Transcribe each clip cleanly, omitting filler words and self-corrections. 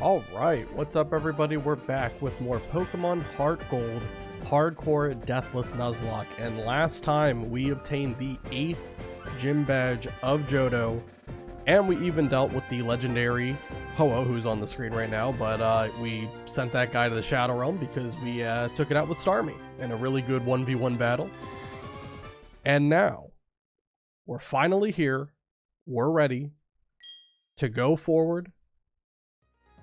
Alright, what's up everybody? We're back with more Pokemon HeartGold Hardcore Deathless Nuzlocke, and last time we obtained the 8th gym badge of Johto, and we even dealt with the legendary Ho-Oh, who's on the screen right now, but we sent that guy to the Shadow Realm because we took it out with Starmie in a really good 1v1 battle. And now, we're finally here, we're ready to go forward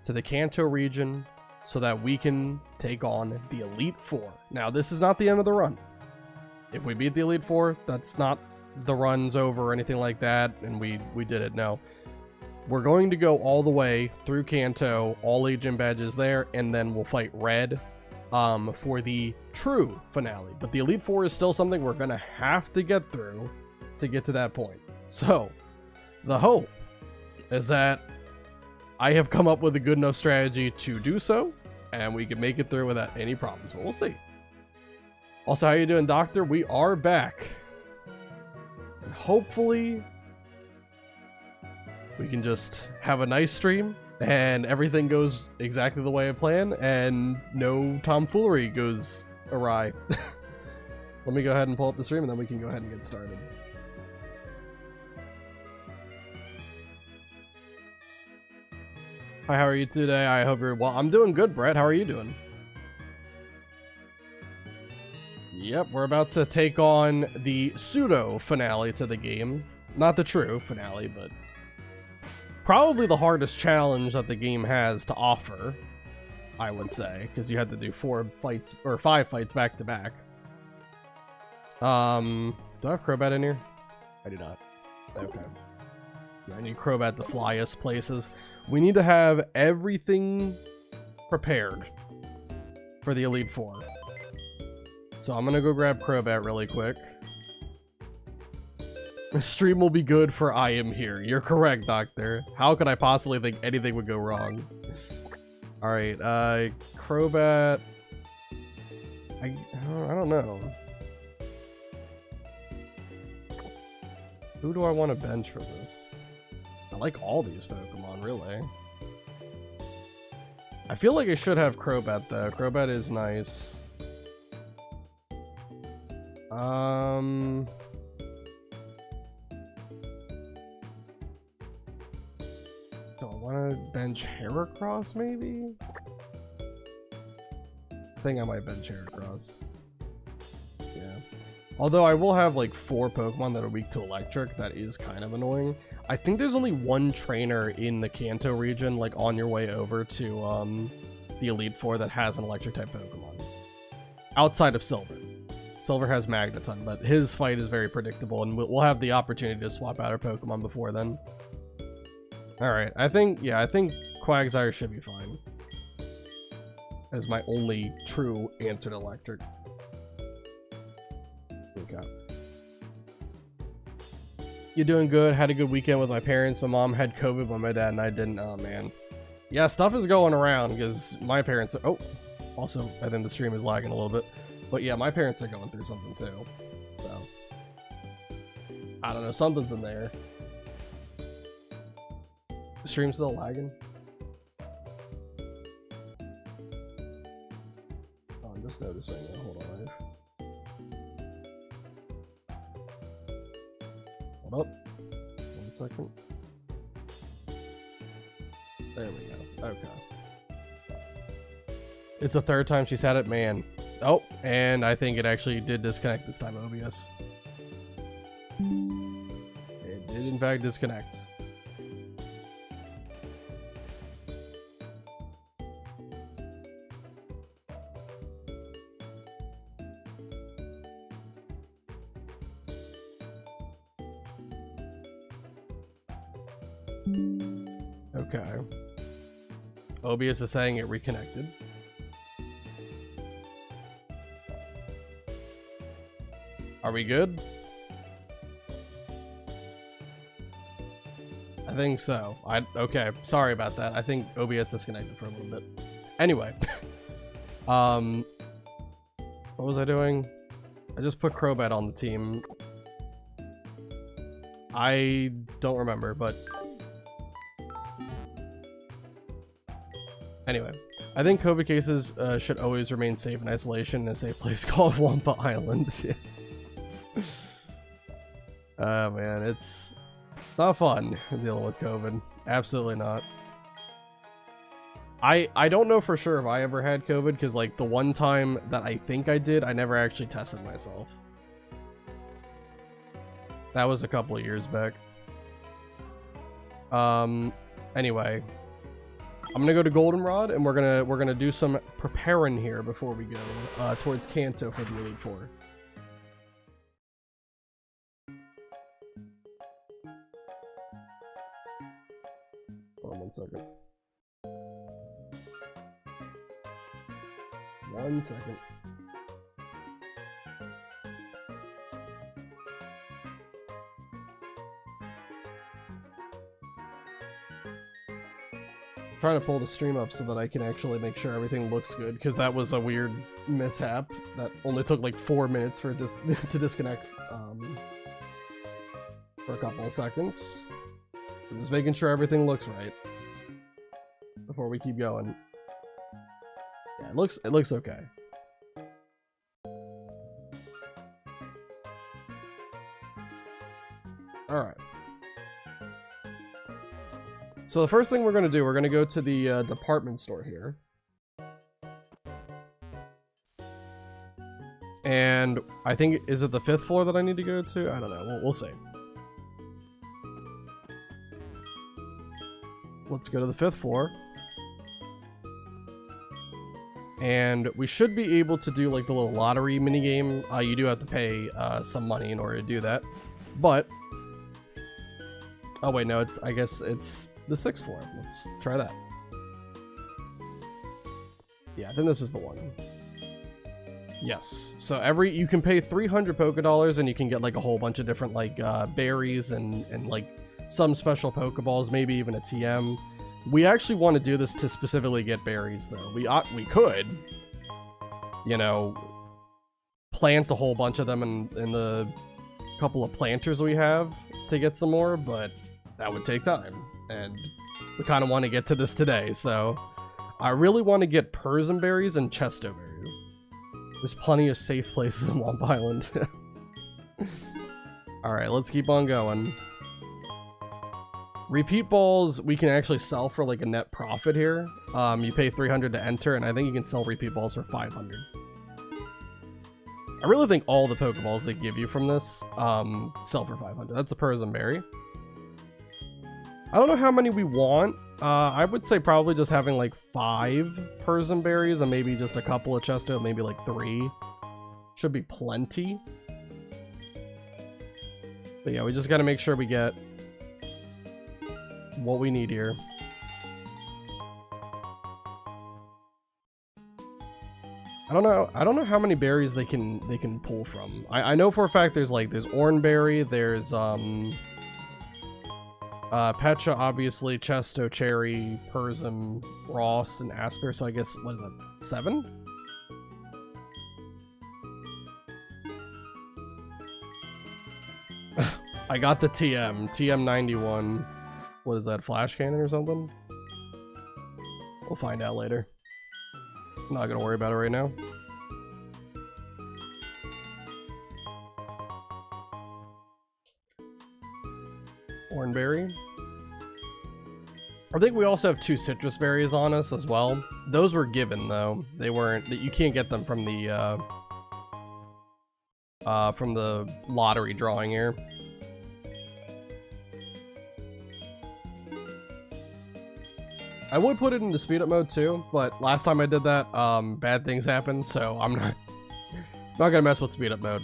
to the Kanto region so that we can take on the Elite Four. Now, this is not the end of the run. If we beat the Elite Four, that's not the run's over or anything like that, and we did it. No. We're going to go all the way through Kanto, all 8 gym badges there, and then we'll fight Red for the true finale. But the Elite Four is still something we're going to have to get through to get to that point. So, the hope is that I have come up with a good enough strategy to do so, and we can make it through without any problems, but we'll see. Also, how you doing, Doctor? We are back. And hopefully, we can just have a nice stream, and everything goes exactly the way I plan, and no tomfoolery goes awry. Let me go ahead and pull up the stream, and then we can go ahead and get started. Hi, how are you today? I hope you're well. I'm doing good, Brett. How are you doing? Yep, we're about to take on the pseudo finale to the game. Not the true finale, but probably the hardest challenge that the game has to offer, I would say, because you had to do 4 fights or 5 fights back to back. Do I have Crobat in here? I do not. Okay. I need Crobat to fly us places. We need to have everything prepared for the Elite Four. So I'm gonna go grab Crobat really quick. The stream will be good for I am here. You're correct, Doctor. How could I possibly think anything would go wrong? Alright, Crobat... I don't know. Who do I want to bench for this? I like all these Pokemon, really. I feel like I should have Crobat, though. Crobat is nice. Do I want to bench Heracross, maybe? I think I might bench Heracross. Yeah. Although I will have like 4 Pokemon that are weak to Electric. That is kind of annoying. I think there's only 1 trainer in the Kanto region, like on your way over to the Elite Four, that has an Electric type Pokemon. Outside of Silver. Silver has Magneton, but his fight is very predictable, and we'll have the opportunity to swap out our Pokemon before then. Alright, I think Quagsire should be fine. As my only true answer to Electric. Okay. You doing good? Had a good weekend with my parents. My mom had COVID, but my dad and I didn't. Oh, man. Yeah, stuff is going around because my parents are... Oh, also, I think the stream is lagging a little bit. But yeah, my parents are going through something too. So, I don't know. Something's in there. The stream's still lagging? Oh, I'm just noticing it. Hold on. Hold up. 1 second. There we go. Okay. It's the 3rd time she's had it, man. Oh, and I think it actually did disconnect this time, OBS. It did in fact disconnect. Okay. OBS is saying it reconnected. Are we good? I think so. Okay, sorry about that. I think OBS disconnected for a little bit. Anyway. What was I doing? I just put Crobat on the team. I don't remember, but Anyway, I think COVID cases should always remain safe in isolation in a safe place called Wampa Island. Oh man, it's not fun dealing with COVID. Absolutely not. I don't know for sure if I ever had COVID, because like the one time that I think I did, I never actually tested myself. That was a couple of years back. Anyway, I'm gonna go to Goldenrod, and we're gonna do some preparing here before we go towards Kanto for the Elite Four. Hold on 1 second. 1 second. Trying to pull the stream up so that I can actually make sure everything looks good, because that was a weird mishap that only took like 4 minutes for it to disconnect for a couple of seconds. I'm just making sure everything looks right before we keep going. Yeah, it looks okay. All right. So the first thing we're going to do, we're going to go to the department store here. And I think, is it the 5th floor that I need to go to? I don't know. We'll see. Let's go to the 5th floor. And we should be able to do like the little lottery minigame. You do have to pay some money in order to do that. But... oh wait, no, I guess it's the 6th floor. Let's try that. Yeah, I think this is the one. Yes. So you can pay 300 Pokedollars and you can get like a whole bunch of different like berries and like some special Pokeballs, maybe even a TM. We actually want to do this to specifically get berries though. We could, you know, plant a whole bunch of them in the couple of planters we have to get some more, but that would take time. And we kind of want to get to this today, so I really want to get Persian berries and Chesto berries. There's plenty of safe places in Wampa Island. Alright, let's keep on going. Repeat balls we can actually sell for like a net profit here. You pay 300 to enter, and I think you can sell repeat balls for 500. I really think all the Pokeballs they give you from this sell for 500. That's a Persian berry. I don't know how many we want. I would say probably just having like 5 Persian berries and maybe just a couple of Chesto, maybe like 3. Should be plenty. But yeah, we just got to make sure we get what we need here. I don't know how many berries they can pull from. I know for a fact there's Oranberry, there's Pecha, obviously, Chesto, Cherry, Persian, Ross, and Asper, so I guess, what is that, 7? I got the TM91. What is that, Flash Cannon or something? We'll find out later. I'm not gonna worry about it right now. Oranberry. I think we also have 2 citrus berries on us as well. Those were given though. They weren't. You can't get them from the lottery drawing here. I would put it into speed up mode too, but last time I did that, bad things happened, so I'm not gonna mess with speed up mode.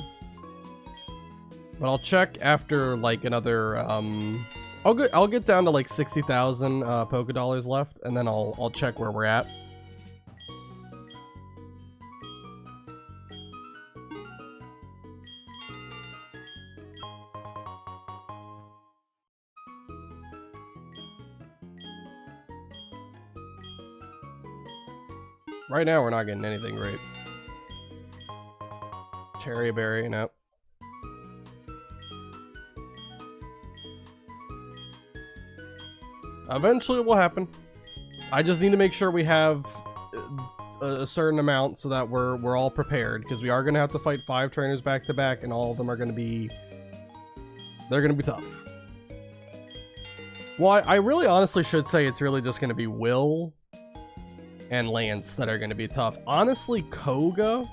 But I'll check after like another I'll get down to like 60,000 Pokedollars left, and then I'll check where we're at. Right now we're not getting anything great. Cherry berry, no. Eventually it will happen. I just need to make sure we have a certain amount so that we're all prepared, because we are going to have to fight 5 trainers back to back, and all of them are going to be... they're going to be tough. Well, I really honestly should say it's really just going to be Will and Lance that are going to be tough. Honestly, Koga,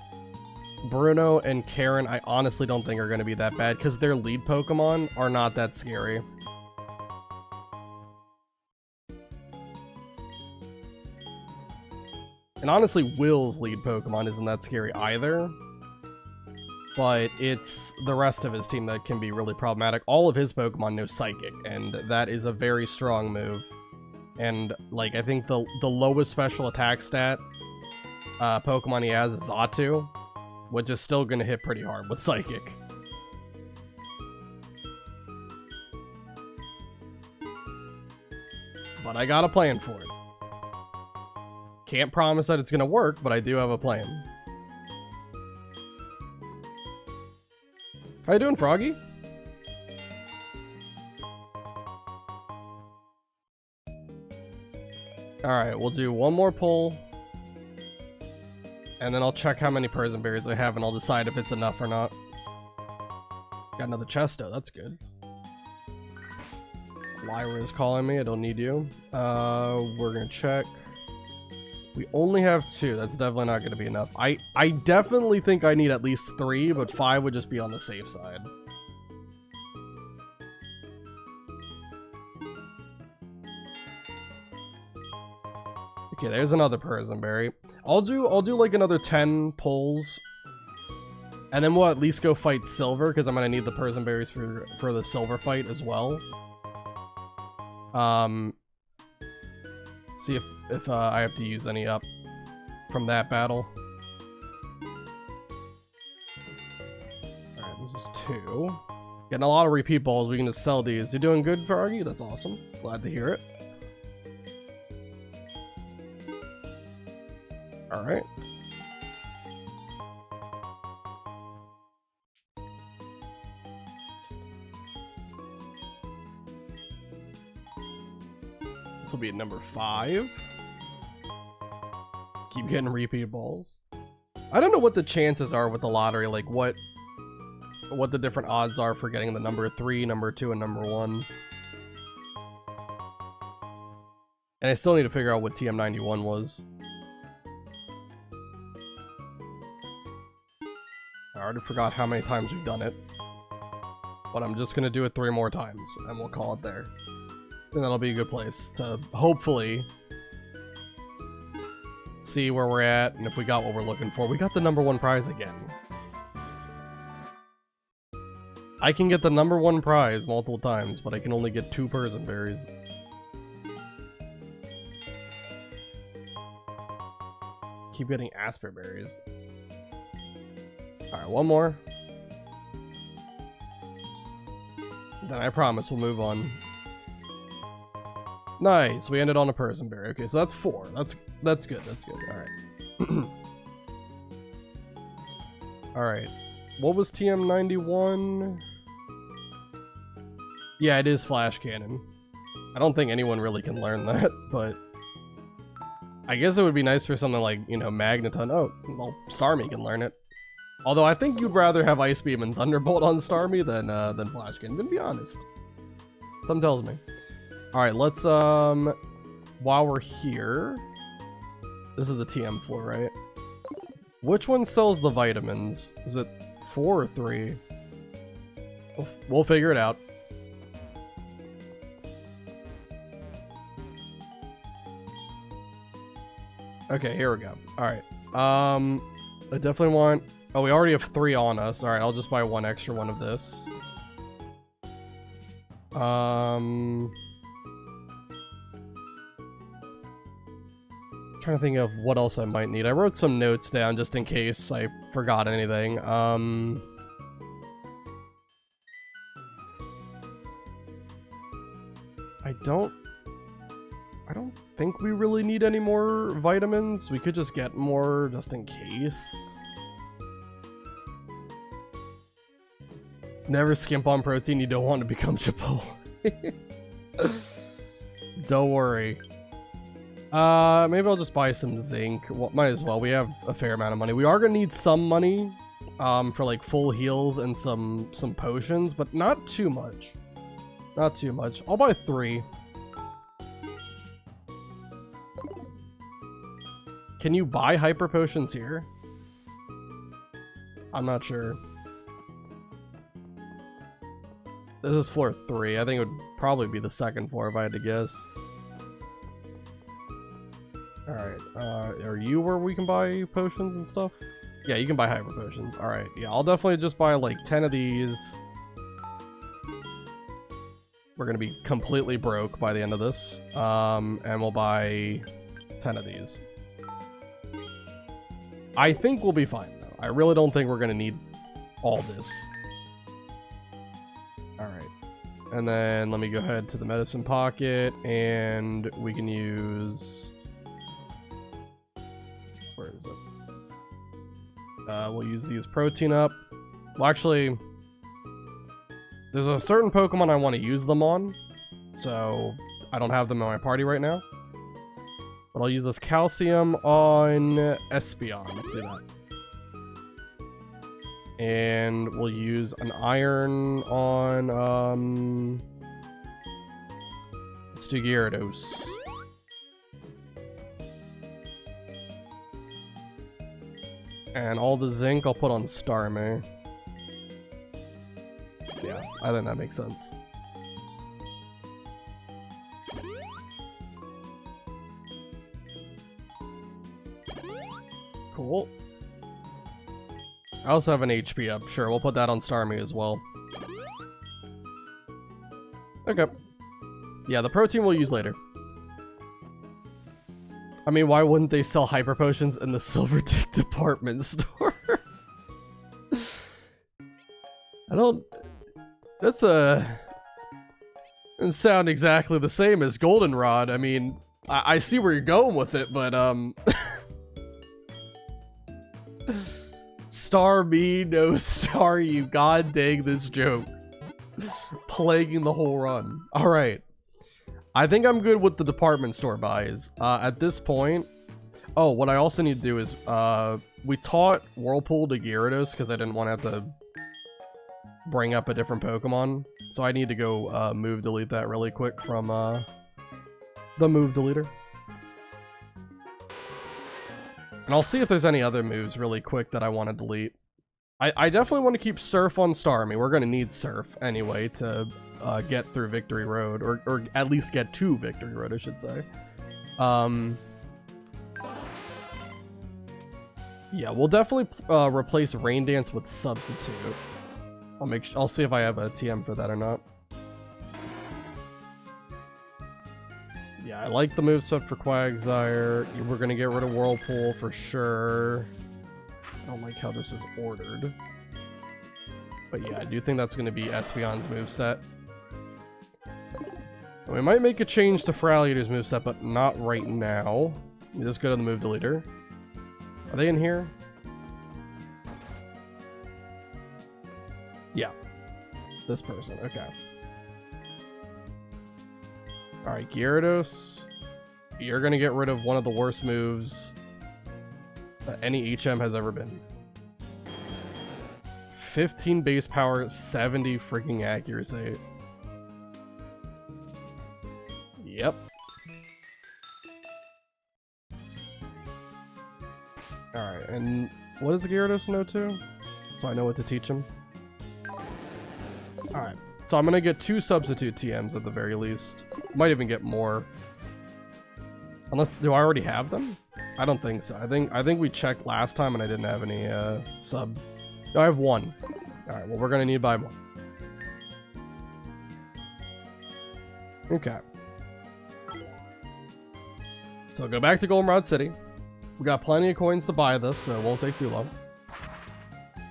Bruno, and Karen, I honestly don't think are going to be that bad, because their lead Pokemon are not that scary. And honestly, Will's lead Pokemon isn't that scary either. But it's the rest of his team that can be really problematic. All of his Pokemon know Psychic, and that is a very strong move. And, like, I think the lowest special attack stat Pokemon he has is Xatu, which is still going to hit pretty hard with Psychic. But I got a plan for it. Can't promise that it's going to work, but I do have a plan. How you doing, Froggy? Alright, we'll do one more pull. And then I'll check how many Persian Berries I have, and I'll decide if it's enough or not. Got another Chesto, that's good. Lyra is calling me, I don't need you. We're gonna check. We only have 2. That's definitely not going to be enough. I definitely think I need at least 3, but 5 would just be on the safe side. Okay, there's another Persian Berry. I'll do like another 10 pulls, and then we'll at least go fight Silver, because I'm going to need the Persian Berries for the Silver fight as well. See if I have to use any up from that battle. Alright, this is 2. Getting a lot of repeat balls, we can just sell these. You're doing good, Froggy? That's awesome. Glad to hear it. Alright. This will be at number 5. Keep getting repeat balls. I don't know what the chances are with the lottery, like what the different odds are for getting the number 3, number 2, and number 1. And I still need to figure out what TM91 was. I already forgot how many times we've done it. But I'm just gonna do it 3 more times, and we'll call it there. And that'll be a good place to hopefully see where we're at, and if we got what we're looking for. We got the number 1 prize again. I can get the number 1 prize multiple times, but I can only get 2 Persian Berries. Keep getting Asper Berries. Alright, 1 more. Then I promise we'll move on. Nice, we ended on a Persian Berry. Okay, so that's 4. That's good, that's good. Alright. Alright. What was TM91? Yeah, it is Flash Cannon. I don't think anyone really can learn that, but... I guess it would be nice for something like, you know, Magneton. Oh, well, Starmie can learn it. Although I think you'd rather have Ice Beam and Thunderbolt on Starmie than Flash Cannon, to be honest. Something tells me. Alright, let's, while we're here... This is the TM floor, right? Which one sells the vitamins? Is it 4 or 3? We'll figure it out. Okay, here we go. Alright. I definitely want... Oh, we already have 3 on us. Alright, I'll just buy 1 extra one of this. Trying to think of what else I might need. I wrote some notes down just in case I forgot anything. I don't think we really need any more vitamins. We could just get more just in case. Never skimp on protein. You don't want to become Chipotle. Don't worry. Maybe I'll just buy some zinc. Well, might as well. We have a fair amount of money. We are gonna need some money, for like full heals and some potions, but not too much. Not too much. I'll buy 3. Can you buy hyper potions here? I'm not sure. This is floor 3. I think it would probably be the second floor if I had to guess. Alright, are you where we can buy potions and stuff? Yeah, you can buy hyper potions. Alright, yeah, I'll definitely just buy like 10 of these. We're gonna be completely broke by the end of this. And we'll buy 10 of these. I think we'll be fine, though. I really don't think we're gonna need all this. Alright. And then let me go ahead to the medicine pocket, and we can use... Where is it? We'll use these protein up. Well, actually, there's a certain Pokemon I want to use them on, so I don't have them in my party right now. But I'll use this calcium on Espeon. Let's do that. And we'll use an iron on, let's do Gyarados. And all the zinc I'll put on Starmie. Yeah, I think that makes sense. Cool. I also have an HP up. Sure, we'll put that on Starmie as well. Okay. Yeah, the protein we'll use later. I mean, why wouldn't they sell hyper potions in the Silver Tick department store? I don't... That's a... Doesn't sound exactly the same as Goldenrod. I mean, I see where you're going with it, but, Star me, no star you. God dang this joke. Plaguing the whole run. Alright. I think I'm good with the department store buys. At this point... Oh, what I also need to do is, we taught Whirlpool to Gyarados because I didn't want to have to bring up a different Pokemon. So I need to go move delete that really quick from the move deleter. And I'll see if there's any other moves really quick that I want to delete. I definitely want to keep Surf on Starmie. We're going to need Surf anyway to get through Victory Road. Or at least get to Victory Road, I should say. Yeah, we'll definitely replace Rain Dance with Substitute. I'll see if I have a TM for that or not. Yeah, I like the moveset for Quagsire. We're gonna get rid of Whirlpool for sure. I don't like how this is ordered. But yeah, I do think that's gonna be Espeon's moveset. We might make a change to Feraligator's moveset, but not right now. Let me just go to the move deleter. Are they in here? Yeah. This person, okay. Alright, Gyarados. You're gonna get rid of one of the worst moves that any HM has ever been. 15 base power, 70 freaking accuracy. Yep. Alright, and what does Gyarados know to? So I know what to teach him. Alright, so I'm gonna get 2 substitute TMs at the very least. Might even get more. Unless, do I already have them? I don't think so. I think we checked last time and I didn't have any sub. No, I have 1. Alright, well we're gonna need to buy 1. Okay. So go back to Goldenrod City. We got plenty of coins to buy this, so it won't take too long.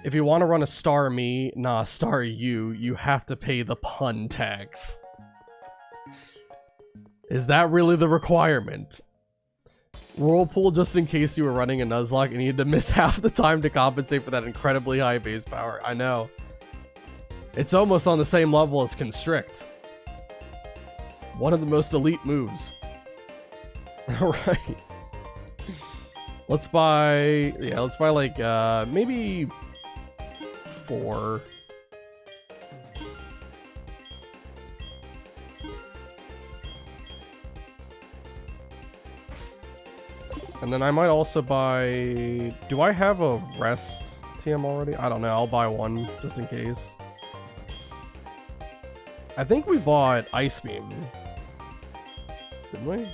If you want to run a Star Me, nah, Star You, you have to pay the pun tax. Is that really the requirement? Whirlpool, just in case you were running a Nuzlocke and you had to miss half the time to compensate for that incredibly high base power. I know. It's almost on the same level as Constrict. One of the most elite moves. Alright. Let's buy, yeah, let's buy like, maybe 4. And then I might also buy, do I have a rest TM already? I don't know, I'll buy one just in case. I think we bought Ice Beam. Didn't we?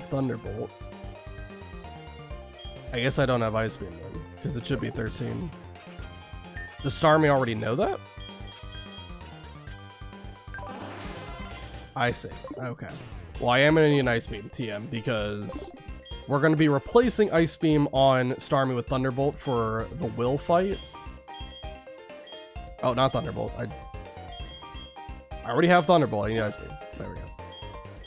Thunderbolt. I guess I don't have Ice Beam then, because it should be 13. Does Starmie already know that? I see. Okay. Well, I am going to need an Ice Beam TM, because we're going to be replacing Ice Beam on Starmie with Thunderbolt for the Will fight. Oh, not Thunderbolt. I already have Thunderbolt. I need Ice Beam. There we go.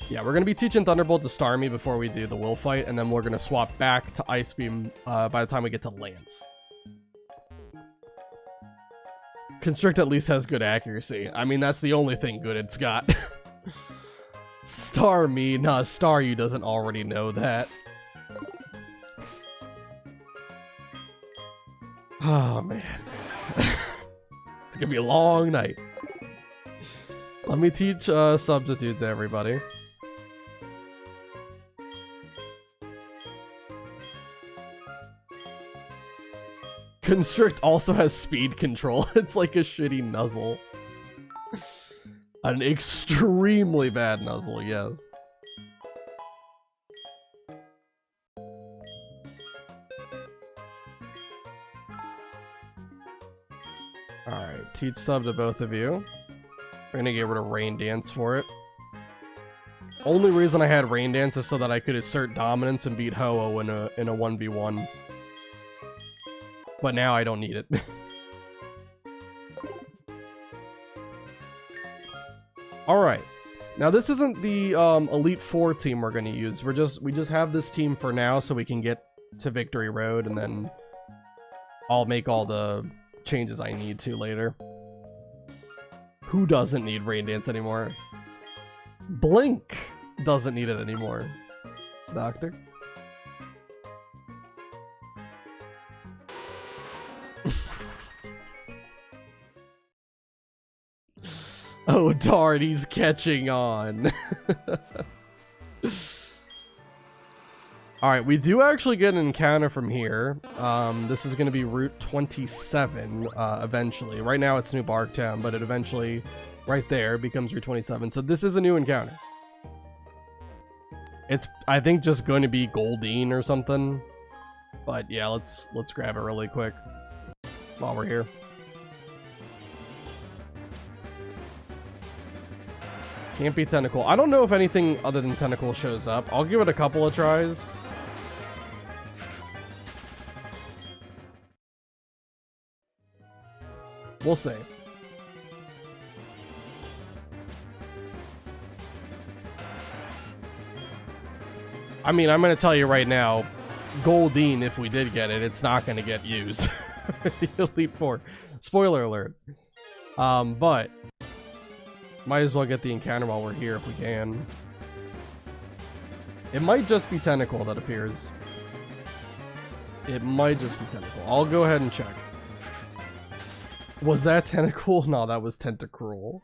Yeah, we're going to be teaching Thunderbolt to Starmie before we do the Will fight, and then we're going to swap back to Ice Beam by the time we get to Lance. Constrict at least has good accuracy. I mean, that's the only thing good it's got. Starmie, nah, Staryu doesn't already know that. Oh, man. It's going to be a long night. Let me teach Substitute to everybody. Constrict also has speed control. It's like a shitty Nuzzle. An extremely bad Nuzzle, yes. Alright, teach Sub to both of you. We're gonna get rid of Rain Dance for it. Only reason I had Rain Dance is so that I could assert dominance and beat Ho-Oh in a 1v1. But now I don't need it. Alright. Now this isn't the Elite Four team we're gonna use. We just have this team for now so we can get to Victory Road, and then I'll make all the changes I need to later. Who doesn't need Rain Dance anymore? Blink doesn't need it anymore. Doctor? Oh darn, he's catching on. Alright, we do actually get an encounter from here. This is going to be Route 27 eventually. Right now it's New Barktown, but it eventually, right there, becomes Route 27. So this is a new encounter. It's, I think, just going to be Goldeen or something. But yeah, let's grab it really quick while we're here. Can't be Tentacle. I don't know if anything other than Tentacle shows up. I'll give it a couple of tries. We'll see. I mean, I'm going to tell you right now, Goldeen, if we did get it, it's not going to get used. The Elite Four. Spoiler alert. But might as well get the encounter while we're here if we can. It might just be Tentacle that appears. It might just be Tentacle. I'll go ahead and check. Was that Tentacle? No, that was Tentacruel.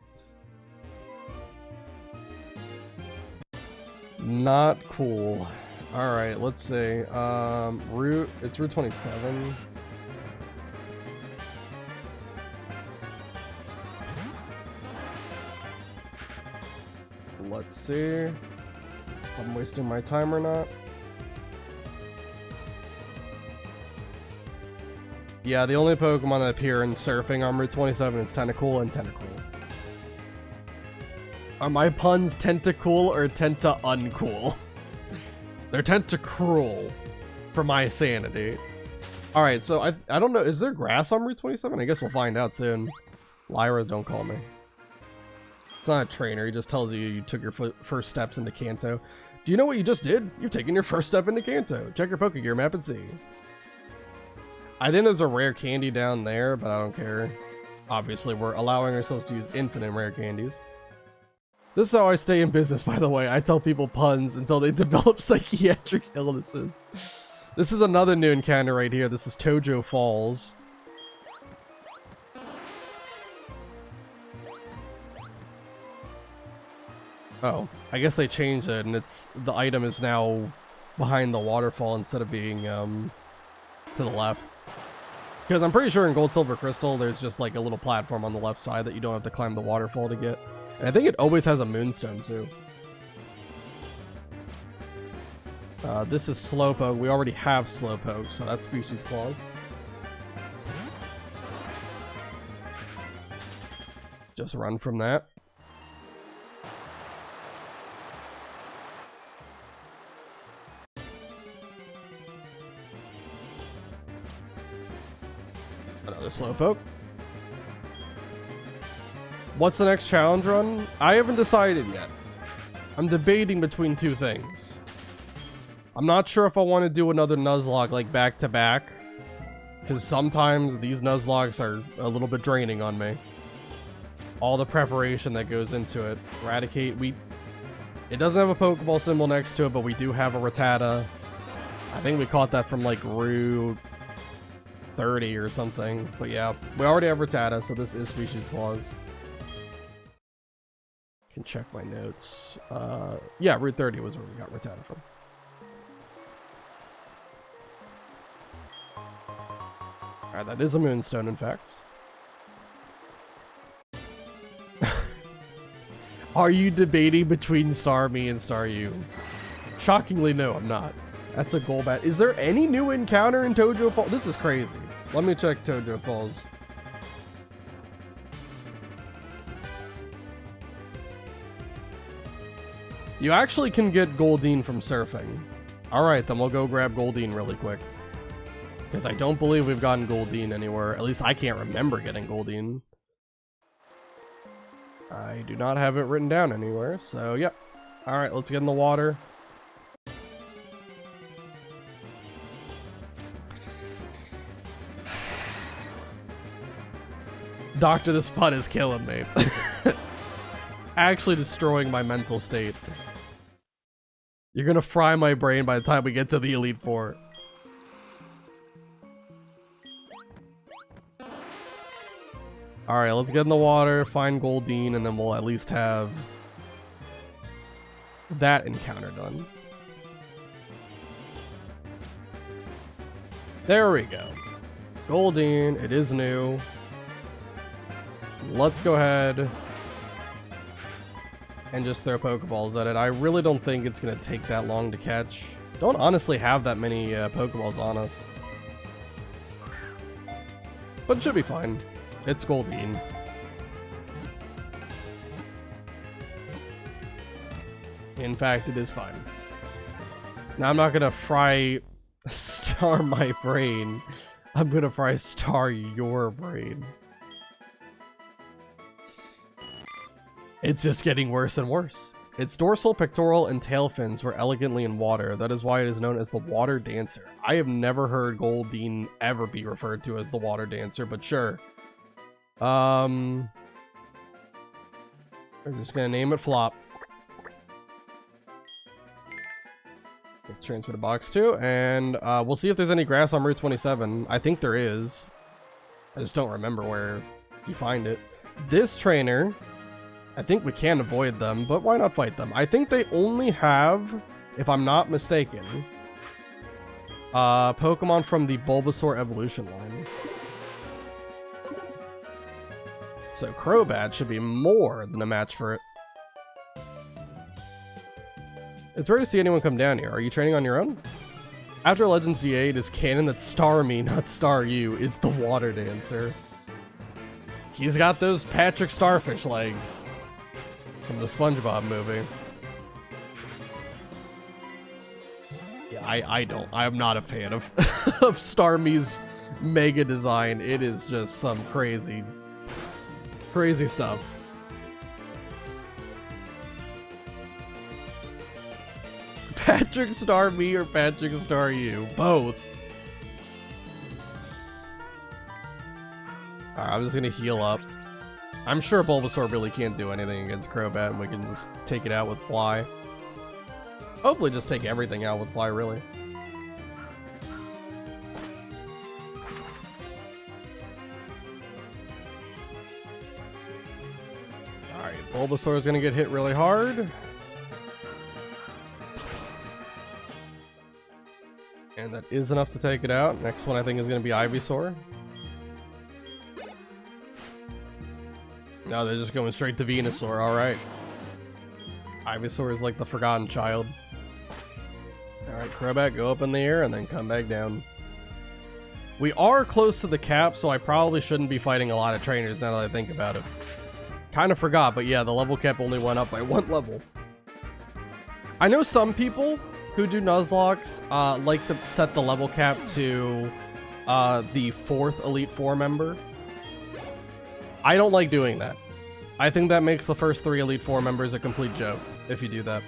Not cool. Alright, let's see. It's Route 27. Let's see if I'm wasting my time or not. Yeah, the only Pokemon that appear in Surfing on Route 27 is Tentacool and Tentacruel. Are my puns Tentacool or Tenta-uncool? They're Tentacruel for my sanity. Alright, so I don't know, is there grass on Route 27? I guess we'll find out soon. Lyra, don't call me. It's not a trainer, he just tells you you took your first steps into Kanto. Do you know what you just did? You've taken your first step into Kanto. Check your Pokegear map and see. I think there's a rare candy down there, but I don't care. Obviously, we're allowing ourselves to use infinite rare candies. This is how I stay in business, by the way. I tell people puns until they develop psychiatric illnesses. This is another new encounter right here. This is Tojo Falls. Oh, I guess they changed it, and the item is now behind the waterfall instead of being to the left. Because I'm pretty sure in Gold, Silver, Crystal, there's just like a little platform on the left side that you don't have to climb the waterfall to get. And I think it always has a moonstone too. This is Slowpoke. We already have Slowpoke, so that's Species Clause. Just run from that. Another Slowpoke. What's the next challenge run? I haven't decided yet. I'm debating between two things. I'm not sure if I want to do another Nuzlocke like back to back, because sometimes these Nuzlocks are a little bit draining on me. All the preparation that goes into it. Eradicate, it doesn't have a Pokeball symbol next to it, but we do have a Rattata. I think we caught that from like Route 30 or something. But yeah, we already have Rattata, so this is Species Clause. Can check my notes. Yeah, Route 30 was where we got Rattata from. Alright, that is a Moonstone, in fact. Are you debating between Starmie and Staryu? Shockingly, no, I'm not. That's a goal bat. Is there any new encounter in Tojo Falls? This is crazy. Let me check Tojo Falls. You actually can get Goldeen from surfing. Alright, then we'll go grab Goldeen really quick. Because I don't believe we've gotten Goldeen anywhere. At least I can't remember getting Goldeen. I do not have it written down anywhere, so yeah. Alright, let's get in the water. Doctor, this putt is killing me. Actually destroying my mental state. You're gonna fry my brain by the time we get to the Elite Four. Alright, let's get in the water, find Goldeen, and then we'll at least have that encounter done. There we go. Goldeen, it is new. Let's go ahead and just throw Pokeballs at it. I really don't think it's going to take that long to catch. Don't honestly have that many Pokeballs on us. But it should be fine. It's Goldeen. In fact, it is fine. Now, I'm not going to fry Star my brain. I'm going to fry Star your brain. It's just getting worse and worse. Its dorsal, pectoral, and tail fins were elegantly in water. That is why it is known as the Water Dancer. I have never heard Goldeen ever be referred to as the Water Dancer, but sure. We're just gonna name it Flop. Let's transfer to box 2, and we'll see if there's any grass on Route 27. I think there is. I just don't remember where you find it. This trainer, I think we can avoid them, but why not fight them? I think they only have, if I'm not mistaken, Pokemon from the Bulbasaur evolution line. So Crobat should be more than a match for it. It's rare to see anyone come down here. Are you training on your own? After Legends Z8, it is canon that Starmie, not Staryu, is the Water Dancer. He's got those Patrick Starfish legs from the SpongeBob movie. Yeah, I'm not a fan of of Starmie's mega design. It is just some crazy stuff. Patrick Starmie or Patrick Staryu? Both. Alright, I'm just gonna heal up. I'm sure Bulbasaur really can't do anything against Crobat, and we can just take it out with Fly. Hopefully just take everything out with Fly, really. Alright, Bulbasaur is going to get hit really hard. And that is enough to take it out. Next one I think is going to be Ivysaur. No, they're just going straight to Venusaur, alright. Ivysaur is like the forgotten child. Alright, Crobat, go up in the air and then come back down. We are close to the cap, so I probably shouldn't be fighting a lot of trainers now that I think about it. Kind of forgot, but yeah, the level cap only went up by 1 level. I know some people who do Nuzlocks like to set the level cap to the 4th Elite Four member. I don't like doing that. I think that makes the first 3 Elite Four members a complete joke if you do that.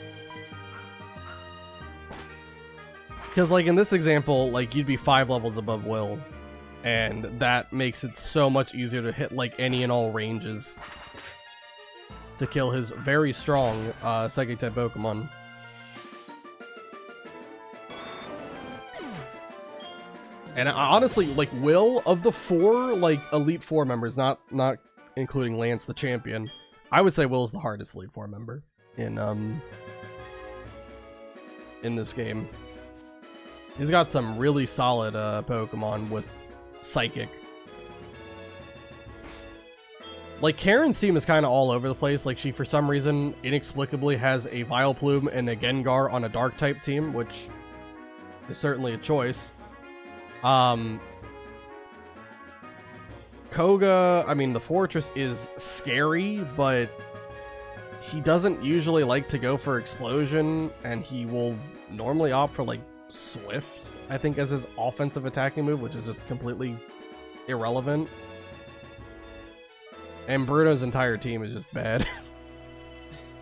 Because like in this example, like you'd be 5 levels above Will, and that makes it so much easier to hit like any and all ranges to kill his very strong Psychic type Pokemon. And honestly, like Will, of the 4 like Elite Four members, not including Lance the champion, I would say Will's the hardest Elite Four member in this game. He's got some really solid Pokemon with Psychic. Like Karen's team is kind of all over the place. Like she, for some reason, inexplicably has a Vileplume and a Gengar on a Dark type team, which is certainly a choice. Koga, I mean, the Fortress is scary, but he doesn't usually like to go for Explosion, and he will normally opt for, like, Swift, I think, as his offensive attacking move, which is just completely irrelevant. And Bruno's entire team is just bad.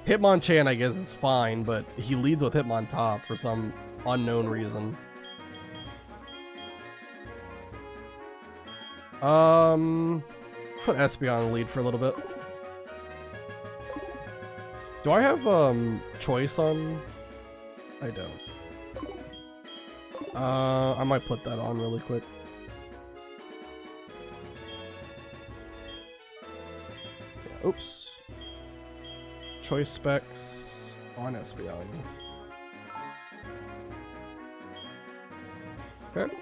Hitmonchan, I guess, is fine, but he leads with Hitmontop for some unknown reason. Put Espeon in the lead for a little bit. Do I have, choice on? I don't. I might put that on really quick. Yeah, oops. Choice specs on Espeon. Okay.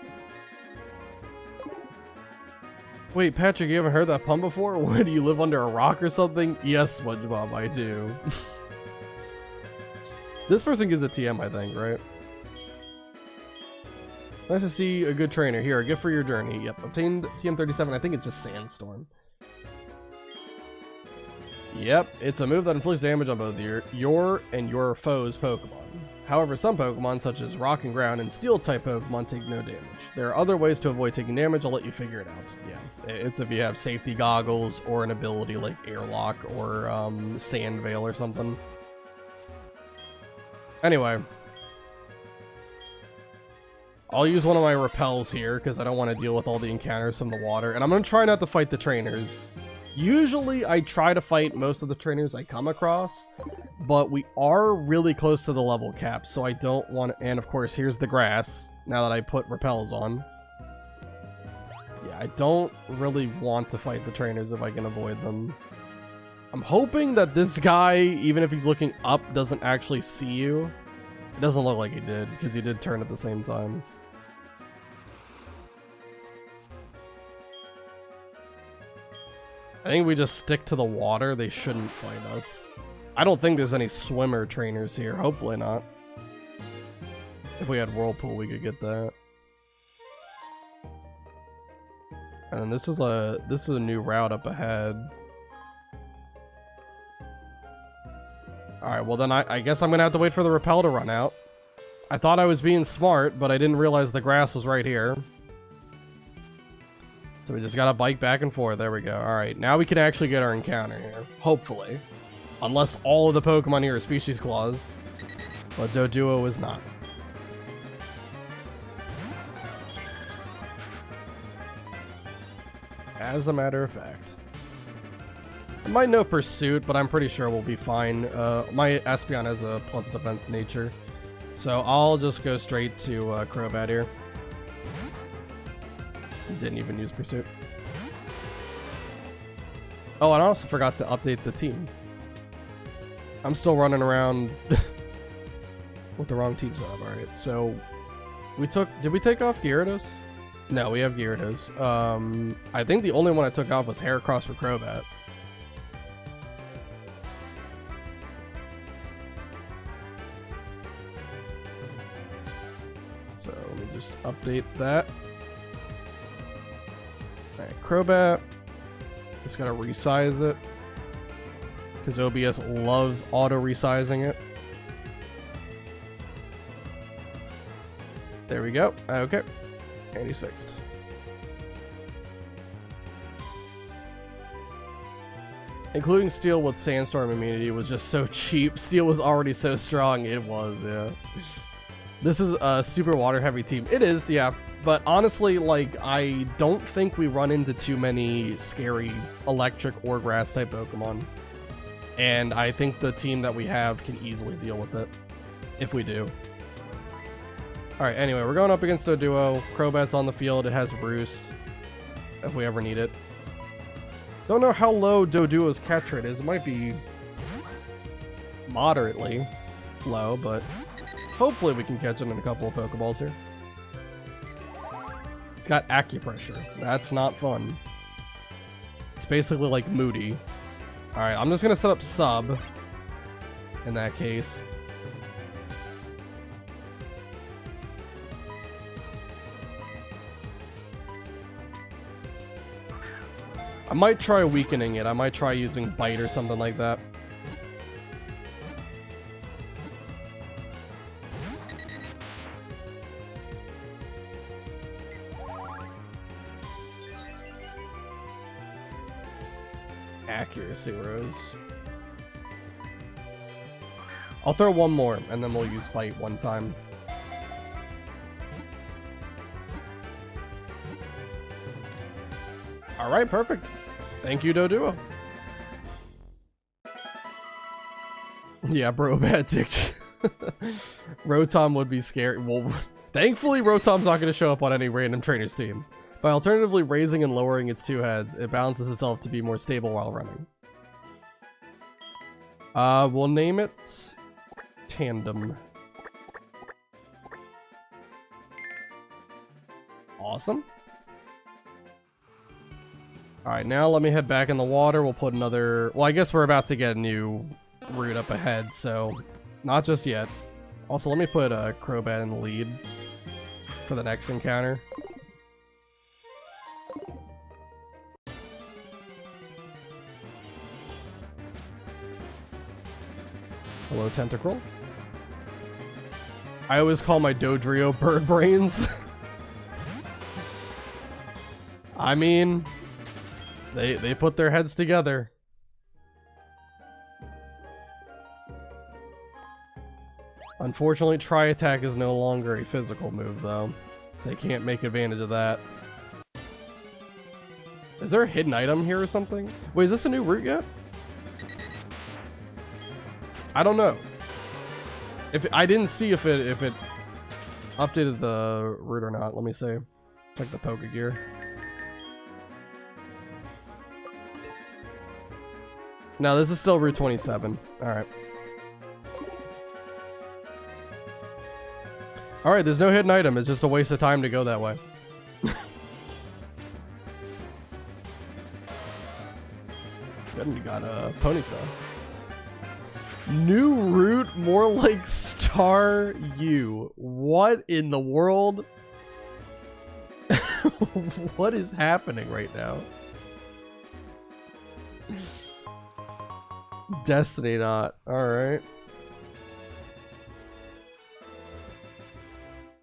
Wait, Patrick, you haven't heard that pun before? What, do you live under a rock or something? Yes, SpongeBob, I do. This person gives a TM, I think, right? Nice to see a good trainer. Here, a gift for your journey. Yep, obtained TM37. I think it's just Sandstorm. Yep, it's a move that inflicts damage on both your and your foe's Pokemon. However, some Pokemon, such as Rock and Ground and Steel-type Pokemon, take no damage. There are other ways to avoid taking damage. I'll let you figure it out. Yeah, it's if you have safety goggles or an ability like Airlock or Sand Veil or something. Anyway, I'll use one of my repels here because I don't want to deal with all the encounters from the water. And I'm going to try not to fight the trainers. Usually I try to fight most of the trainers I come across, but we are really close to the level cap, so I don't want to... And of course, here's the grass, now that I put repels on. Yeah, I don't really want to fight the trainers if I can avoid them. I'm hoping that this guy, even if he's looking up, doesn't actually see you. It doesn't look like he did, because he did turn at the same time. I think we just stick to the water. They shouldn't fight us. I don't think there's any swimmer trainers here. Hopefully not. If we had Whirlpool, we could get that. And this is a new route up ahead. Alright, well then I guess I'm gonna have to wait for the repel to run out. I thought I was being smart, but I didn't realize the grass was right here. So we just gotta bike back and forth. There we go. Alright, now we can actually get our encounter here. Hopefully. Unless all of the Pokemon here are Species Claws. But Doduo is not. As a matter of fact. Might no pursuit, but I'm pretty sure we'll be fine. My Espeon has a plus defense nature. So I'll just go straight to Crobat here. Didn't even use pursuit. Oh, and I also forgot to update the team. I'm still running around with the wrong team setup. Alright, so did we take off Gyarados? No, we have Gyarados. I think the only one I took off was Heracross for Crobat. So let me just update that. Alright, Crobat. Just gotta resize it. Because OBS loves auto-resizing it. There we go. Okay. And he's fixed. Including Steel with Sandstorm immunity was just so cheap. Steel was already so strong. It was, yeah. This is a super water heavy team. It is, yeah. But honestly, like, I don't think we run into too many scary electric or grass type Pokemon. And I think the team that we have can easily deal with it. If we do. Alright, anyway, we're going up against a duo. Crobat's on the field. It has Roost. If we ever need it. Don't know how low Doduo's catch rate is. It might be moderately low, but hopefully we can catch him in a couple of Pokeballs here. It's got acupressure. That's not fun. It's basically like Moody. Alright, I'm just going to set up sub in that case. I might try weakening it. I might try using Bite or something like that. Accuracy rose. I'll throw one more and then we'll use Bite one time. Alright, perfect. Thank you, Doduo. Yeah, bro, bad tick. Rotom would be scary. Well, thankfully, Rotom's not going to show up on any random trainer's team. By alternatively raising and lowering its two heads, it balances itself to be more stable while running. We'll name it Tandem. Awesome. Alright, now let me head back in the water. We'll put another... Well, I guess we're about to get a new route up ahead, so not just yet. Also, let me put a Crobat in the lead for the next encounter. Hello, Tentacruel. I always call my Dodrio bird brains. I mean... They put their heads together. Unfortunately, Tri-Attack is no longer a physical move, though. So they can't make advantage of that. Is there a hidden item here or something? Wait, is this a new route yet? I don't know. I didn't see if it updated the route or not. Let me see. Check the Pokegear. No, this is still Route 27. Alright. Alright, there's no hidden item. It's just a waste of time to go that way. Good, you got a Ponytail. New route, more like Star U. What in the world? What is happening right now? Destiny Knot. Alright.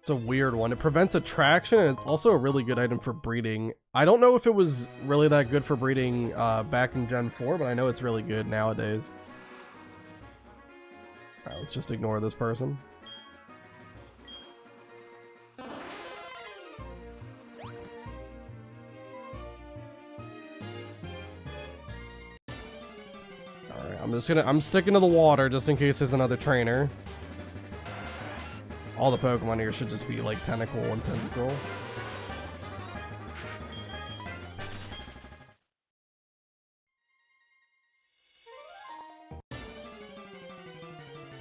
It's a weird one. It prevents attraction, and it's also a really good item for breeding. I don't know if it was really that good for breeding back in Gen 4, but I know it's really good nowadays. Alright, let's just ignore this person. I'm sticking to the water just in case there's another trainer. All the Pokemon here should just be like tentacle and tentacle.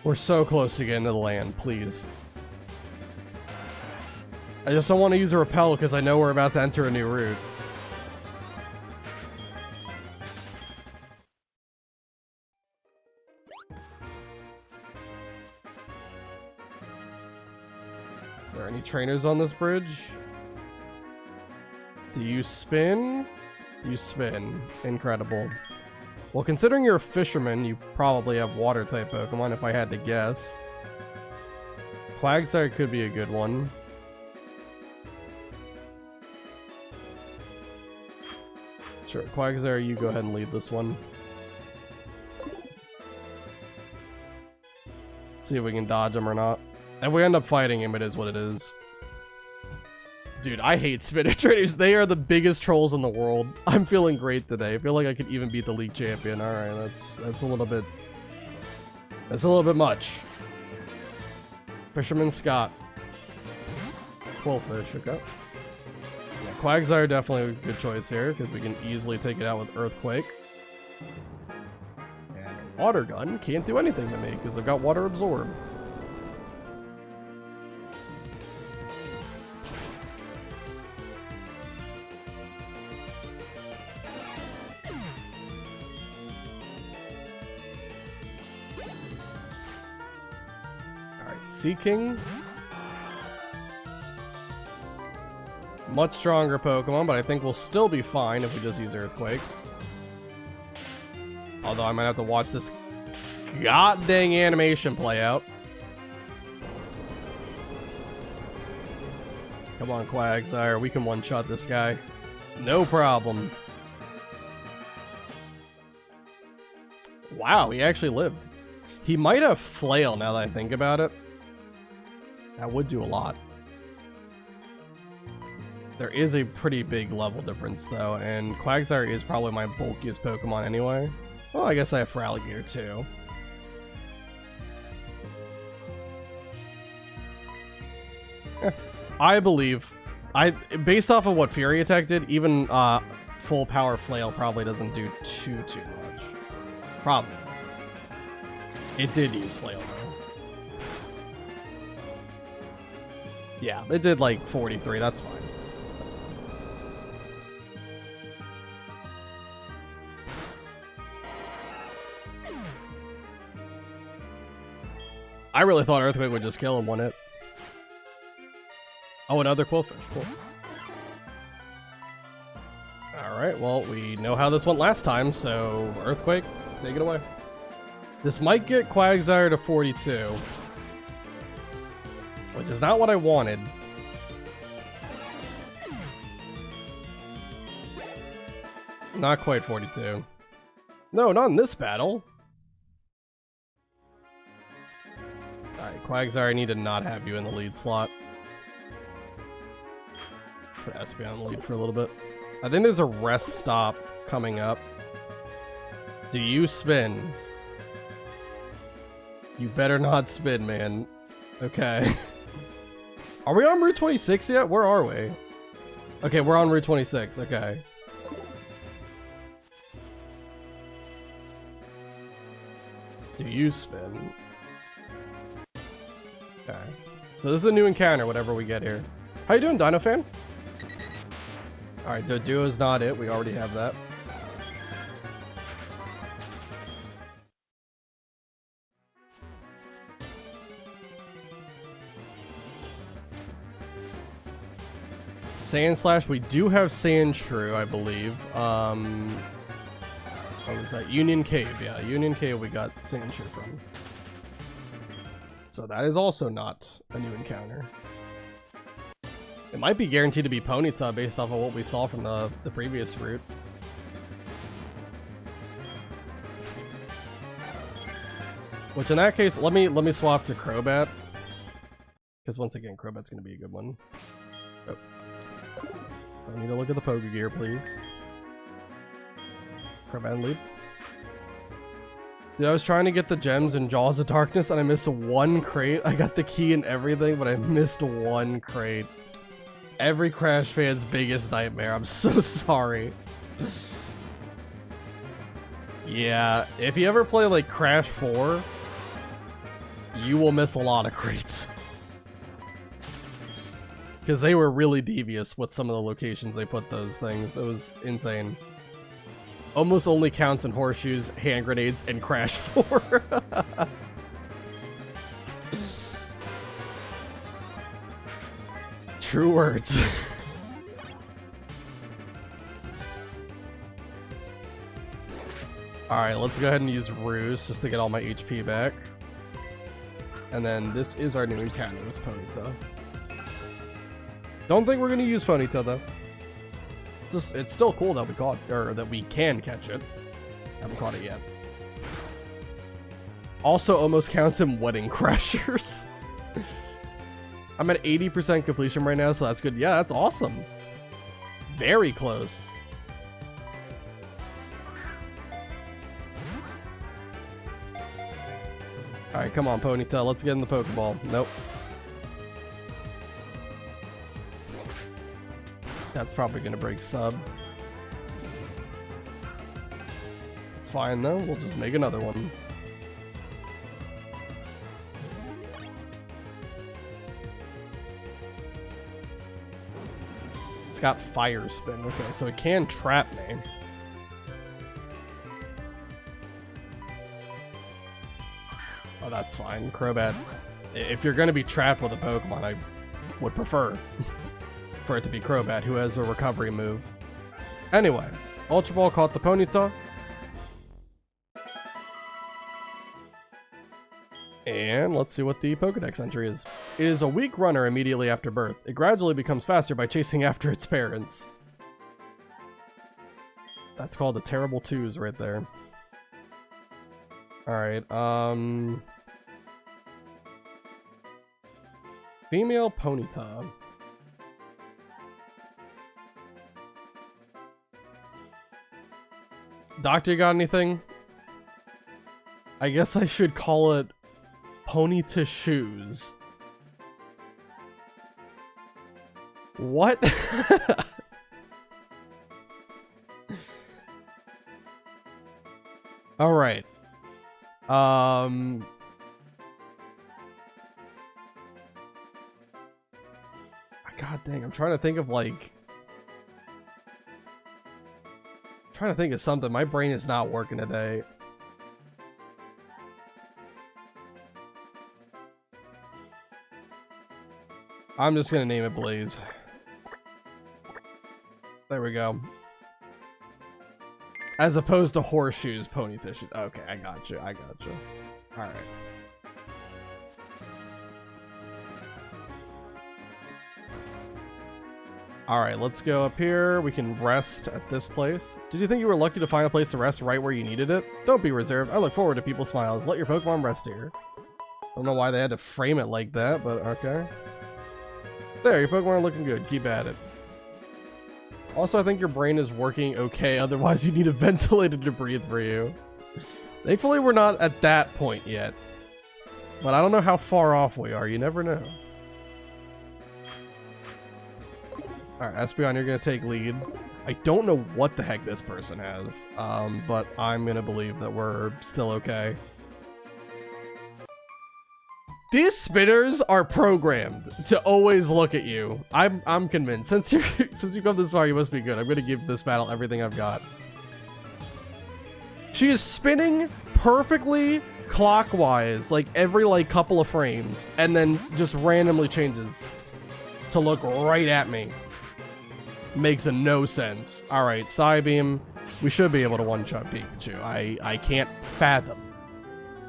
We're so close to getting to the land, please. I just don't want to use a repel because I know we're about to enter a new route. Are there any trainers on this bridge? Do you spin? You spin. Incredible. Well, considering you're a fisherman, you probably have water-type Pokemon, if I had to guess. Quagsire could be a good one. Sure, Quagsire, you go ahead and lead this one. See if we can dodge him or not. If we end up fighting him, it is what it is. Dude, I hate Spinner Trainers. They are the biggest trolls in the world. I'm feeling great today. I feel like I could even beat the league champion. All right, that's a little bit. That's a little bit much. Fisherman Scott. Quillfish, okay. Yeah, Quagsire definitely a good choice here because we can easily take it out with Earthquake. And Water Gun can't do anything to me because I've got Water Absorb. Seeking. Much stronger Pokemon, but I think we'll still be fine if we just use Earthquake. Although I might have to watch this god dang animation play out. Come on, Quagsire, we can one-shot this guy. No problem. Wow, he actually lived. He might have Flail now that I think about it. That would do a lot. There is a pretty big level difference though, and Quagsire is probably my bulkiest Pokemon anyway. Well, I guess I have Feraligatr too. I believe, based off of what Fury Attack did, even full power Flail probably doesn't do too much. Probably. It did use Flail though. Yeah, it did like 43, that's fine. I really thought Earthquake would just kill him, wouldn't it? Oh, another Quillfish, cool. Alright, well, we know how this went last time, so Earthquake, take it away. This might get Quagsire to 42. Which is not what I wanted. Not quite 42. No, not in this battle. Alright, Quagsire, I need to not have you in the lead slot. Put Espeon on the lead for a little bit. I think there's a rest stop coming up. Do you spin? You better not spin, man. Okay. Are we on Route 26 yet? Where are we? Okay, we're on Route 26. Okay. Do you spin? Okay. So this is a new encounter, whatever we get here. How you doing, Dino Fan? Alright, Doduo is not it. We already have that. Sandslash, we do have Sandshrew, I believe. What was that? Union Cave, yeah. Union Cave we got Sandshrew from. So that is also not a new encounter. It might be guaranteed to be Ponyta based off of what we saw from the previous route. Which in that case, let me swap to Crobat. Because once again, Crobat's going to be a good one. Oh. I need to look at the Pokegear, please. Crobat lead. Dude, I was trying to get the gems in Jaws of Darkness and I missed one crate. I got the key and everything, but I missed one crate. Every Crash fan's biggest nightmare. I'm so sorry. Yeah, if you ever play like Crash 4, you will miss a lot of crates. Because they were really devious with some of the locations they put those things. It was insane. Almost only counts in horseshoes, hand grenades, and Crash 4. True words. Alright, let's go ahead and use Ruse just to get all my HP back. And then this is our new encounter, this Ponyta. Don't think we're gonna use Ponyta though. It's still cool that we caught, or that we can catch it. Haven't caught it yet. Also almost counts in Wedding Crashers. I'm at 80% completion right now, so that's good. Yeah, that's awesome. Very close. Alright, come on, Ponyta. Let's get in the Pokeball. Nope. That's probably going to break sub. It's fine, though. We'll just make another one. It's got Fire Spin. Okay, so it can trap me. Oh, that's fine. Crobat. If you're going to be trapped with a Pokemon, I would prefer for it to be Crobat, who has a recovery move. Anyway, Ultra Ball caught the Ponyta. And let's see what the Pokedex entry is. It is a weak runner immediately after birth. It gradually becomes faster by chasing after its parents. That's called the Terrible Twos right there. Alright, female Ponyta. Doctor, you got anything? I guess I should call it Ponyta Shoes. What? All right. God dang, I'm trying to think of like... trying to think of something. My brain is not working today. I'm just gonna name it Blaze. There we go. As opposed to Horseshoes, Ponyta Shoes. Okay, I got you. I got you. All right. Alright, let's go up here. We can rest at this place. Did you think you were lucky to find a place to rest right where you needed it? Don't be reserved. I look forward to people's smiles. Let your Pokemon rest here. Don't know why they had to frame it like that, but okay. There, your Pokemon are looking good. Keep at it. Also, I think your brain is working okay. Otherwise, you need a ventilator to breathe for you. Thankfully, we're not at that point yet. But I don't know how far off we are. You never know. Alright, Espeon, you're gonna take lead. I don't know what the heck this person has, but I'm gonna believe that we're still okay. These spinners are programmed to always look at you. I'm convinced. Since you come this far, you must be good. I'm gonna give this battle everything I've got. She is spinning perfectly clockwise, like every couple of frames, and then just randomly changes to look right at me. Makes no sense. Alright, Psybeam. We should be able to one-shot Pikachu. I can't fathom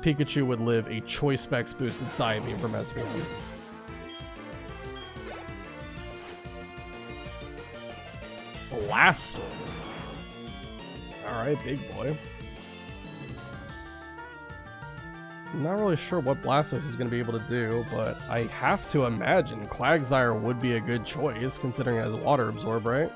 Pikachu would live a Choice Specs boosted Psybeam from S1. Blastoise. Alright, big boy. I'm not really sure what Blastoise is going to be able to do, but I have to imagine Quagsire would be a good choice, considering it has Water Absorb, right?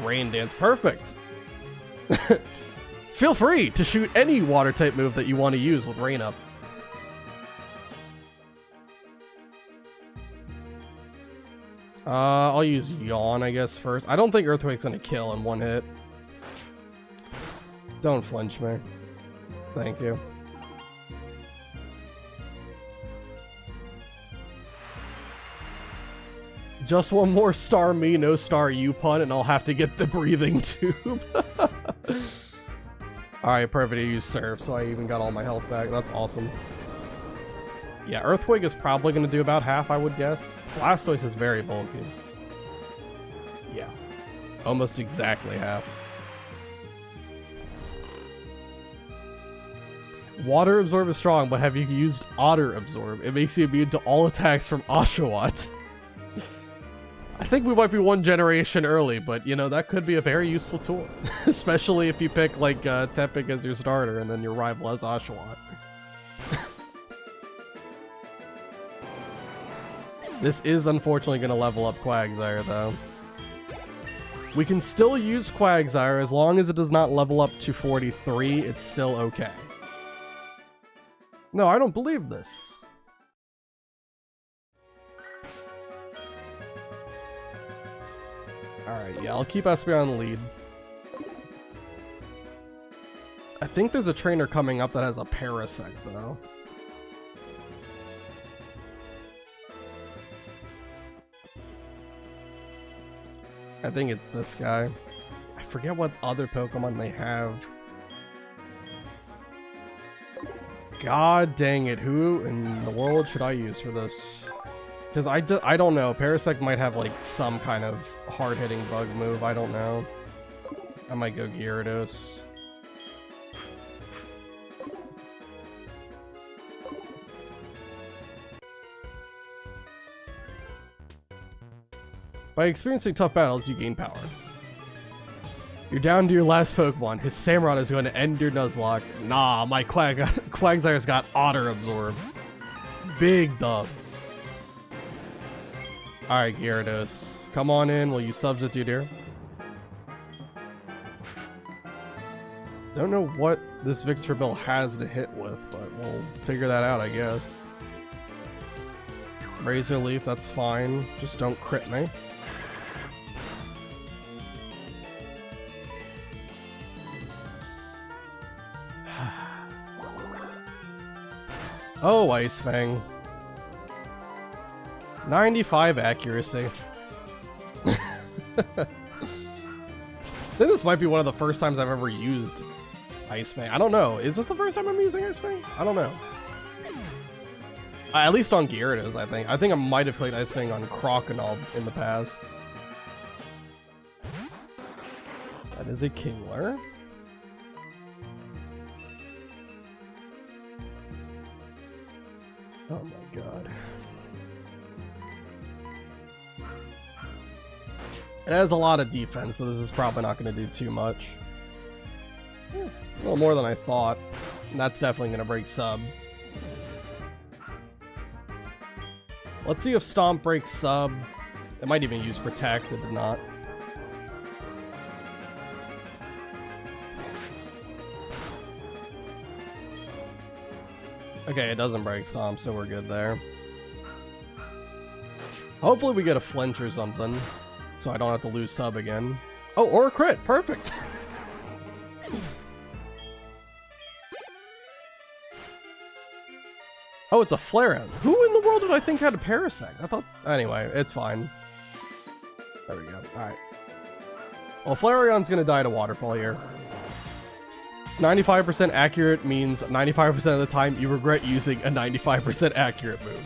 Rain Dance. Perfect. Feel free to shoot any water type move that you want to use with Rain up. I'll use Yawn, I guess, first. I don't think Earthquake's gonna kill in one hit. Don't flinch me. Thank you. Just one more star me, no star you pun, and I'll have to get the breathing tube. Alright, perfect. I used Surf, so I even got all my health back. That's awesome. Yeah, Earthquake is probably going to do about half, I would guess. Blastoise is very bulky. Yeah. Almost exactly half. Water Absorb is strong, but have you used Otter Absorb? It makes you immune to all attacks from Oshawott. I think we might be one generation early, but, you know, that could be a very useful tool. Especially if you pick, like, Tepig as your starter, and then your rival has Oshawott. This is unfortunately going to level up Quagsire, though. We can still use Quagsire as long as it does not level up to 43. It's still okay. No, I don't believe this. Alright, yeah, I'll keep Espeon on the lead. I think there's a trainer coming up that has a Parasect, though. I think it's this guy. I forget what other Pokemon they have. God dang it, who in the world should I use for this? Because I don't know. Parasect might have like some kind of hard-hitting bug move. I don't know. I might go Gyarados. By experiencing tough battles, you gain power. You're down to your last Pokemon. His Samurott is going to end your Nuzlocke. Nah, my Quagsire's got Otter Absorb. Big dubs. Alright, Gyarados. Come on in. Will you substitute here? Don't know what this Victreebel has to hit with, but we'll figure that out, I guess. Razor Leaf, that's fine. Just don't crit me. Oh, Ice Fang. 95 accuracy. I think this might be one of the first times I've ever used Ice Fang. I don't know. Is this the first time I'm using Ice Fang? I don't know. At least on Gyarados, I think. I think I might have played Ice Fang on Crocodile in the past. That is a Kingler. Oh my god. It has a lot of defense, so this is probably not going to do too much. A little more than I thought. And that's definitely going to break sub. Let's see if Stomp breaks sub. It might even use Protect. It did not. Okay, it doesn't break Stomp, so we're good there. Hopefully we get a flinch or something, so I don't have to lose sub again. Oh, or a crit! Perfect! Oh, it's a Flareon. Who in the world did I think had a Parasect? I thought... Anyway, it's fine. There we go. Alright. Well, Flareon's gonna die to Waterfall here. 95% accurate means 95% of the time you regret using a 95% accurate move.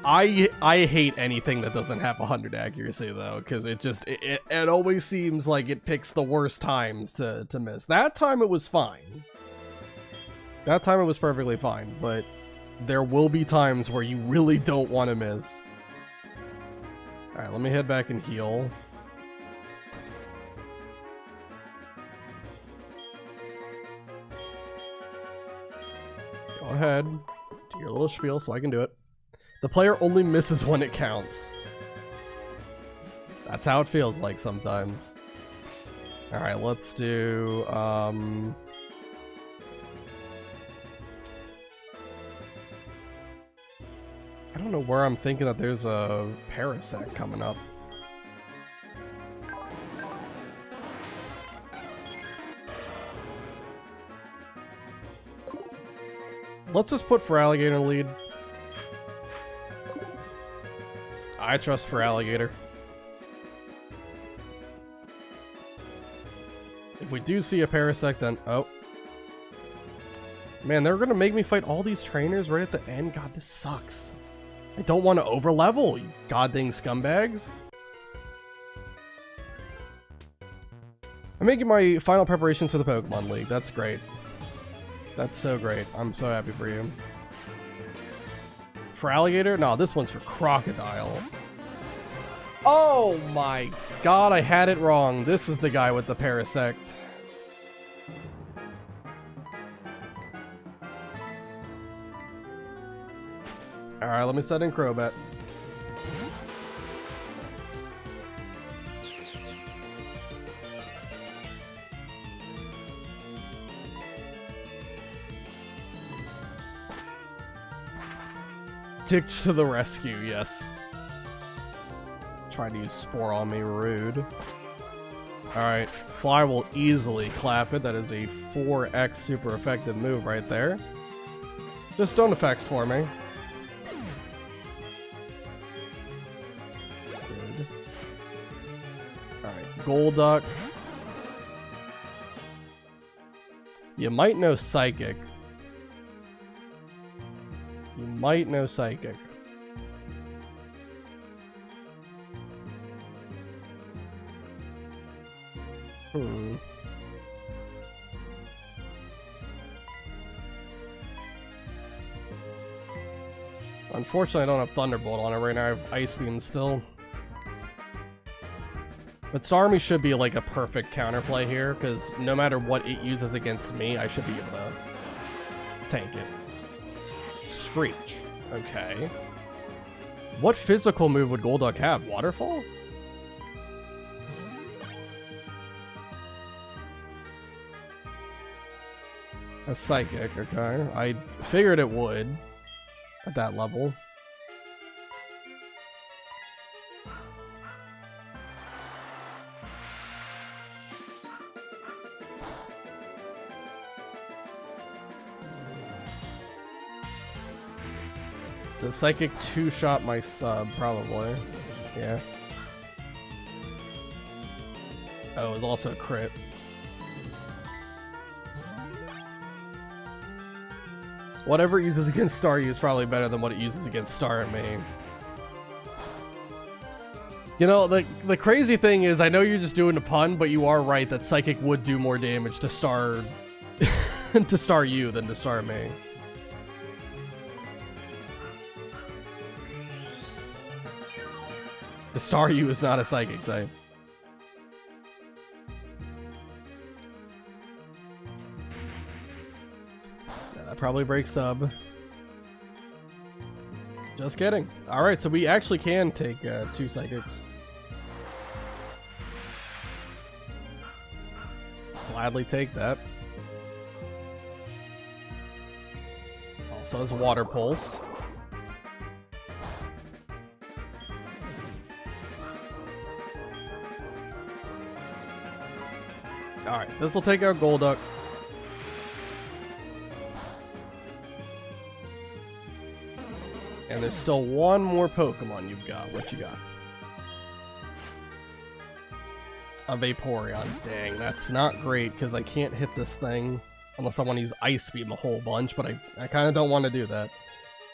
I hate anything that doesn't have 100 accuracy though, because it always seems like it picks the worst times to miss. That time it was fine. That time it was perfectly fine, but there will be times where you really don't want to miss. Alright, let me head back and heal. Go ahead. Do your little spiel so I can do it. The player only misses when it counts. That's how it feels like sometimes. Alright, let's do... I don't know where I'm thinking that there's a Parasect coming up. Let's just put for Alligator in the lead. I trust for Alligator. If we do see a Parasect, then... Oh. Man, they're gonna make me fight all these trainers right at the end? God, this sucks. I don't want to over-level, you goddamn scumbags. I'm making my final preparations for the Pokemon League. That's great. That's so great. I'm so happy for you. For Alligator? No, this one's for Crocodile. Oh my god, I had it wrong. This is the guy with the Parasect. Alright, let me set in Crobat. Tick to the rescue, yes. Trying to use Spore on me, rude. Alright, Fly will easily clap it. That is a 4x super effective move right there. Just don't effects for me. Good. Alright, Golduck. You might know Psychic. You might know Psychic. Unfortunately, I don't have Thunderbolt on it right now. I have Ice Beam still. But Starmie should be like a perfect counterplay here, because no matter what it uses against me, I should be able to tank it. Screech. Okay. What physical move would Golduck have? Waterfall? A Psychic, okay. I figured it would at that level. The Psychic two-shot my sub, probably. Yeah. Oh, it was also a crit. Whatever it uses against Staryu is probably better than what it uses against Star and me. You know, the crazy thing is, I know you're just doing a pun, but you are right that Psychic would do more damage to Star... to Staryu than to Star me. The Staryu is not a Psychic type. That probably breaks sub. Just kidding. Alright, so we actually can take 2 Psychics. Gladly take that. Also has Water Pulse. Alright, this will take out Golduck. And there's still one more Pokemon you've got. What you got? A Vaporeon. Dang, that's not great because I can't hit this thing unless I want to use Ice Beam a whole bunch, but I kind of don't want to do that.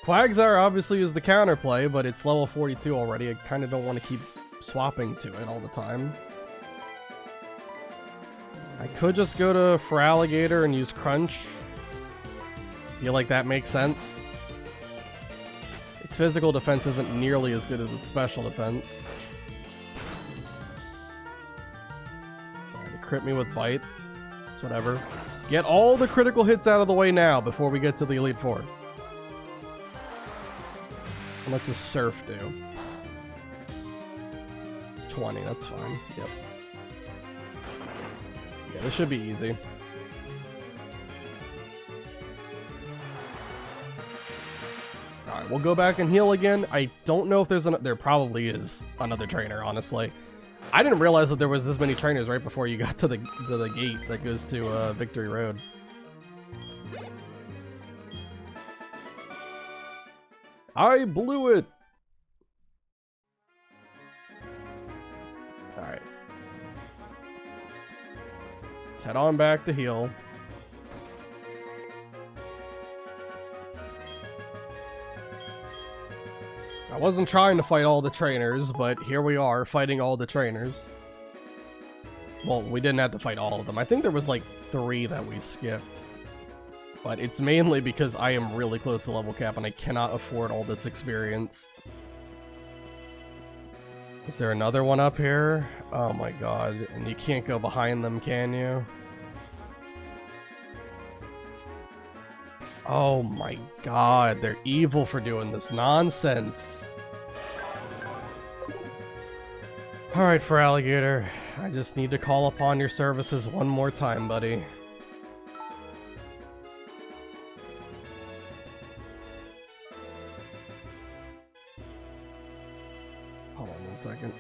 Quagsire obviously is the counterplay, but it's level 42 already. I kind of don't want to keep swapping to it all the time. I could just go to for Alligator and use Crunch. Feel like that makes sense. Its physical defense isn't nearly as good as its special defense. Crit me with Bite. It's whatever. Get all the critical hits out of the way now before we get to the Elite Four. And what's a surf do? 20, that's fine. Yep. Yeah, this should be easy. Alright, we'll go back and heal again. I don't know if there's there probably is another trainer, honestly. I didn't realize that there was this many trainers right before you got to the gate that goes to Victory Road. I blew it! Alright. Let's head on back to heal. I wasn't trying to fight all the trainers, but here we are, fighting all the trainers. Well, we didn't have to fight all of them. I think there was like 3 that we skipped. But it's mainly because I am really close to level cap and I cannot afford all this experience. Is there another one up here? Oh my god. And you can't go behind them, can you? Oh my god. They're evil for doing this nonsense. Alright, for Alligator. I just need to call upon your services one more time, buddy. Hold on 1 second.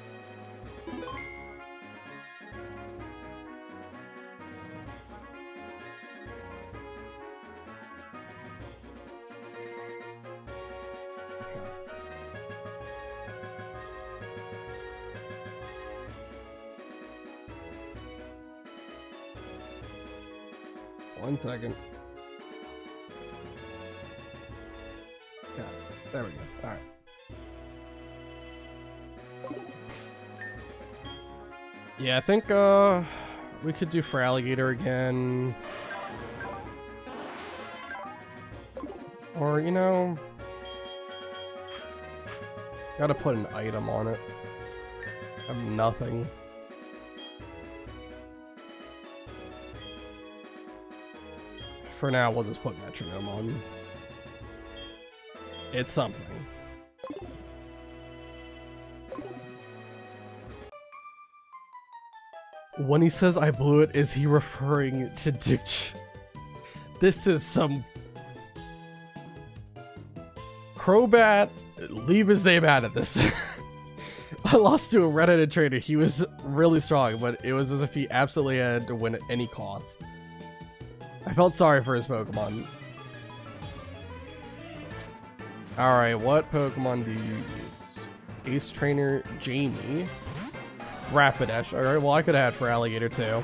One second. Got it. There we go. Alright. Yeah, I think we could do for Alligator again. Or, you know, gotta put an item on it. I have nothing. For now, we'll just put Metronome on. It's something. When he says I blew it, is he referring to Ditch? This is some... Crobat, leave his name out of this. I lost to a redheaded trainer. He was really strong, but it was as if he absolutely had to win at any cost. I felt sorry for his Pokemon. Alright, what Pokemon do you use? Ace Trainer Jamie. Rapidash. Alright, well I could have had for Alligator too.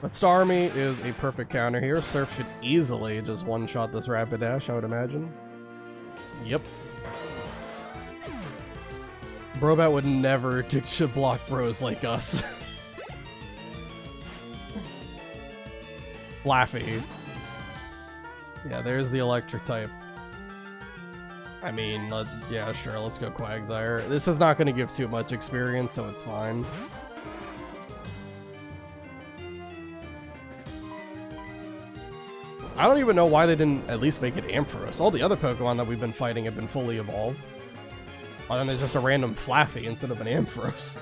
But Starmie is a perfect counter here. Surf should easily just one-shot this Rapidash, I would imagine. Yep. Brobat would never should block bros like us. Flaffy. Yeah, there's the electric type. I mean, yeah, sure, let's go Quagsire. This is not going to give too much experience, so it's fine. I don't even know why they didn't at least make it Ampharos. All the other Pokemon that we've been fighting have been fully evolved. Other than it's just a random Flaffy instead of an Ampharos.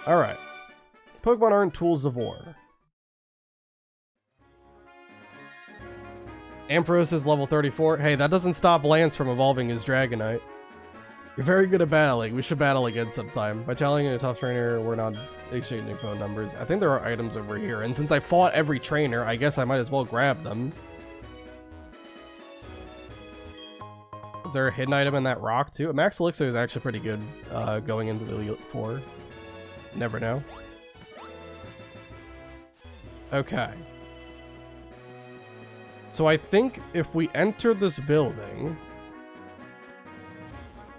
Alright. Pokemon aren't tools of war. Ampharos is level 34. Hey, that doesn't stop Lance from evolving his Dragonite. You're very good at battling. We should battle again sometime. By challenging a tough trainer, we're not exchanging phone numbers. I think there are items over here, and since I fought every trainer, I guess I might as well grab them. Is there a hidden item in that rock, too? Max Elixir is actually pretty good going into the Elite Four. Never know. Okay. So I think if we enter this building,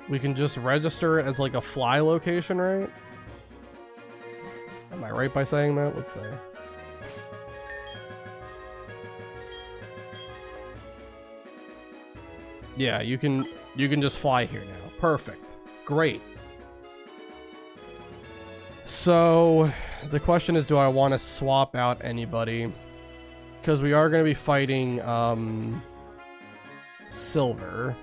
we can just register it as like a fly location, right? Am I right by saying that? Let's see. Yeah, you can just fly here now. Perfect. Great. So the question is, do I want to swap out anybody? Because we are going to be fighting Silver.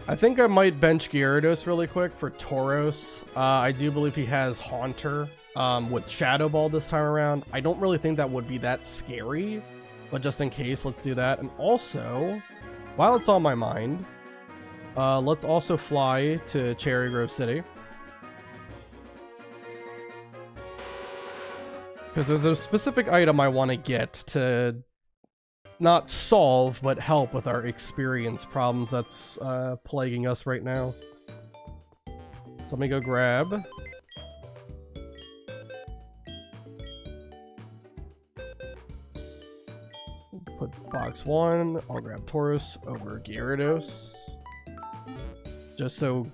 I think I might bench Gyarados really quick for Tauros. I do believe he has Haunter with Shadow Ball this time around. I don't really think that would be that scary, but just in case, let's do that. And also, while it's on my mind, let's also fly to Cherry Grove City. Because there's a specific item I want to get to not solve, but help with our experience problems that's plaguing us right now. So let me go grab. Put box 1. I'll grab Tauros over Gyarados. Just so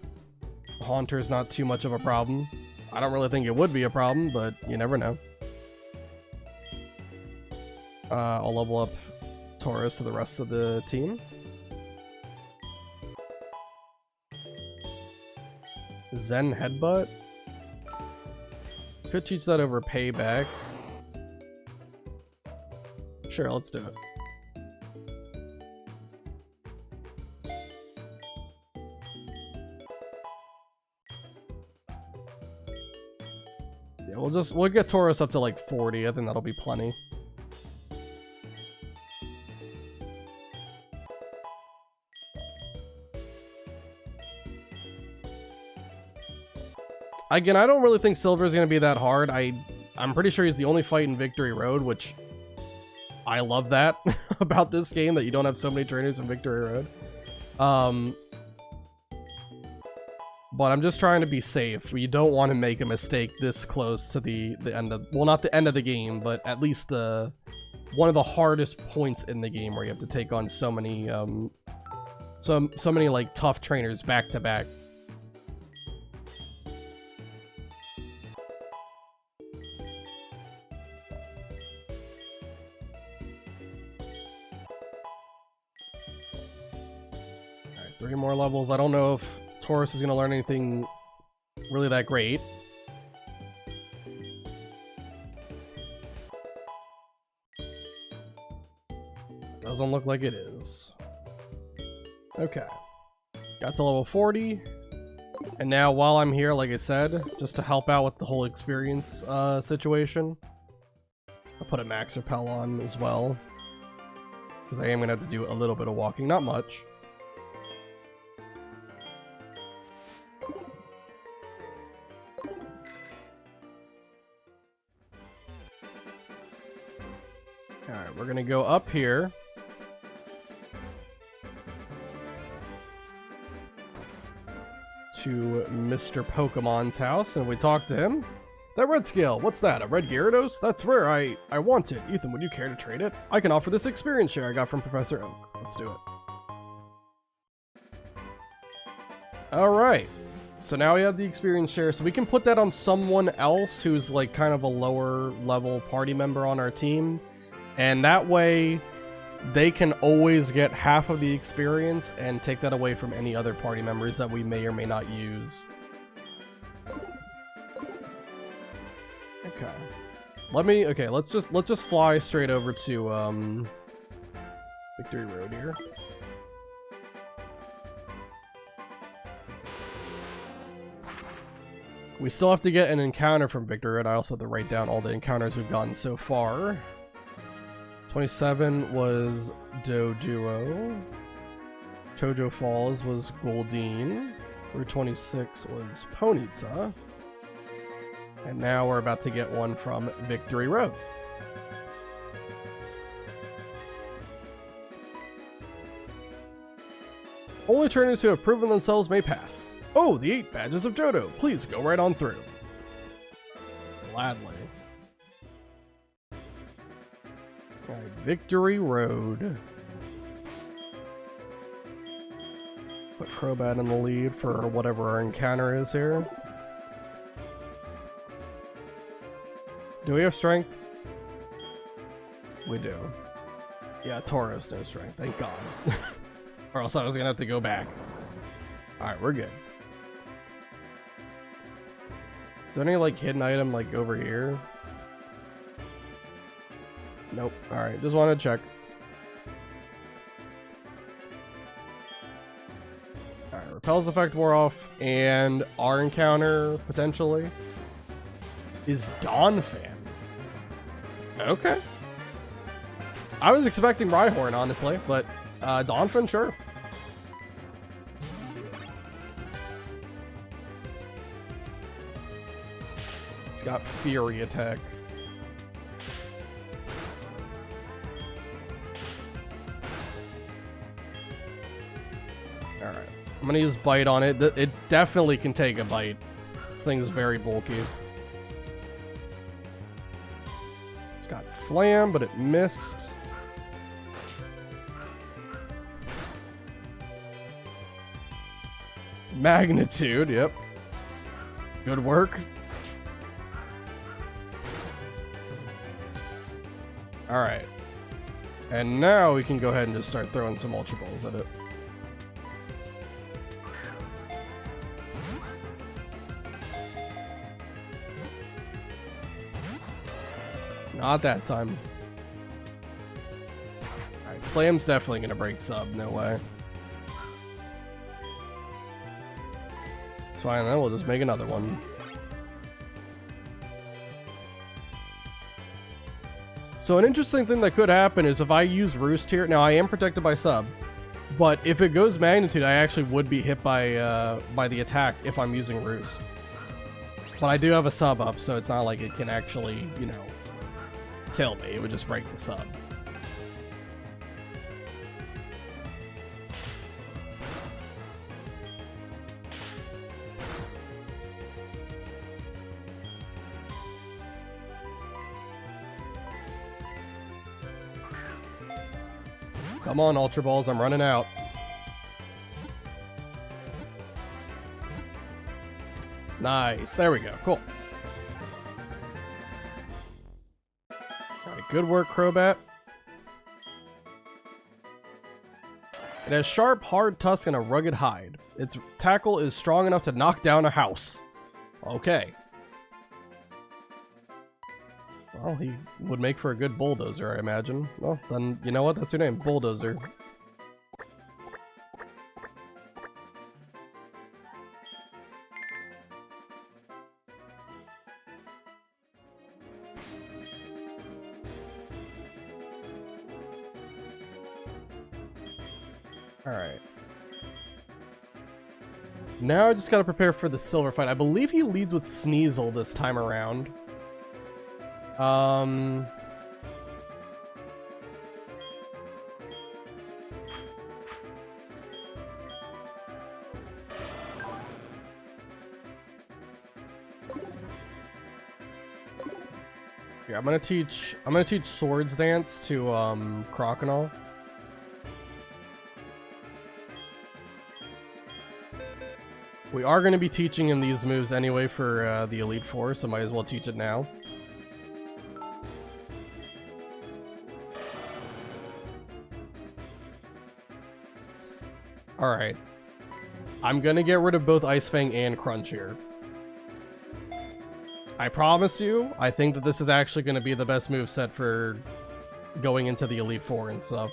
Haunter's not too much of a problem. I don't really think it would be a problem, but you never know. I'll level up Tauros to the rest of the team. Zen Headbutt. Could teach that over Payback. Sure, let's do it. Yeah, we'll get Tauros up to like 40. I think that'll be plenty. Again, I don't really think Silver's going to be that hard. I'm pretty sure he's the only fight in Victory Road, which I love that about this game, that you don't have so many trainers in Victory Road. But I'm just trying to be safe. You don't want to make a mistake this close to the end of... Well, not the end of the game, but at least one of the hardest points in the game where you have to take on so many so many like tough trainers back to back. Alright, 3 more levels. I don't know if Tauros is going to learn anything really that great. Doesn't look like it is. Okay. Got to level 40. And now while I'm here, like I said, just to help out with the whole experience situation, I'll put a Max Repel on as well. Because I am going to have to do a little bit of walking, not much. Alright, we're gonna go up here. To Mr. Pokemon's house, and we talk to him. That red scale, what's that? A red Gyarados? That's rare, I want it. Ethan, would you care to trade it? I can offer this experience share I got from Professor Oak. Let's do it. Alright. So now we have the experience share, so we can put that on someone else who's like kind of a lower level party member on our team. And that way, they can always get half of the experience and take that away from any other party members that we may or may not use. Okay. Let's just fly straight over to Victory Road here. We still have to get an encounter from Victory Road. I also have to write down all the encounters we've gotten so far. 27 was Doduo. Chojo Falls was Goldeen. Route 26 was Ponyta. And now we're about to get one from Victory Road. Only trainers who have proven themselves may pass. Oh, the 8 badges of Johto. Please go right on through. Gladly. Alright, Victory Road. Put Crobat in the lead for whatever our encounter is here. Do we have strength? We do. Yeah, Tauros no strength. Thank God. Or else I was gonna have to go back. Alright, we're good. Is there any like hidden item like over here? Nope. Alright, just wanted to check. Alright, repels effect wore off, and our encounter potentially is Dawnfan. Okay. I was expecting Rhyhorn, honestly, but Dawnfan, sure. It's got Fury attack. Alright. I'm gonna use Bite on it. It definitely can take a bite. This thing is very bulky. It's got Slam, but it missed. Magnitude, yep. Good work. Alright. And now we can go ahead and just start throwing some Ultra Balls at it. Not that time. Alright, Slam's definitely gonna break sub, no way. It's fine, then we'll just make another one. So an interesting thing that could happen is if I use Roost here, now I am protected by sub, but if it goes Magnitude, I actually would be hit by the attack if I'm using Roost. But I do have a sub up, so it's not like it can actually, you know, kill me. It would just break the sub. Come on, Ultra Balls, I'm running out. Nice, there we go, cool. Alright, good work, Crobat. It has sharp, hard tusk and a rugged hide. Its tackle is strong enough to knock down a house. Okay. Well, he would make for a good bulldozer, I imagine. Well, then, you know what? That's your name, Bulldozer. Alright. Now I just gotta prepare for the silver fight. I believe he leads with Sneasel this time around. Yeah, I'm gonna teach Swords Dance to Croconaw. We are gonna be teaching him these moves anyway for the Elite Four, so might as well teach it now. Alright. I'm gonna get rid of both Ice Fang and Crunch here. I promise you, I think that this is actually gonna be the best moveset for going into the Elite Four and stuff.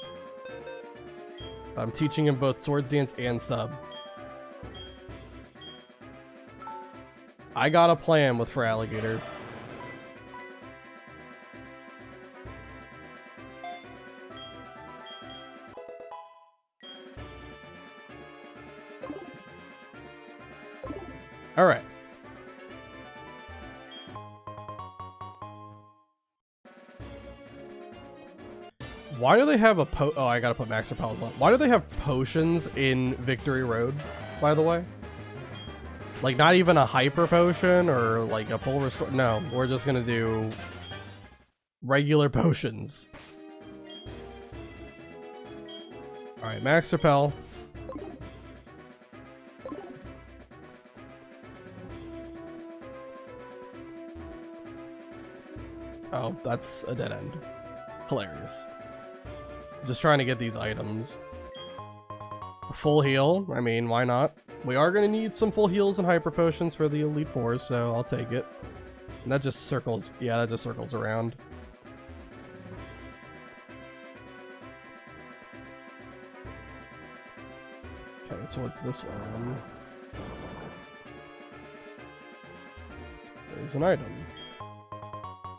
I'm teaching him both Swords Dance and Sub. I got a plan with Feraligatr. Alright. Why do they have a oh, I gotta put Max Repels on. Why do they have potions in Victory Road, by the way? Like, not even a Hyper Potion or, like, a full restore? No, we're just gonna do regular potions. Alright, Max Repel. Oh, that's a dead end. Hilarious. Just trying to get these items. A full heal. I mean, why not? We are going to need some full heals and hyper potions for the Elite Four, so I'll take it. And that just circles. Yeah, that just circles around. Okay, so what's this one? There's an item.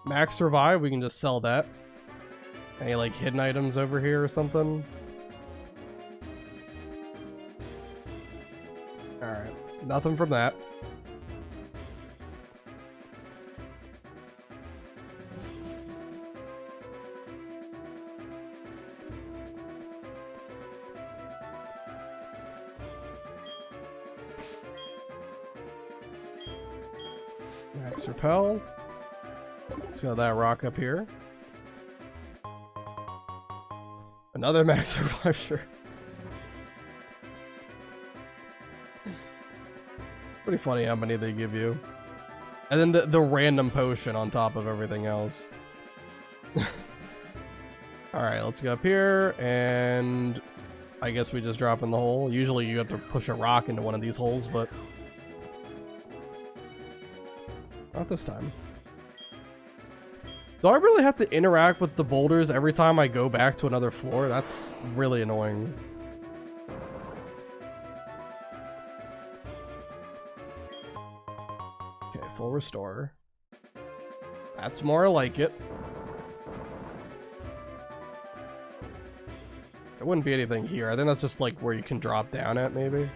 Max Revive, we can just sell that. Any like hidden items over here or something? Alright, nothing from that. Max Repel. Let's got that rock up here. Another Max Revive, sure. Pretty funny how many they give you. And then the random potion on top of everything else. Alright, let's go up here, and I guess we just drop in the hole. Usually you have to push a rock into one of these holes, but not this time. Do I really have to interact with the boulders every time I go back to another floor? That's really annoying. Okay, full restore. That's more like it. There wouldn't be anything here. I think that's just like where you can drop down at, maybe.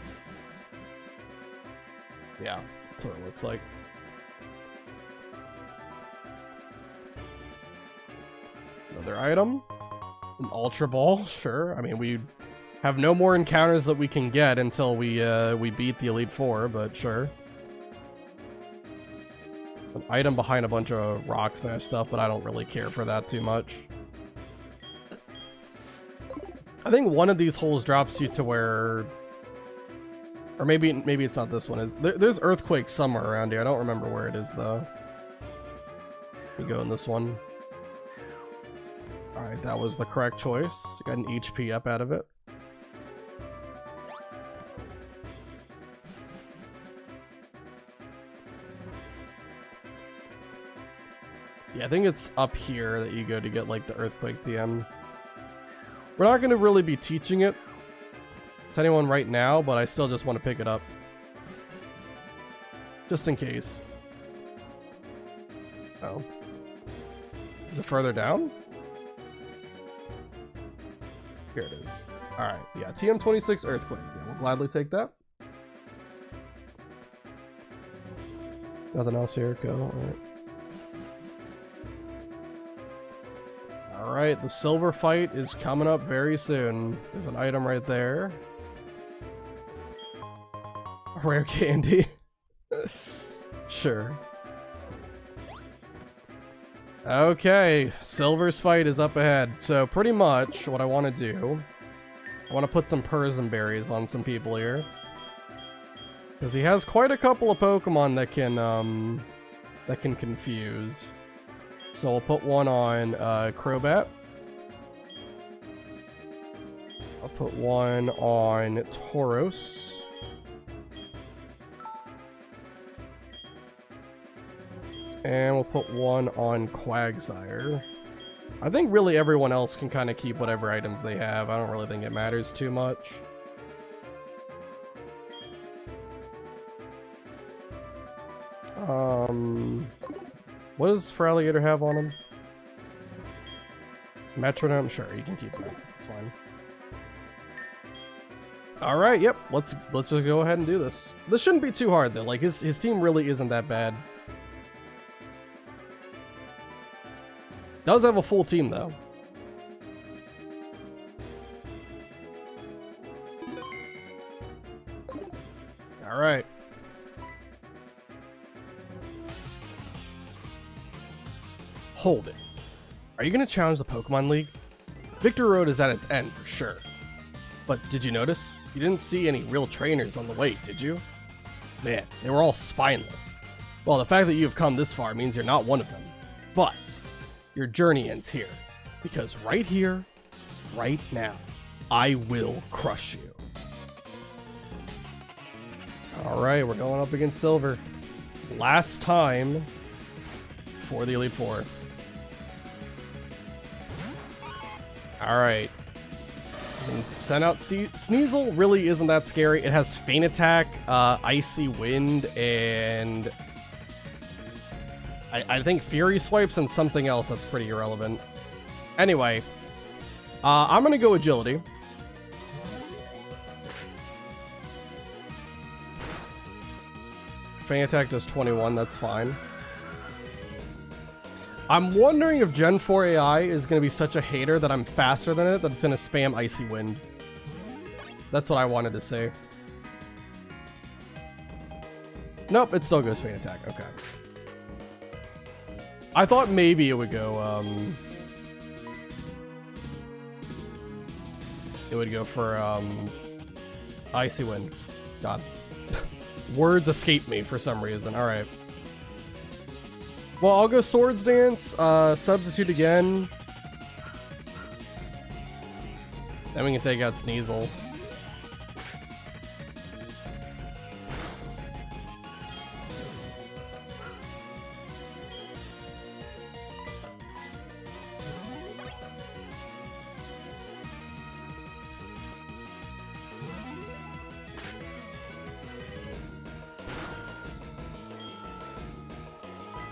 Yeah, that's what it looks like. Another item. An Ultra Ball, sure. I mean, we have no more encounters that we can get until we beat the Elite Four, but sure. An item behind a bunch of Rock Smash stuff, but I don't really care for that too much. I think one of these holes drops you to where, or maybe it's not this one. There's Earthquake somewhere around here. I don't remember where it is though. We go in this one. Alright, that was the correct choice. Got an HP up out of it. Yeah, I think it's up here that you go to get like the Earthquake DM. We're not going to really be teaching it to anyone right now, but I still just want to pick it up. Just in case. Oh. Is it further down? Here it is. Alright, yeah, TM26 Earthquake. Yeah, we'll gladly take that. Nothing else here, go. Alright. Alright, the silver fight is coming up very soon. There's an item right there. Rare candy. Sure. Okay, Silver's fight is up ahead. So pretty much what I want to do, I want to put some Persian berries on some people here, because he has quite a couple of Pokemon that can confuse. So I'll put one on Crobat. I'll put one on Tauros. And we'll put one on Quagsire. I think really everyone else can kind of keep whatever items they have. I don't really think it matters too much. What does Feraligatr have on him? Metronome? Sure, you can keep that. That's fine. Alright, yep. Let's just go ahead and do this. This shouldn't be too hard though. Like his team really isn't that bad. Does have a full team though. All right. Hold it. Are you going to challenge the Pokemon League? Victory Road is at its end for sure. But did you notice? You didn't see any real trainers on the way, did you? Man, they were all spineless. Well, the fact that you have come this far means you're not one of them. But Your journey ends here. Because right here, right now, I will crush you. Alright, we're going up against Silver. Last time for the Elite Four. Alright. Send out Sneasel really isn't that scary. It has Feint Attack, Icy Wind, and I think Fury Swipes and something else that's pretty irrelevant. Anyway, I'm gonna go Agility. Feint Attack does 21, that's fine. I'm wondering if Gen 4 AI is going to be such a hater that I'm faster than it, that it's going to spam Icy Wind. That's what I wanted to say. Nope, it still goes Feint Attack, okay. I thought maybe it would go, it would go for, Icy Wind. God. Words escape me for some reason, alright. Well, I'll go Swords Dance, Substitute again. Then we can take out Sneasel.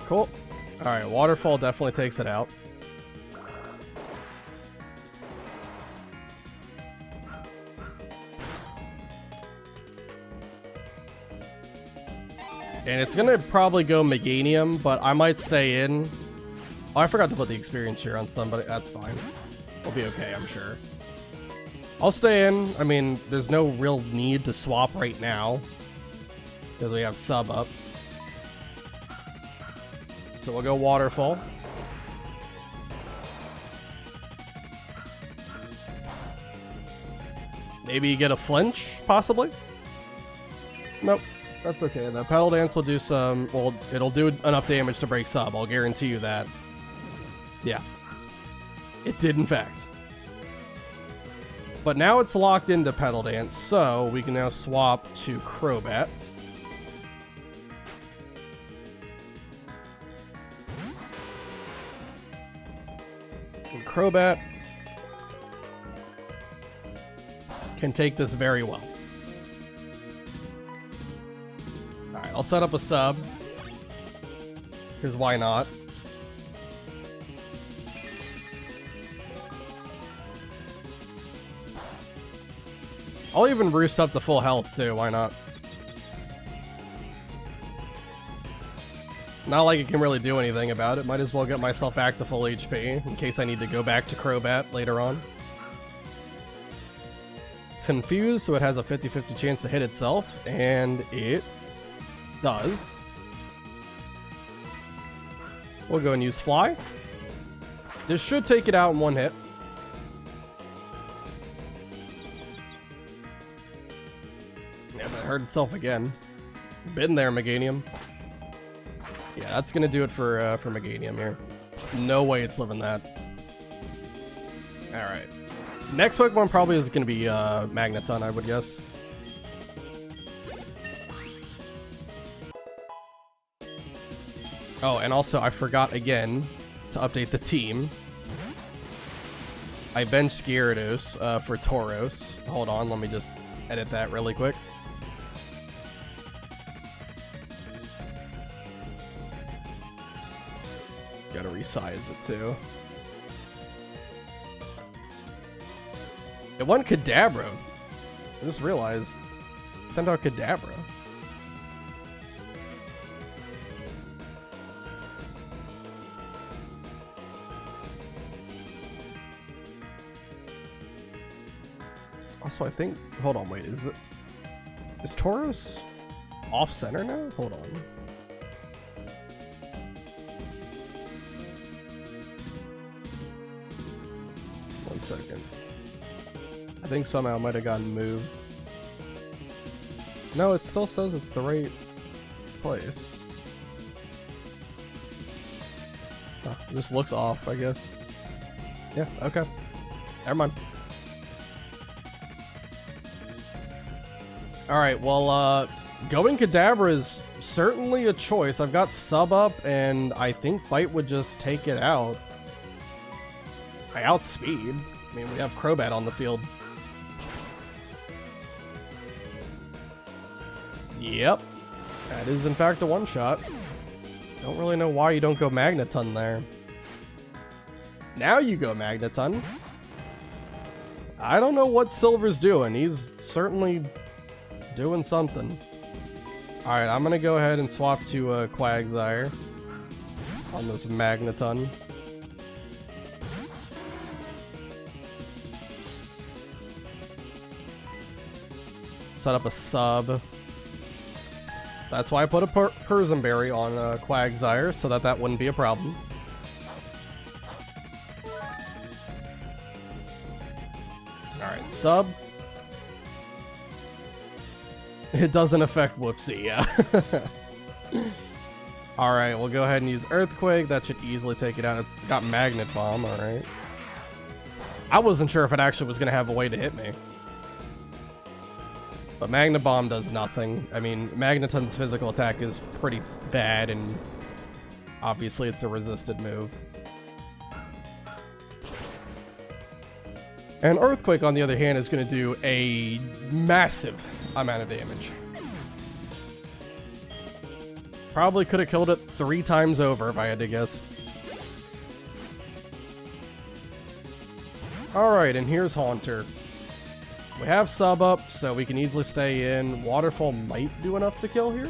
Cool. Alright, Waterfall definitely takes it out. And it's gonna probably go Meganium, but I might stay in. Oh, I forgot to put the experience share on somebody. That's fine. We'll be okay, I'm sure. I'll stay in. I mean, there's no real need to swap right now, because we have sub up. So we'll go Waterfall. Maybe you get a flinch, possibly? Nope, that's okay. The Petal Dance will do some... Well, it'll do enough damage to break sub, I'll guarantee you that. Yeah. It did, in fact. But now it's locked into Petal Dance, so we can now swap to Crobat. Crobat can take this very well. Alright, I'll set up a sub. Because why not? I'll even roost up to full health too, why not? Not like it can really do anything about it. Might as well get myself back to full HP in case I need to go back to Crobat later on. It's confused, so it has a 50-50 chance to hit itself, and it does. We'll go and use Fly. This should take it out in one hit. Yeah, but it hurt itself again. Been there, Meganium. Yeah, that's gonna do it for Meganium here. No way it's living that. Alright. Next Pokemon probably is gonna be Magneton, I would guess. Oh, and also I forgot again to update the team. I benched Gyarados for Tauros. Hold on, let me just edit that really quick. Gotta resize it too. It won Kadabra. I just realized. Send out Kadabra. Also, I think... Hold on, wait. Is Tauros off-center now? Hold on. One second. I think somehow it might have gotten moved. No, it still says it's the right place. Oh, Just looks off, I guess. Yeah, okay. Never mind. Alright, well, going Kadabra is certainly a choice. I've got sub up, and I think Bite would just take it out. I outspeed. I mean, we have Crobat on the field. Yep. That is, in fact, a one-shot. Don't really know why you don't go Magneton there. Now you go Magneton. I don't know what Silver's doing. He's certainly doing something. Alright, I'm gonna go ahead and swap to Quagsire on this Magneton. Set up a sub. That's why I put a Persimberry on Quagsire, so that wouldn't be a problem. Alright, sub. It doesn't affect Whoopsie, yeah. Alright, we'll go ahead and use Earthquake. That should easily take it out. It's got Magnet Bomb, alright. I wasn't sure if it actually was going to have a way to hit me. But Magnet Bomb does nothing. I mean, Magneton's physical attack is pretty bad, and obviously it's a resisted move. And Earthquake, on the other hand, is going to do a massive amount of damage. Probably could have killed it 3 times over if I had to guess. Alright, and here's Haunter. We have sub up, so we can easily stay in. Waterfall might do enough to kill here.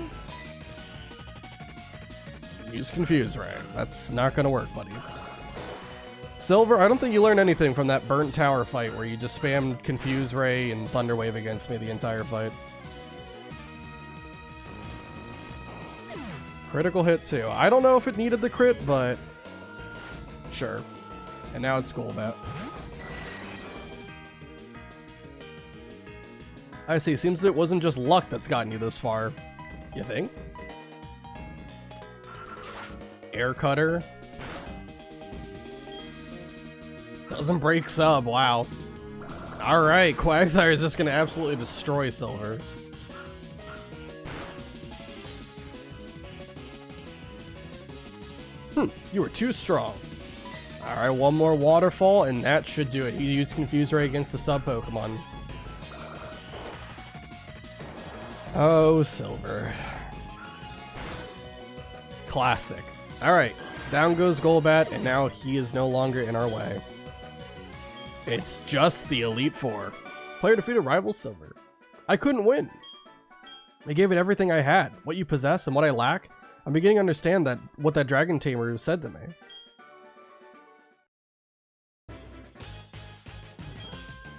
Use Confuse Ray. That's not going to work, buddy. Silver, I don't think you learned anything from that Burnt Tower fight where you just spammed Confuse Ray and Thunder Wave against me the entire fight. Critical hit too. I don't know if it needed the crit, but sure. And now it's Golbat. I see. Seems it wasn't just luck that's gotten you this far. You think? Air Cutter. Doesn't break sub. Wow. Alright, Quagsire is just going to absolutely destroy Silver. You were too strong. Alright, one more Waterfall, and that should do it. He used Confuse Ray against the sub-Pokemon. Oh, Silver. Classic. Alright, down goes Golbat, and now he is no longer in our way. It's just the Elite Four. Player defeated rival Silver. I couldn't win. I gave it everything I had. What you possess and what I lack. I'm beginning to understand what that Dragon Tamer said to me.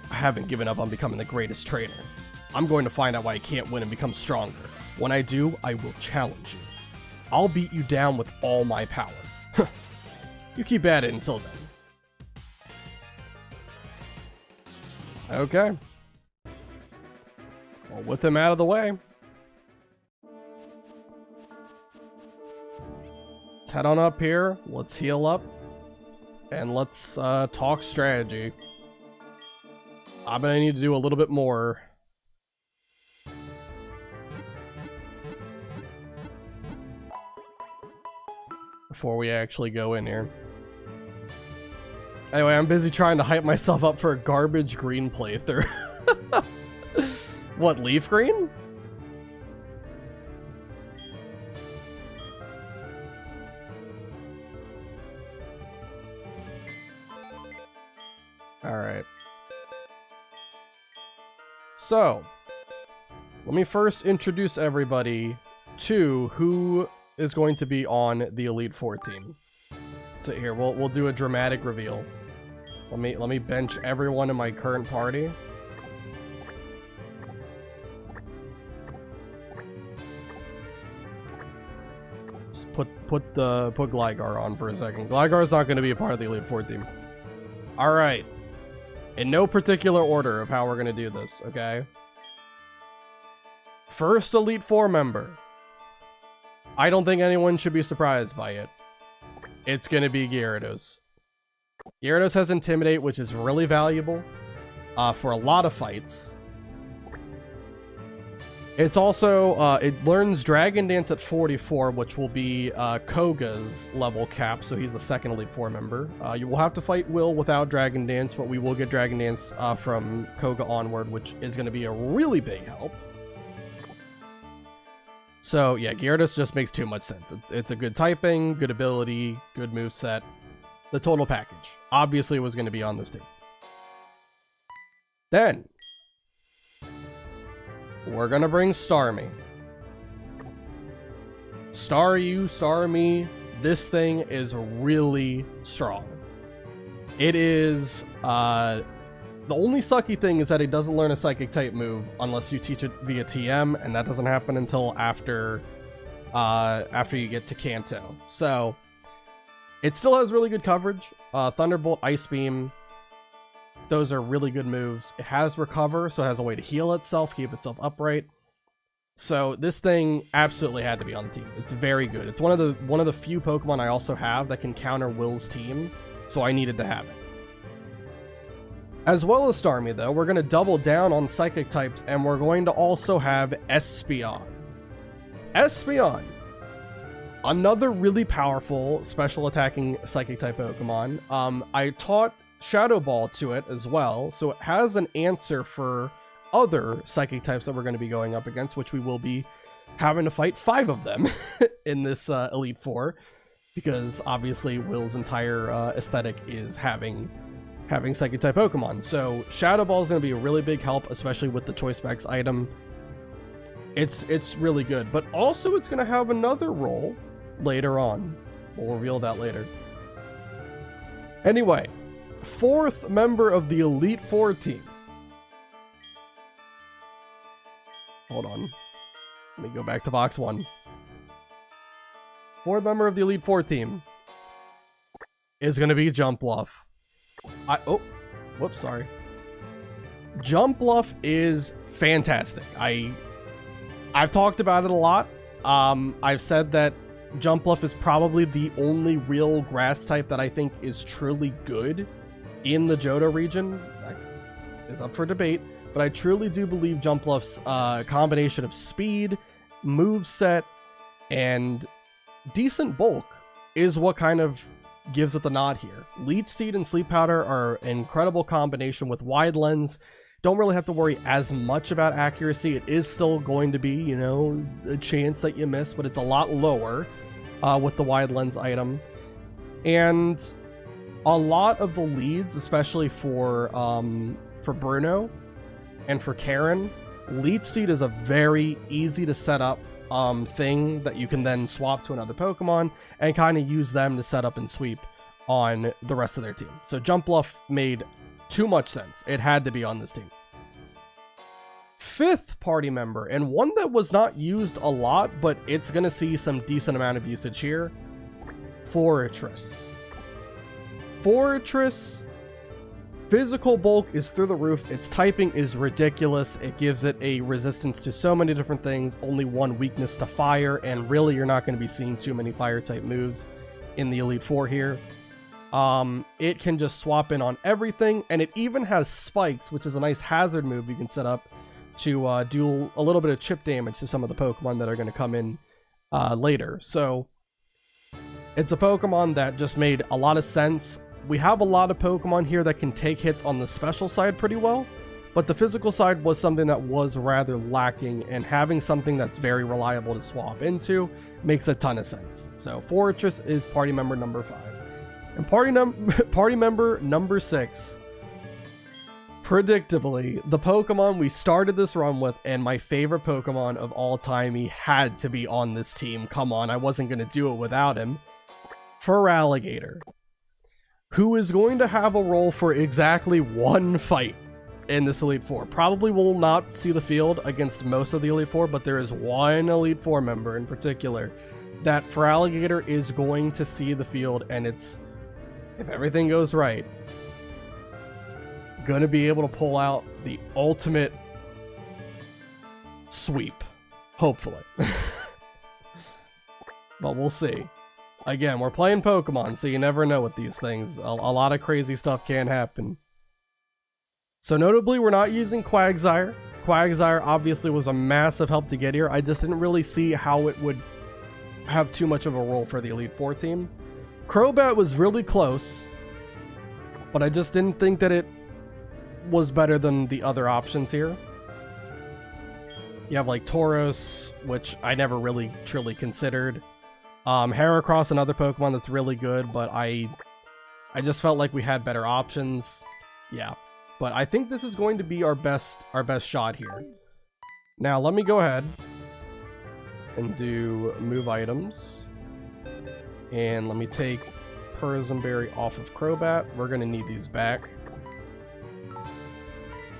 I haven't given up on becoming the greatest trainer. I'm going to find out why I can't win and become stronger. When I do, I will challenge you. I'll beat you down with all my power. You keep at it until then. Okay. Well, with him out of the way, let's head on up here. Let's heal up. And let's talk strategy. I'm going to need to do a little bit more. Before we actually go in here. Anyway, I'm busy trying to hype myself up for a garbage green playthrough. What, leaf green? Alright. So, let me first introduce everybody to who is going to be on the Elite Four team. So here, we'll do a dramatic reveal. Let me bench everyone in my current party. Just put Gligar on for a second. Gligar's not going to be a part of the Elite Four team. All right. In no particular order of how we're going to do this, okay? First Elite Four member. I don't think anyone should be surprised by it. it's going to be Gyarados. Gyarados has Intimidate, which is really valuable for a lot of fights. It's also, it learns Dragon Dance at 44, which will be Koga's level cap, so he's the second Elite Four member. You will have to fight Will without Dragon Dance, but we will get Dragon Dance from Koga onward, which is going to be a really big help. So yeah, Gyarados just makes too much sense. It's a good typing, good ability, good moveset. The total package obviously was going to be on this team. Then we're gonna bring Starmie. Star you, star me. This thing is really strong. It is the only sucky thing is that it doesn't learn a psychic type move unless you teach it via TM, and that doesn't happen until after you get to Kanto. So it still has really good coverage. Thunderbolt, Ice Beam, those are really good moves. It has Recover, so it has a way to heal itself, keep itself upright. So this thing absolutely had to be on the team. It's very good. It's one of the few Pokemon I also have that can counter Will's team, so I needed to have it. As well as Starmie, though, we're going to double down on Psychic types, and we're going to also have Espeon. Espeon, another really powerful special attacking Psychic type Pokemon. I taught Shadow Ball to it as well, so it has an answer for other Psychic types that we're going to be going up against, which we will be having to fight 5 of them in this Elite Four, because obviously Will's entire aesthetic is having Psychic type Pokemon. So Shadow Ball is going to be a really big help, especially with the Choice Specs item. It's really good, but also it's going to have another role later on. We'll reveal that later. Anyway, 4th member of the Elite Four team. Hold on. Let me go back to box 1. 4th member of the Elite Four team is going to be Jumpluff. Whoops, sorry. Jumpluff is fantastic. I've talked about it a lot. I've said that Jumpluff is probably the only real grass type that I think is truly good in the Johto region. That is up for debate, but I truly do believe Jumpluff's combination of speed, moveset, and decent bulk is what kind of gives it the nod here. Leech Seed and Sleep Powder are an incredible combination with Wide Lens. Don't really have to worry as much about accuracy. It is still going to be, you know, a chance that you miss, but it's a lot lower with the Wide Lens item. And a lot of the leads, especially for Bruno and for Karen, Leech Seed is a very easy to set up thing that you can then swap to another Pokemon and kind of use them to set up and sweep on the rest of their team. So Jumpluff made too much sense. It had to be on this team. 5th party member, and one that was not used a lot, but it's going to see some decent amount of usage here. Forretress. Forretress, physical bulk is through the roof. Its typing is ridiculous. It gives it a resistance to so many different things, only one weakness to fire, and really you're not going to be seeing too many fire type moves in the Elite Four here. It can just swap in on everything, and it even has spikes, which is a nice hazard move you can set up to do a little bit of chip damage to some of the Pokemon that are going to come in later. So it's a Pokemon that just made a lot of sense. We have a lot of Pokemon here that can take hits on the special side pretty well, but the physical side was something that was rather lacking, and having something that's very reliable to swap into makes a ton of sense. So Forretress is party member number 5. And party member number 6, predictably, the Pokemon we started this run with, and my favorite Pokemon of all time. He had to be on this team. Come on, I wasn't going to do it without him. Feraligatr, who is going to have a role for exactly one fight in this Elite Four. Probably will not see the field against most of the Elite Four, but there is one Elite Four member in particular that Feraligatr is going to see the field, and it's, if everything goes right, going to be able to pull out the ultimate sweep, hopefully. But we'll see. Again, we're playing Pokemon, so you never know with these things. A lot of crazy stuff can happen. So notably, we're not using Quagsire. Quagsire obviously was a massive help to get here. I just didn't really see how it would have too much of a role for the Elite Four team. Crobat was really close, but I just didn't think that it was better than the other options here. You have like Tauros, which I never really truly considered. Heracross, another Pokemon that's really good, but I just felt like we had better options. Yeah, but I think this is going to be our best shot here. Now let me go ahead and do move items, and let me take Persimmberry off of Crobat. We're gonna need these back.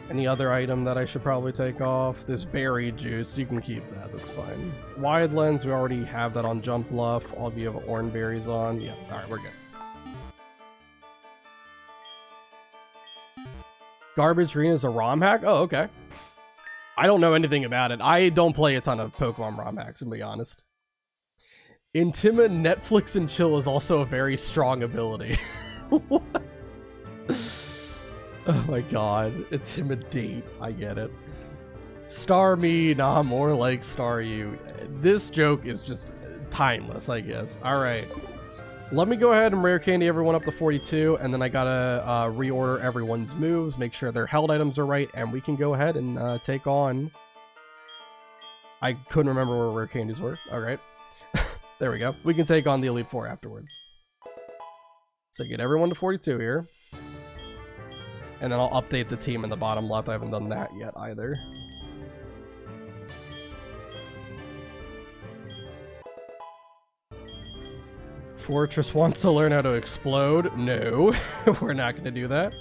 Any other item that I should probably take off? This berry juice, you can keep that, that's fine. Wide lens, we already have that on Jump Bluff. All of you have orange berries on. Yeah, alright, we're good. Garbage Green is a ROM hack? Oh, okay. I don't know anything about it. I don't play a ton of Pokemon ROM hacks, to be honest. Intimate Netflix and Chill is also a very strong ability. What? Oh my god. Intimidate. I get it. Star me, nah, more like star you. This joke is just timeless, I guess. Alright. Let me go ahead and rare candy everyone up to 42, and then I gotta reorder everyone's moves, make sure their held items are right, and we can go ahead and take on... I couldn't remember where rare candies were. Alright. There we go. We can take on the Elite Four afterwards. So get everyone to 42 here. And then I'll update the team in the bottom left. I haven't done that yet either. Fortress wants to learn how to explode. No, we're not going to do that.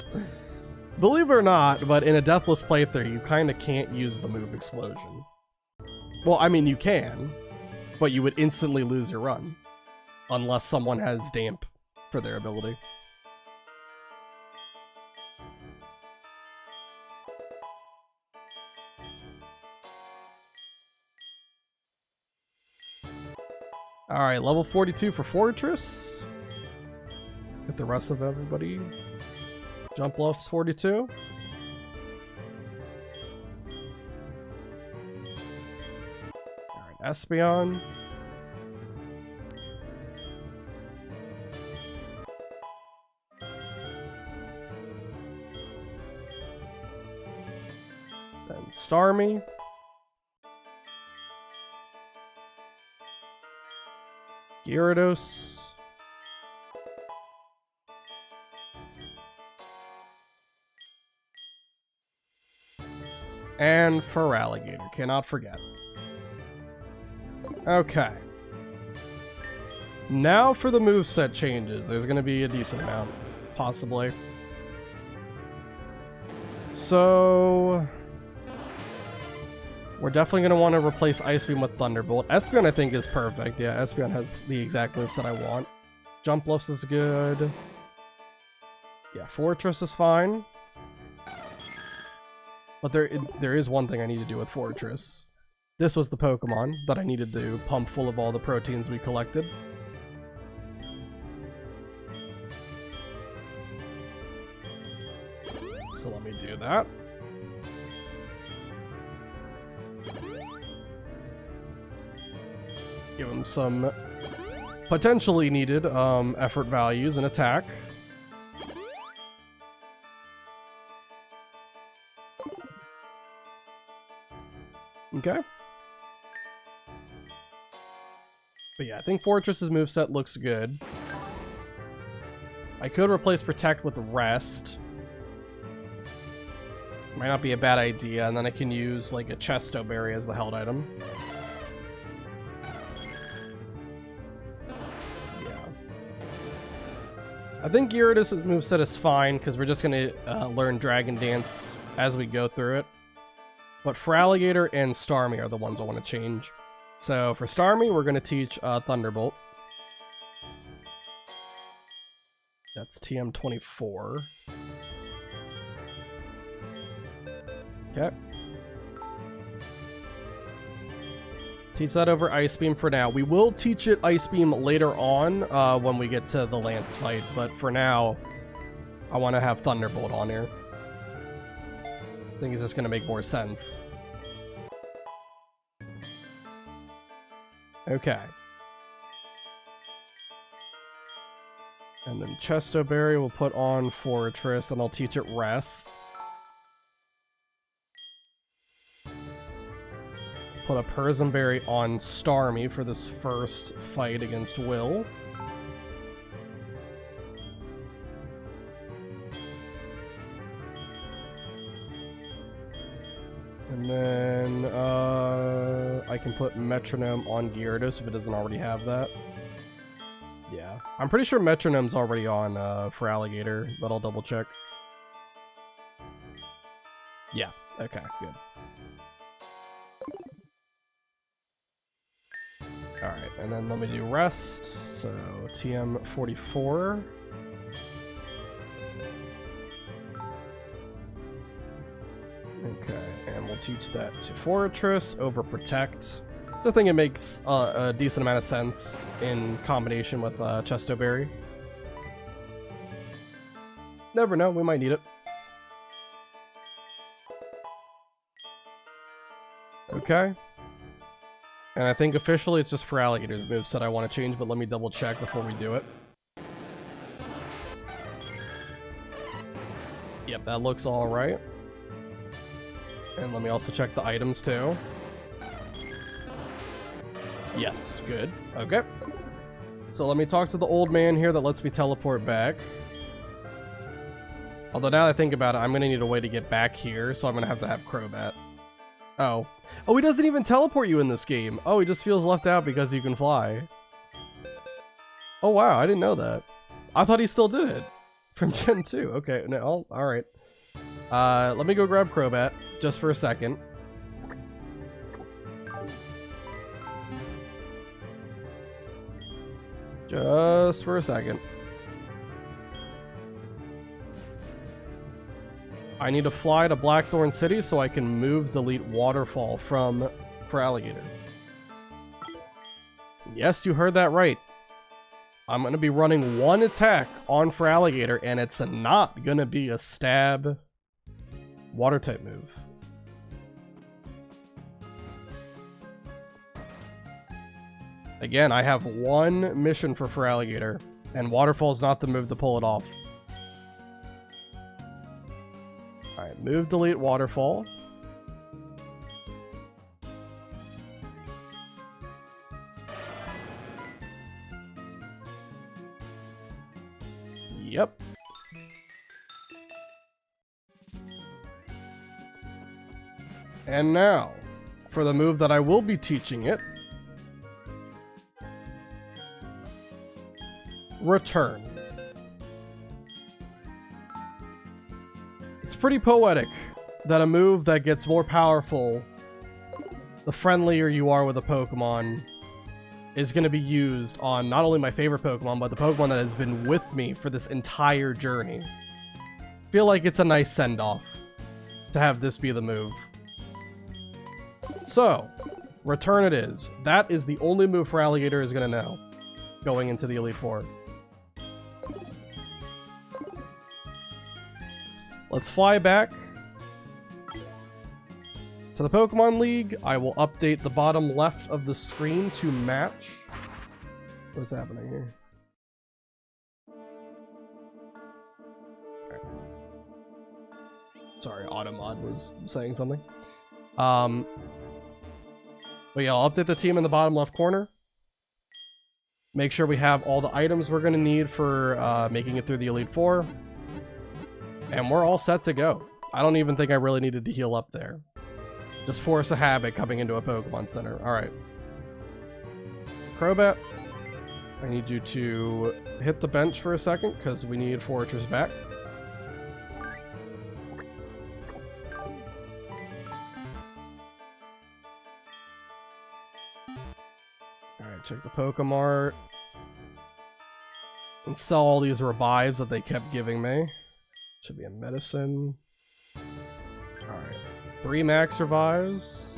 Believe it or not, but in a Deathless playthrough, you kind of can't use the move Explosion. Well, I mean, you can, but you would instantly lose your run. Unless someone has Damp for their ability. Alright, level 42 for Fortress. Get the rest of everybody. Jump Bluff's 42. Alright, Espeon. Then Starmie. Gyarados. And Feraligatr, cannot forget. Okay. Now for the moveset changes. There's going to be a decent amount, possibly. So... we're definitely going to want to replace Ice Beam with Thunderbolt. Espeon, I think, is perfect. Yeah, Espeon has the exact moves that I want. Jump Bluffs is good. Yeah, Fortress is fine. But there is one thing I need to do with Fortress. This was the Pokemon that I needed to pump full of all the proteins we collected. So let me do that. Give him some potentially needed effort values and attack. Okay. But yeah, I think Fortress's moveset looks good. I could replace Protect with Rest. Might not be a bad idea, and then I can use like a Chesto Berry as the held item. I think Gyarados' moveset is fine, because we're just going to learn Dragon Dance as we go through it. But Feraligatr and Starmie are the ones I want to change. So for Starmie, we're going to teach Thunderbolt. That's TM24. Okay. Teach that over Ice Beam for now. We will teach it Ice Beam later on when we get to the Lance fight, but for now, I want to have Thunderbolt on here. I think it's just going to make more sense. Okay. And then Chesto Berry will put on Fortress, and I'll teach it Rest. Put a Persimberry on Starmie for this first fight against Will. And then I can put Metronome on Gyarados if it doesn't already have that. Yeah, I'm pretty sure Metronome's already on for Alligator, but I'll double check. Yeah, okay, good. Alright, and then let me do Rest. So, TM44. Okay, and we'll teach that to Fortress over Protect. I think it makes a decent amount of sense in combination with Chesto Berry. Never know, we might need it. Okay. And I think officially it's just for Alligator's moveset I want to change, but let me double check before we do it. Yep, that looks alright. And let me also check the items too. Yes, good. Okay. So let me talk to the old man here that lets me teleport back. Although now that I think about it, I'm going to need a way to get back here, so I'm going to have Crobat. Oh. Oh, he doesn't even teleport you in this game. Oh, he just feels left out because you can fly. Oh, wow. I didn't know that. I thought he still did it. From Gen 2. Okay. No, alright. Let me go grab Crobat just for a second. Just for a second. I need to fly to Blackthorn City so I can move the Elite Waterfall for Alligator. Yes, you heard that right. I'm going to be running one attack on for Alligator, and it's not going to be a stab water type move. Again, I have one mission for Alligator, and Waterfall is not the move to pull it off. Alright, move, delete, Waterfall. Yep. And now, for the move that I will be teaching it. Return. It's pretty poetic that a move that gets more powerful the friendlier you are with a Pokemon is going to be used on not only my favorite Pokemon, but the Pokemon that has been with me for this entire journey. I feel like it's a nice send-off to have this be the move. So, return it is. That is the only move for Alligator is going to know going into the Elite Four. Let's fly back to the Pokemon League. I will update the bottom left of the screen to match. What's happening here? Right. Sorry, Automod was saying something. But yeah, I'll update the team in the bottom left corner. Make sure we have all the items we're going to need for making it through the Elite Four. And we're all set to go. I don't even think I really needed to heal up there. Just force a habit coming into a Pokemon Center. Alright. Crobat, I need you to hit the bench for a second, because we need Fortress back. Alright, check the Pokemart. And sell all these revives that they kept giving me. Should be a medicine. Alright. 3 max revives.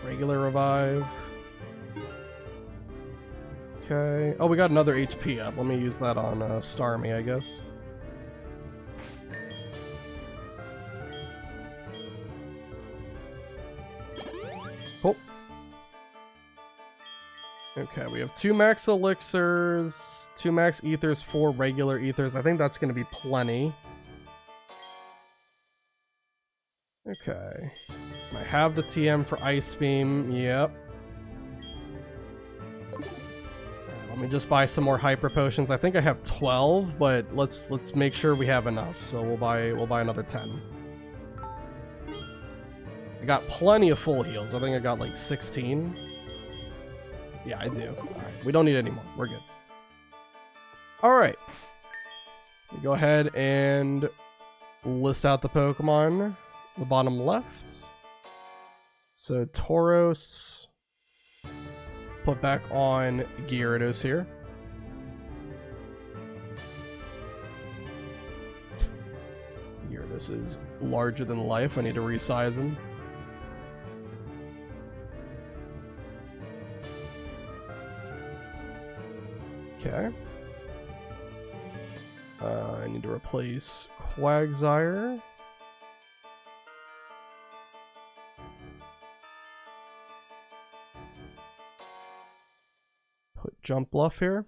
Regular revive. Okay. Oh, we got another HP up. Let me use that on Starmie, I guess. Oh. Okay, we have 2 max elixirs, 2 max ethers, 4 regular ethers. I think that's going to be plenty. Okay. I have the TM for Ice Beam. Yep. Let me just buy some more hyper potions. I think I have 12, but let's make sure we have enough. So we'll buy another 10. I got plenty of full heals. I think I got like 16. Yeah, I do. Alright, we don't need any more. We're good. Alright. Go ahead and list out the Pokemon. The bottom left. So Tauros. Put back on Gyarados here. Gyarados is larger than life. I need to resize him. Okay. I need to replace Quagsire. Put Jump Bluff here.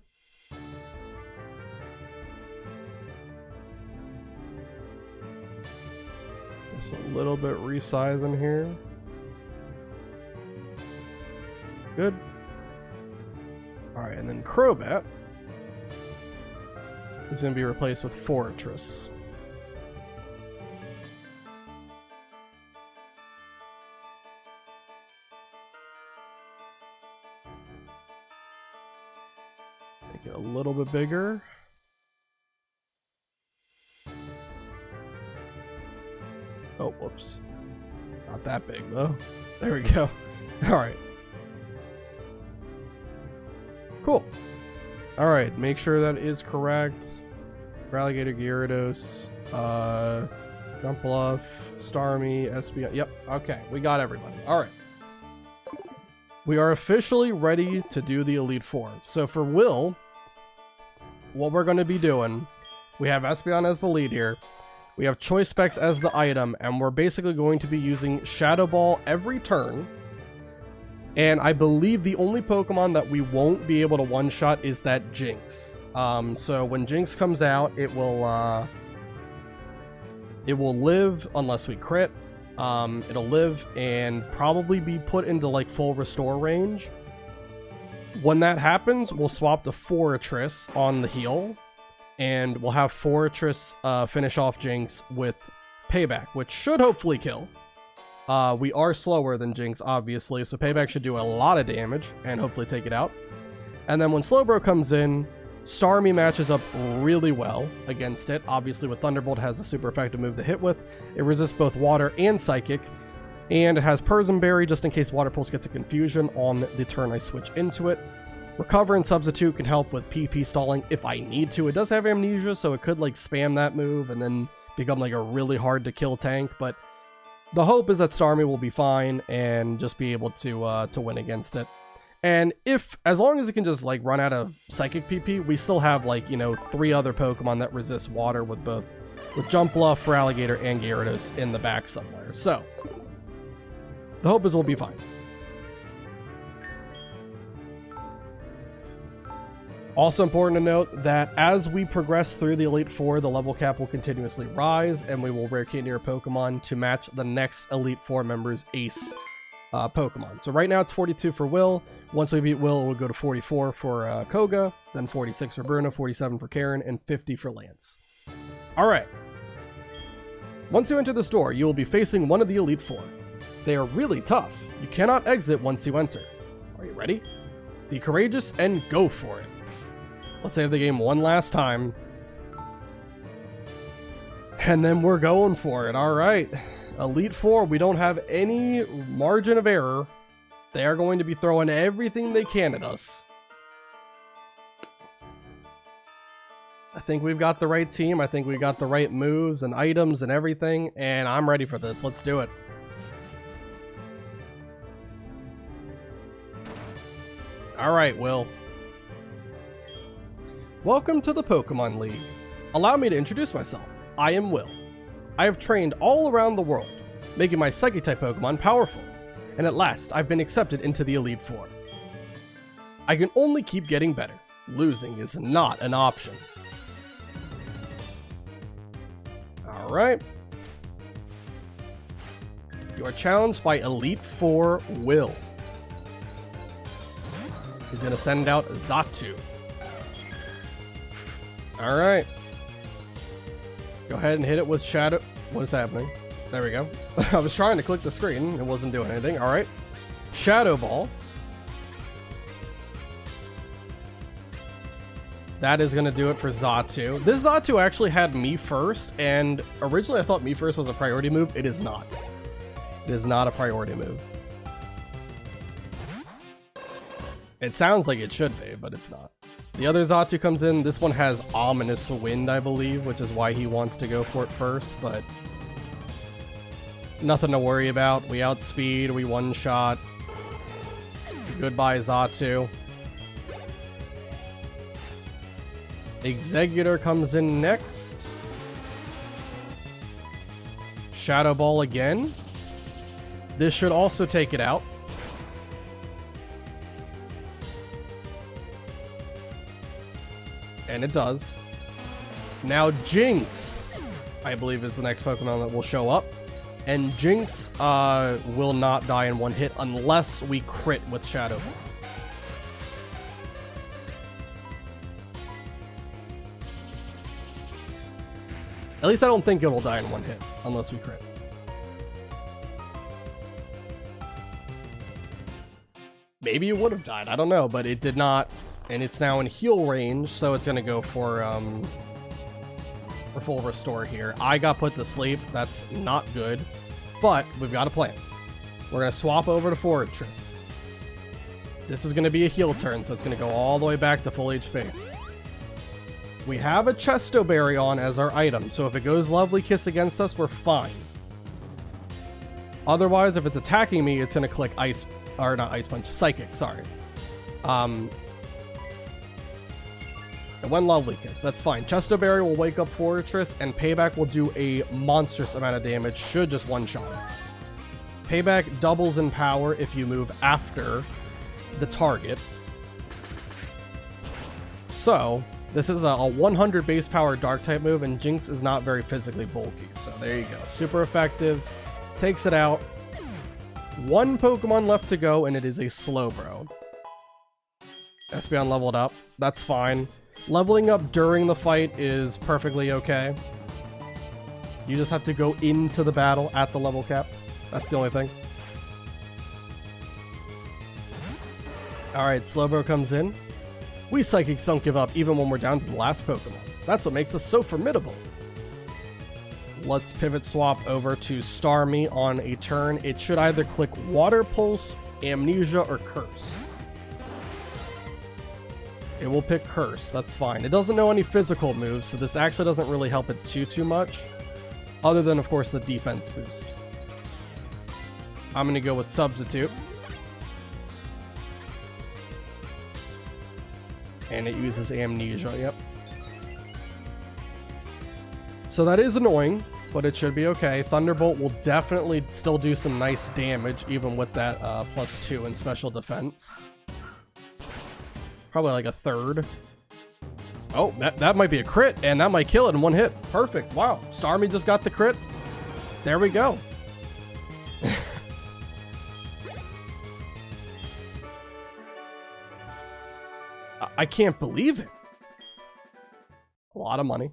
Just a little bit resizing here. Good. Alright, and then Crobat is going to be replaced with Fortress. Make it a little bit bigger. Oh, whoops. Not that big, though. There we go. Alright. Cool. Alright, make sure that is correct. Alligator, Gyarados, Jump Bluff, Starmie, SB. Yep, okay, we got everybody. Alright. We are officially ready to do the Elite Four. So for Will, what we're going to be doing, we have Espeon as the lead here. We have Choice Specs as the item, and we're basically going to be using Shadow Ball every turn. And I believe the only Pokemon that we won't be able to one-shot is that Jinx. So when Jinx comes out, it will live unless we crit. It'll live and probably be put into like full restore range. When that happens, we'll swap to Fortress on the heal, and we'll have Fortress finish off Jinx with Payback, which should hopefully kill. We are slower than Jinx, obviously, so Payback should do a lot of damage and hopefully take it out. And then when Slowbro comes in, Starmie matches up really well against it. Obviously, with Thunderbolt, has a super effective move to hit with. It resists both Water and Psychic, and it has Persian Berry just in case Water Pulse gets a confusion on the turn I switch into it. Recover and Substitute can help with PP stalling if I need to. It does have Amnesia, so it could like spam that move and then become like a really hard to kill tank, but the hope is that Starmie will be fine and just be able to win against it. And as long as it can just like run out of Psychic PP, we still have like, you know, 3 other Pokemon that resist water with Jump Bluff for Alligator and Gyarados in the back somewhere. So the hope is we'll be fine. Also important to note that as we progress through the Elite Four, the level cap will continuously rise, and we will rare key near Pokemon to match the next Elite Four member's ace Pokemon. So right now it's 42 for Will. Once we beat Will, we'll go to 44 for Koga, then 46 for Bruno, 47 for Karen, and 50 for Lance. Alright. Once you enter this door, you will be facing one of the Elite Four. They are really tough. You cannot exit once you enter. Are you ready? Be courageous and go for it. Let's save the game one last time. And then we're going for it. Alright. Elite Four, we don't have any margin of error. They are going to be throwing everything they can at us. I think we've got the right team. I think we got the right moves and items and everything. And I'm ready for this. Let's do it. Alright, Will. Welcome to the Pokemon League. Allow me to introduce myself. I am Will. I have trained all around the world, making my Psychic-type Pokemon powerful, and at last I've been accepted into the Elite Four. I can only keep getting better. Losing is not an option. Alright. You are challenged by Elite Four Will. He's going to send out Xatu. Alright. Go ahead and hit it with Shadow. What is happening? There we go. I was trying to click the screen. It wasn't doing anything. Alright. Shadow Ball. That is going to do it for Xatu. This Xatu actually had Me First, and originally I thought Me First was a priority move. It is not. It is not a priority move. It sounds like it should be, but it's not. The other Xatu comes in. This one has Ominous Wind, I believe, which is why he wants to go for it first, but nothing to worry about. We outspeed, we one-shot. Goodbye, Xatu. Executor comes in next. Shadow Ball again. This should also take it out. And it does. Now Jinx, I believe, is the next Pokemon that will show up. And Jinx will not die in one hit unless we crit with Shadow Ball. At least I don't think it'll die in one hit unless we crit. Maybe it would have died, I don't know, but it did not. And it's now in heal range, so it's going to go for full restore here. I got put to sleep. That's not good, but we've got a plan. We're going to swap over to Fortress. This is going to be a heal turn, so it's going to go all the way back to full HP. We have a Chesto Berry on as our item, so if it goes Lovely Kiss against us, we're fine. Otherwise, if it's attacking me, it's going to click Ice, or not Ice Punch, Psychic, sorry. It went Lovely Kiss, that's fine. Chesto Berry will wake up Fortress, and Payback will do a monstrous amount of damage, should just one-shot. Payback doubles in power if you move after the target. So, this is a 100 base power Dark-type move, and Jinx is not very physically bulky, so there you go. Super effective, takes it out. One Pokemon left to go, and it is a Slowbro. Espeon leveled up, that's fine. Leveling up during the fight is perfectly okay. You just have to go into the battle at the level cap. That's the only thing. Alright, Slowbro comes in. We Psychics don't give up even when we're down to the last Pokemon. That's what makes us so formidable. Let's pivot swap over to Starmie on a turn. It should either click Water Pulse, Amnesia, or Curse. It will pick Curse, that's fine. It doesn't know any physical moves, so this actually doesn't really help it too much. Other than, of course, the defense boost. I'm going to go with Substitute. And it uses Amnesia, yep. So that is annoying, but it should be okay. Thunderbolt will definitely still do some nice damage, even with that +2 in special defense. Probably like a third. Oh, that might be a crit, and that might kill it in one hit. Perfect. Wow. Starmie just got the crit. There we go. I can't believe it. A lot of money.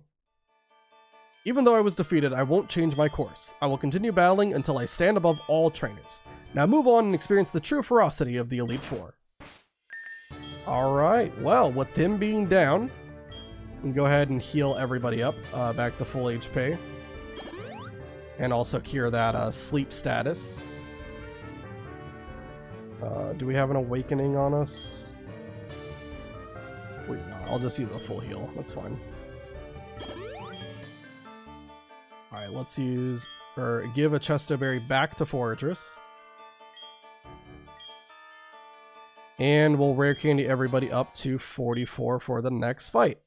Even though I was defeated, I won't change my course. I will continue battling until I stand above all trainers. Now move on and experience the true ferocity of the Elite Four. Alright, well, with him being down, we can go ahead and heal everybody up back to full HP. And also cure that sleep status. Do we have an awakening on us? Wait, no, I'll just use a full heal. That's fine. Alright, let's use, or give a Chesto Berry back to Fortress. And we'll rare candy everybody up to 44 for the next fight.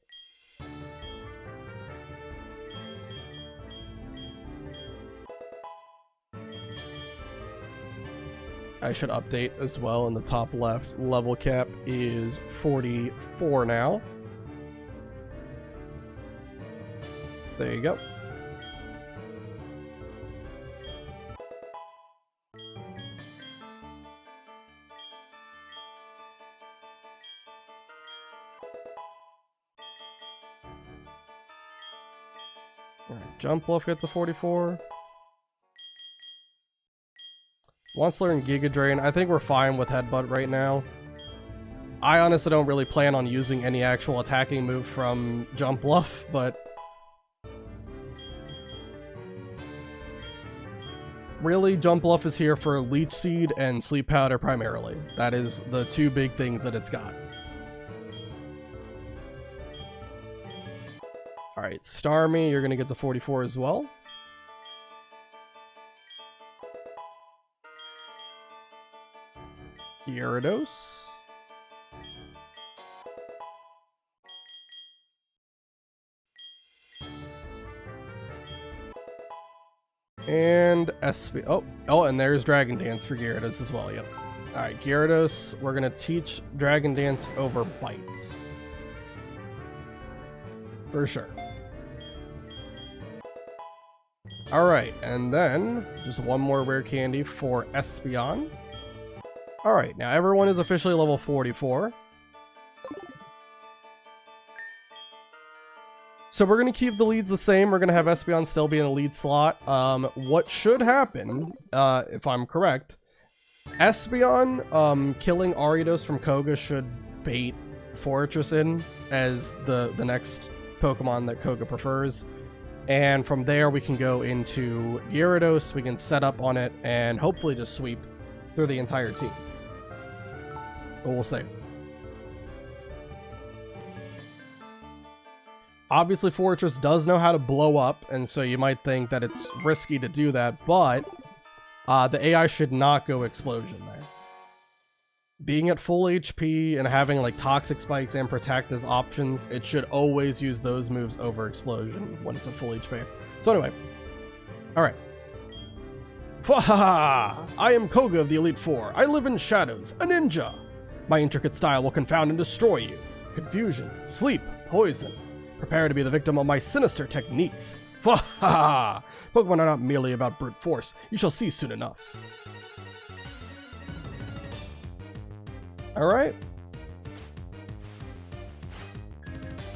I should update as well in the top left. Level cap is 44 now. There you go. Alright, jump bluff gets to 44. Wants to learn Giga Drain. I think we're fine with Headbutt right now. I honestly don't really plan on using any actual attacking move from Jump Bluff, but really, Jump Bluff is here for Leech Seed and Sleep Powder primarily. That is the two big things that it's got. Alright, Starmie, you're going to get to 44 as well. Gyarados. And SP. Oh, and there's Dragon Dance for Gyarados as well. Yep. Alright, Gyarados, we're going to teach Dragon Dance over Bites. For sure. Alright, and then just one more rare candy for Espeon. Alright, now everyone is officially level 44. So we're going to keep the leads the same. We're going to have Espeon still be in the lead slot. What should happen, if I'm correct, Espeon killing Ariados from Koga should bait Fortress in as the next Pokemon that Koga prefers. And from there we can go into Gyarados, we can set up on it, and hopefully just sweep through the entire team. But we'll see. Obviously Fortress does know how to blow up, and so you might think that it's risky to do that, but the AI should not go Explosion there. Being at full HP and having like Toxic Spikes and Protect as options, it should always use those moves over Explosion when it's at full HP. So anyway, alright. Fwahaha! I am Koga of the Elite Four. I live in shadows, a ninja. My intricate style will confound and destroy you. Confusion, sleep, poison. Prepare to be the victim of my sinister techniques. Fwahaha! Pokemon are not merely about brute force. You shall see soon enough. Alright.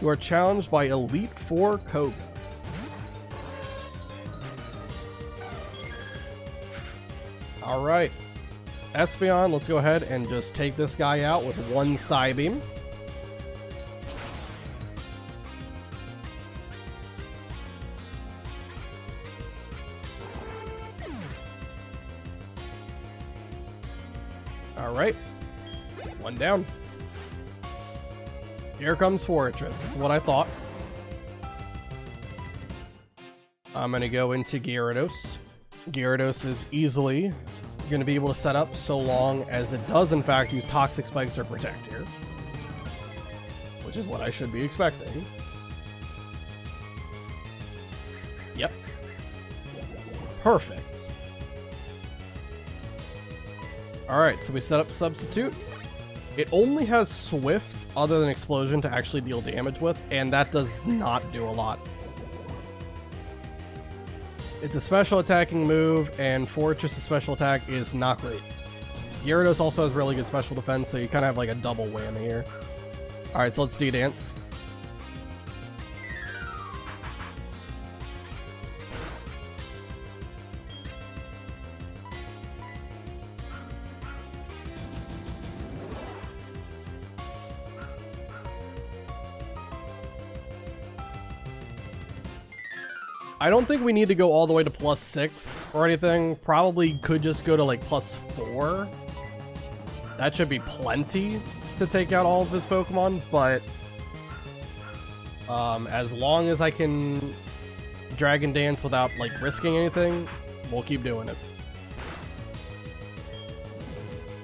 You are challenged by Elite Four Koga. Alright. Espeon, let's go ahead and just take this guy out with one Psybeam. Alright. One down. Here comes Fortress. This is what I thought. I'm going to go into Gyarados. Gyarados is easily going to be able to set up so long as it does in fact use Toxic Spikes or Protect here. Which is what I should be expecting. Yep. Perfect. Alright, so we set up Substitute. It only has Swift other than Explosion to actually deal damage with, and that does not do a lot. It's a special attacking move, and Fortress's special attack is not great. Gyarados also has really good special defense, so you kind of have like a double whammy here. Alright, so let's D-Dance. I don't think we need to go all the way to +6 or anything. Probably could just go to like +4. That should be plenty to take out all of his Pokemon, but as long as I can Dragon Dance without like risking anything, we'll keep doing it.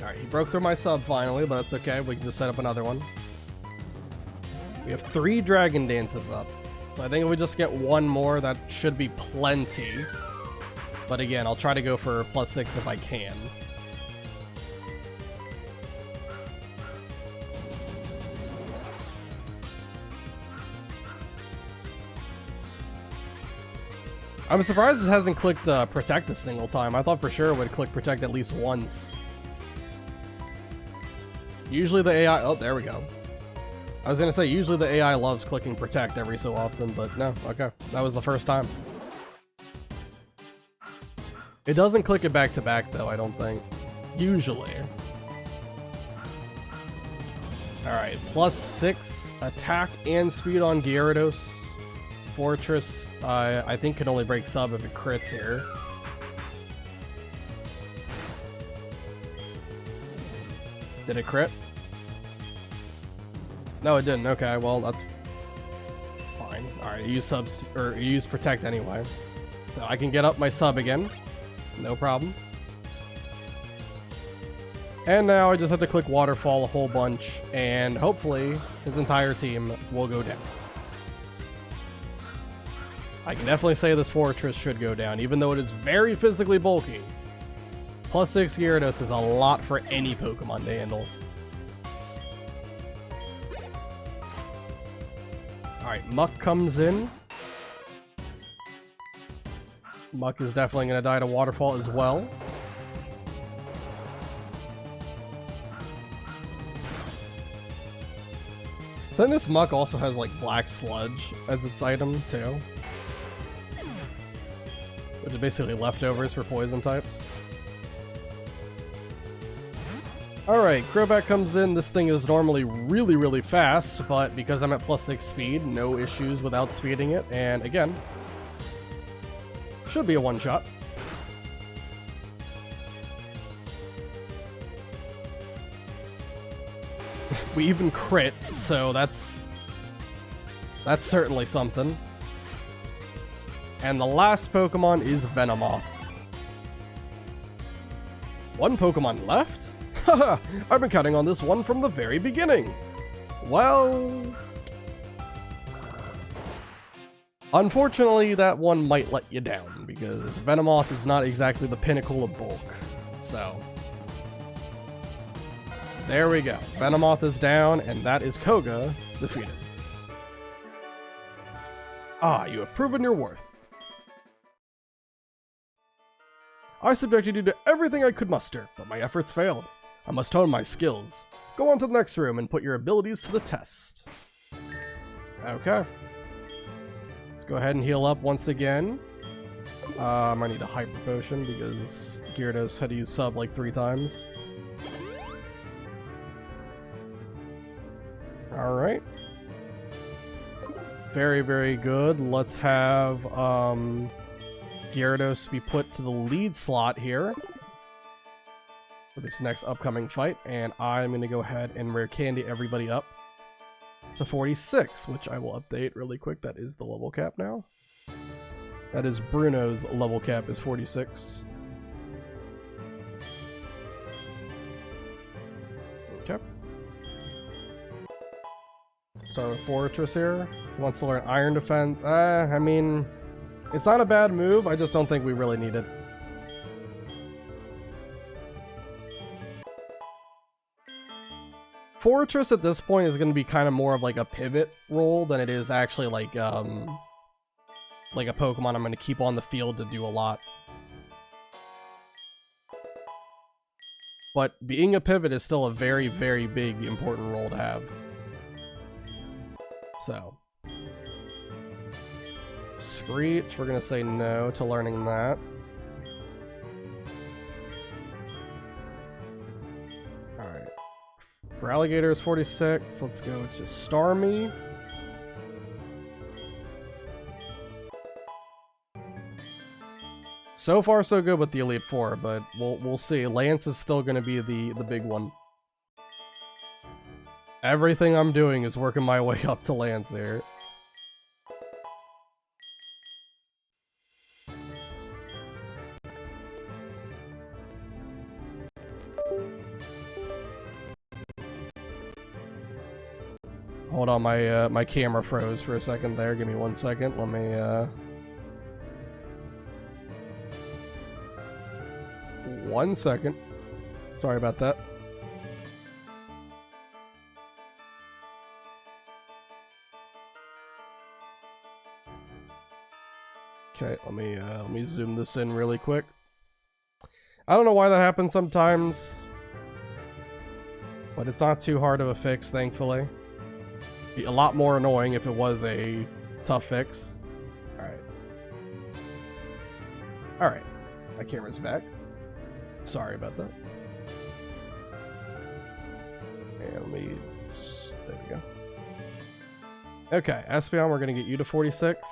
Alright, he broke through my sub finally, but that's okay. We can just set up another one. We have 3 Dragon Dances up. So I think if we just get one more, that should be plenty. But again, I'll try to go for +6 if I can. I'm surprised this hasn't clicked Protect a single time. I thought for sure it would click Protect at least once. Usually the AI... Oh, there we go. I was going to say, usually the AI loves clicking Protect every so often, but no. Okay, that was the first time. It doesn't click it back to back, though, I don't think. Usually. Alright, +6 attack and speed on Gyarados. Fortress, I think can only break sub if it crits here. Did it crit? No, it didn't. Okay, well that's fine. Alright, use subs or use protect anyway. So I can get up my sub again. No problem. And now I just have to click waterfall a whole bunch, and hopefully his entire team will go down. I can definitely say this Fortress should go down, even though it is very physically bulky. +6 Gyarados is a lot for any Pokemon to handle. Alright, Muck comes in. Muck is definitely going to die to Waterfall as well. Then this Muck also has like Black Sludge as its item too. Which is basically leftovers for poison types. Alright, Crobat comes in. This thing is normally really, really fast, but because I'm at +6 speed, no issues with outspeeding it. And again, should be a one-shot. We even crit, so that's certainly something. And the last Pokemon is Venomoth. One Pokemon left? Haha, I've been counting on this one from the very beginning. Well... unfortunately, that one might let you down, because Venomoth is not exactly the pinnacle of bulk. So... there we go. Venomoth is down, and that is Koga defeated. Ah, you have proven your worth. I subjected you to everything I could muster, but my efforts failed. I must hone my skills. Go on to the next room and put your abilities to the test. Okay. Let's go ahead and heal up once again. I need a Hyper Potion because Gyarados had to use sub like 3 times. Alright. Very, very good. Let's have Gyarados be put to the lead slot here for this next upcoming fight, and I'm going to go ahead and rare candy everybody up to 46, which I will update really quick. That is the level cap now. That is Bruno's level cap is 46. Okay. Start with Fortress here. He wants to learn Iron Defense. I mean, it's not a bad move. I just don't think we really need it. Fortress at this point is going to be kind of more of like a pivot role than it is actually like a Pokemon I'm going to keep on the field to do a lot. But being a pivot is still a very, very big, important role to have. So. Screech, we're going to say no to learning that. Alright. For Alligator is 46, let's go to Starmie. So far so good with the Elite Four, but we'll see. Lance is still going to be the big one. Everything I'm doing is working my way up to Lance here. Hold on, my camera froze for a second there. Give me 1 second. Let me 1 second. Sorry about that. Okay, let me zoom this in really quick. I don't know why that happens sometimes, but it's not too hard of a fix, thankfully. Be a lot more annoying if it was a tough fix. Alright. Alright. My camera's back. Sorry about that. And let me just... There we go. Okay, Espeon, we're going to get you to 46.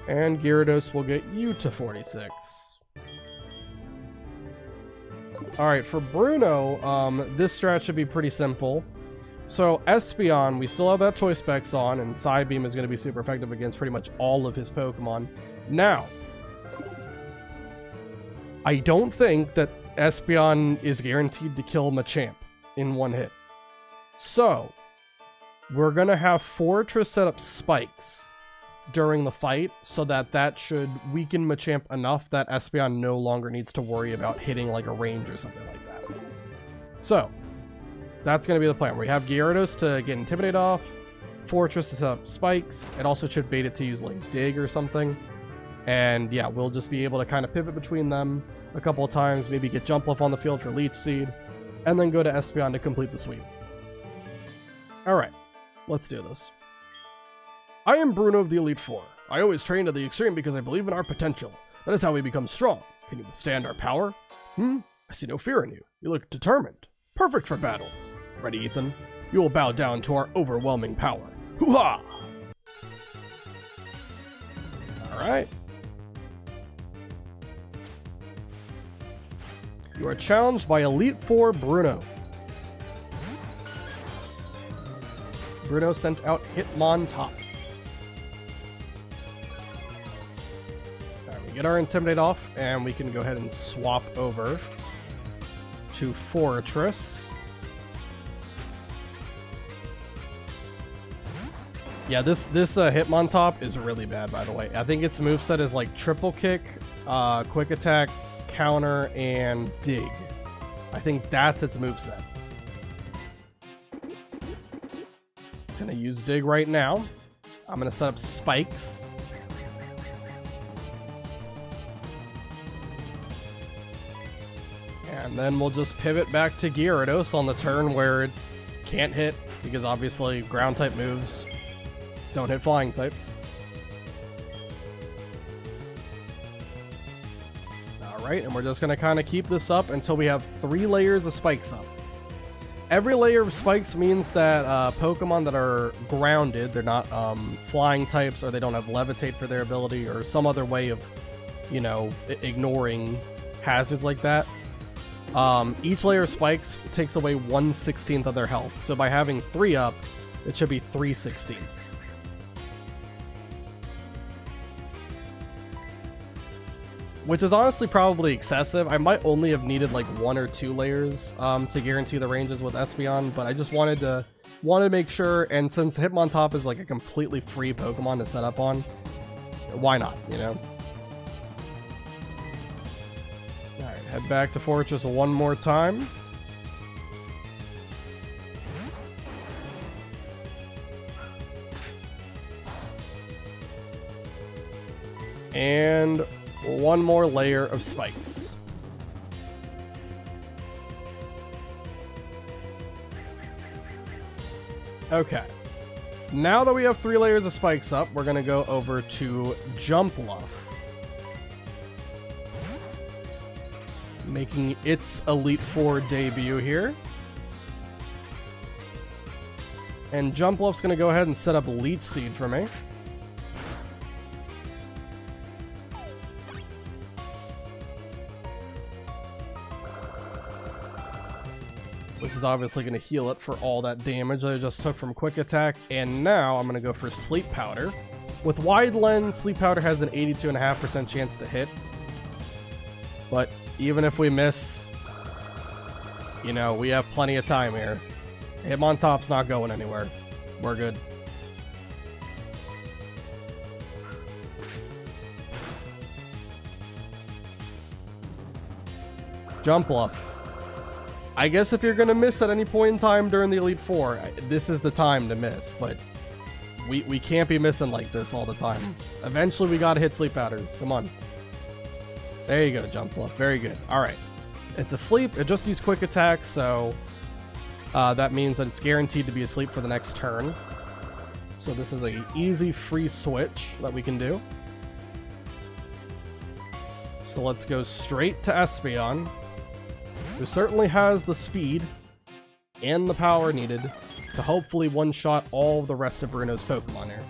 And Gyarados will get you to 46. Alright, for Bruno, this strat should be pretty simple. So, Espeon, we still have that Choice Specs on, and Psybeam is going to be super effective against pretty much all of his Pokemon. Now, I don't think that Espeon is guaranteed to kill Machamp in one hit. So, we're going to have Fortress set up spikes during the fight, so that should weaken Machamp enough that Espeon no longer needs to worry about hitting like a range or something like that. So, that's going to be the plan. We have Gyarados to get Intimidate off, Fortress to set up spikes. It also should bait it to use like Dig or something. And yeah, we'll just be able to kind of pivot between them a couple of times, maybe get Jumpluff on the field for Leech Seed, and then go to Espeon to complete the sweep. Alright, let's do this. I am Bruno of the Elite Four. I always train to the extreme because I believe in our potential. That is how we become strong. Can you withstand our power? I see no fear in you. You look determined. Perfect for battle. Ready, Ethan? You will bow down to our overwhelming power. Hoo-ha! Alright. You are challenged by Elite Four Bruno. Bruno sent out Hitmontop. Get our Intimidate off, and we can go ahead and swap over to Fortress. Yeah, this Hitmontop is really bad, by the way. I think its moveset is like Triple Kick, Quick Attack, Counter, and Dig. I think that's its moveset. It's gonna use Dig right now. I'm gonna set up spikes. And then we'll just pivot back to Gyarados on the turn where it can't hit, because obviously ground type moves don't hit flying types. Alright, and we're just going to kind of keep this up until we have 3 layers of spikes up. Every layer of spikes means that Pokemon that are grounded, they're not flying types, or they don't have Levitate for their ability, or some other way of, you know, ignoring hazards like that. Each layer of spikes takes away 1/16 of their health. So by having 3 up, it should be 3/16. Which is honestly probably excessive. I might only have needed like 1 or 2 layers to guarantee the ranges with Espeon, but I just wanted to make sure, and since Hitmontop is like a completely free Pokemon to set up on, why not, you know? Head back to Fortress one more time. And 1 more layer of spikes. Okay. Now that we have 3 layers of spikes up, we're going to go over to Jumpluff, making its Elite Four debut here. And Jumpluff's going to go ahead and set up Leech Seed for me. Which is obviously going to heal it for all that damage that I just took from Quick Attack. And now I'm going to go for Sleep Powder. With wide lens, Sleep Powder has an 82.5% chance to hit. But even if we miss, you know, we have plenty of time here. Hitmontop's not going anywhere. We're good. Jump Bluff. I guess if you're going to miss at any point in time during the Elite Four, this is the time to miss, but we can't be missing like this all the time. Eventually we got to hit Sleep Powders. Come on. There you go, Jump Bluff. Very good. Alright. It's asleep. It just used quick attack, so that means that it's guaranteed to be asleep for the next turn. So this is an easy free switch that we can do. So let's go straight to Espeon, who certainly has the speed and the power needed to hopefully one-shot all the rest of Bruno's Pokemon here.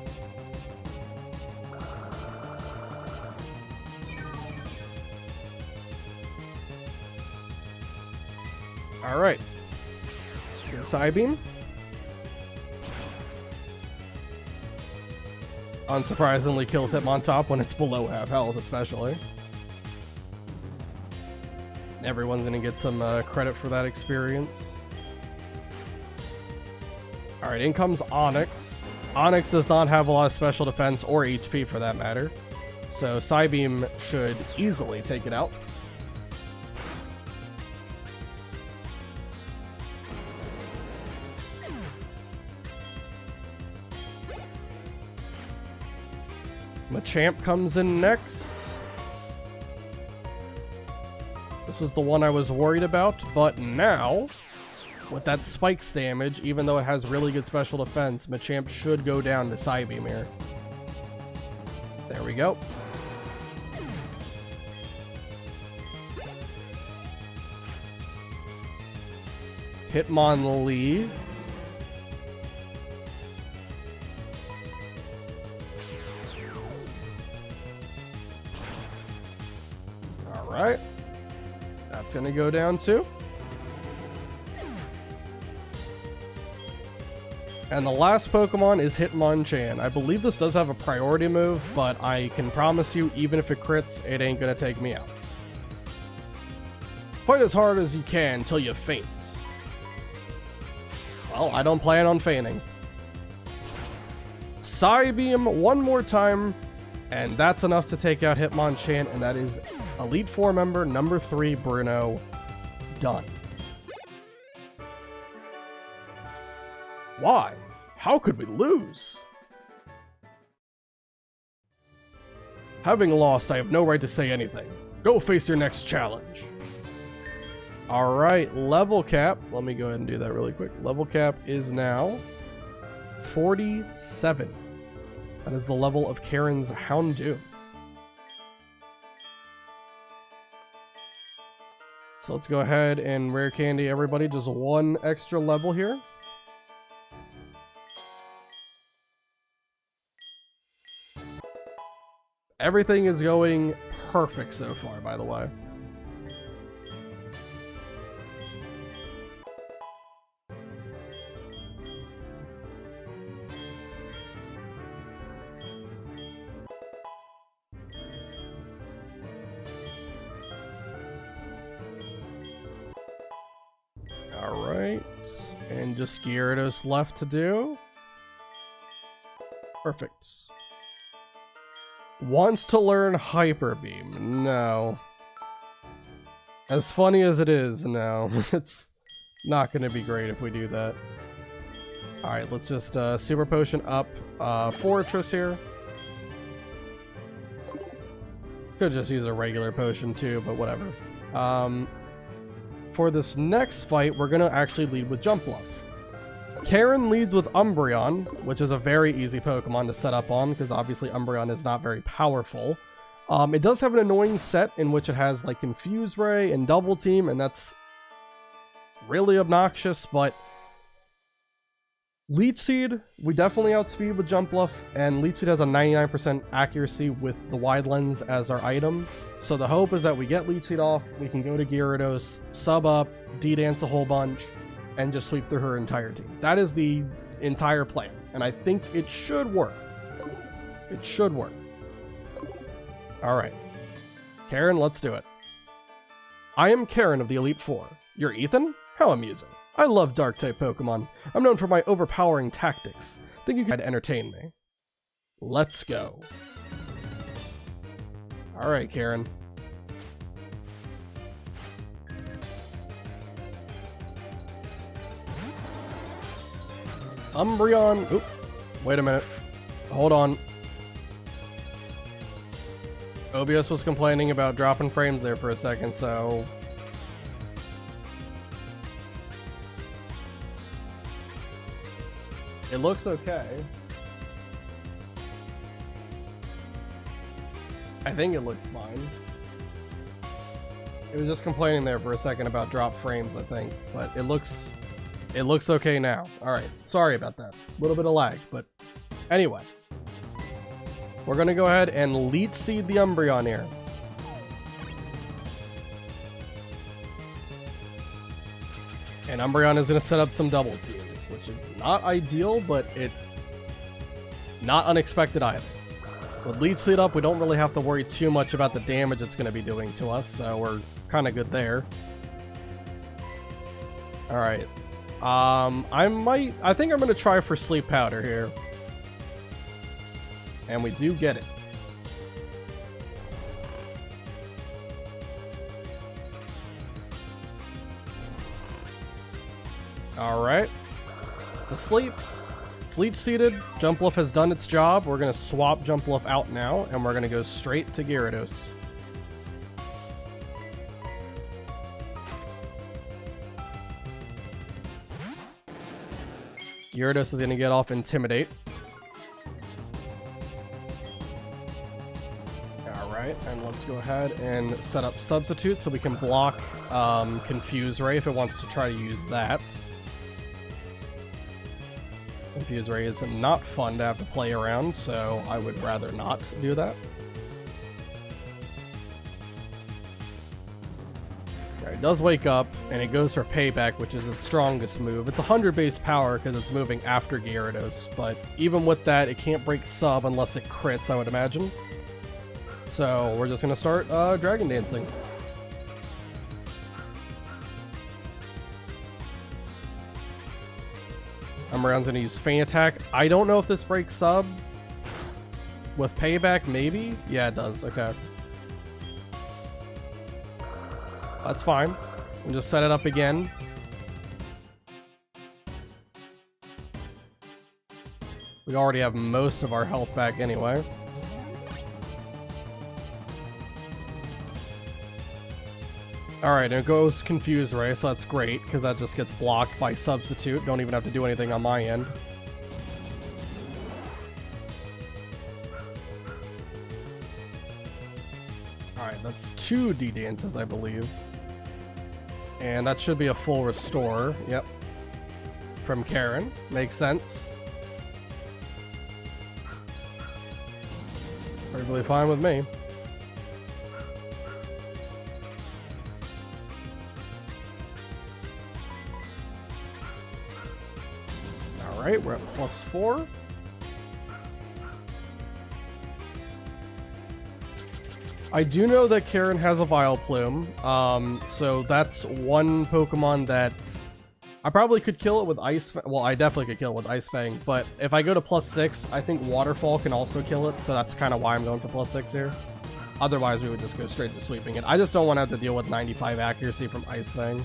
Alright. Let's go Psybeam. Unsurprisingly kills Hitmontop when it's below half health, especially. Everyone's gonna get some credit for that experience. Alright, in comes Onix. Onix does not have a lot of special defense or HP for that matter, so Psybeam should easily take it out. Machamp comes in next. This was the one I was worried about, but now, with that spikes damage, even though it has really good special defense, Machamp should go down to Psybeam here. There we go. Hitmonlee. Alright. That's gonna go down too. And the last Pokemon is Hitmonchan. I believe this does have a priority move, but I can promise you, even if it crits, it ain't gonna take me out. Fight as hard as you can until you faint. Well, I don't plan on fainting. Psybeam one more time, and that's enough to take out Hitmonchan, and that is Elite Four member number 3, Bruno, done. Why? How could we lose? Having lost, I have no right to say anything. Go face your next challenge. Alright, level cap. Let me go ahead and do that really quick. Level cap is now 47. That is the level of Karen's Houndoom. So let's go ahead and rare candy everybody just one extra level here. Everything is going perfect so far, by the way. Alright, and just Gyarados left to do. Perfect. Wants to learn Hyper Beam. No. As funny as it is, no. It's not going to be great if we do that. Alright, let's just Super Potion up Fortress here. Could just use a regular potion too, but whatever. For this next fight, we're going to actually lead with Jump Bluff. Karen leads with Umbreon, which is a very easy Pokemon to set up on, because obviously Umbreon is not very powerful. It does have an annoying set in which it has like Confuse Ray and Double Team, and that's really obnoxious, but Leech Seed, we definitely outspeed with Jump Bluff, and Leech Seed has a 99% accuracy with the Wide Lens as our item. So the hope is that we get Leech Seed off, we can go to Gyarados, sub up, D-Dance a whole bunch, and just sweep through her entire team. That is the entire plan, and I think it should work. It should work. Alright. Karen, let's do it. I am Karen of the Elite Four. You're Ethan? How amusing. I love Dark-type Pokemon. I'm known for my overpowering tactics. Think you could entertain me? Let's go. Alright, Karen. Umbreon. Oop. Wait a minute. Hold on. OBS was complaining about dropping frames there for a second, so... It looks okay. I think it looks fine. It was just complaining there for a second about drop frames, I think, but it looks okay now. Alright, sorry about that. A little bit of lag, but anyway. We're gonna go ahead and Leech Seed the Umbreon here. And Umbreon is gonna set up some double teams, which is not ideal, but not unexpected either. With Leech Seed up, we don't really have to worry too much about the damage it's gonna be doing to us, so we're kinda good there. Alright. I think I'm gonna try for Sleep Powder here. And we do get it. Alright. It's asleep. It's Leech Seeded. Jumpluff has done its job. We're going to swap Jumpluff out now, and we're going to go straight to Gyarados. Gyarados is going to get off Intimidate. Alright, and let's go ahead and set up Substitute so we can block Confuse Ray if it wants to try to use that. Confuse Ray is not fun to have to play around, so I would rather not do that. Alright, it does wake up, and it goes for Payback, which is its strongest move. It's 100 base power because it's moving after Gyarados, but even with that, it can't break Sub unless it crits, I would imagine. So we're just going to start Dragon Dancing. Umbreon's going to use Feint Attack. I don't know if this breaks Sub. With Payback, maybe? Yeah, it does. Okay. That's fine. We'll just set it up again. We already have most of our health back anyway. Alright, and it goes Confuse Ray, so that's great, because that just gets blocked by Substitute. Don't even have to do anything on my end. Alright, that's 2 D-Dances, I believe. And that should be a full restore. Yep. From Karen. Makes sense. Perfectly fine with me. Alright, we're at +4. I do know that Karen has a Vileplume, so that's one Pokemon that I probably could kill it with Ice Fang. Well, I definitely could kill it with Ice Fang, but if I go to +6, I think Waterfall can also kill it, so that's kind of why I'm going for +6 here. Otherwise, we would just go straight to sweeping it. I just don't want to have to deal with 95 accuracy from Ice Fang.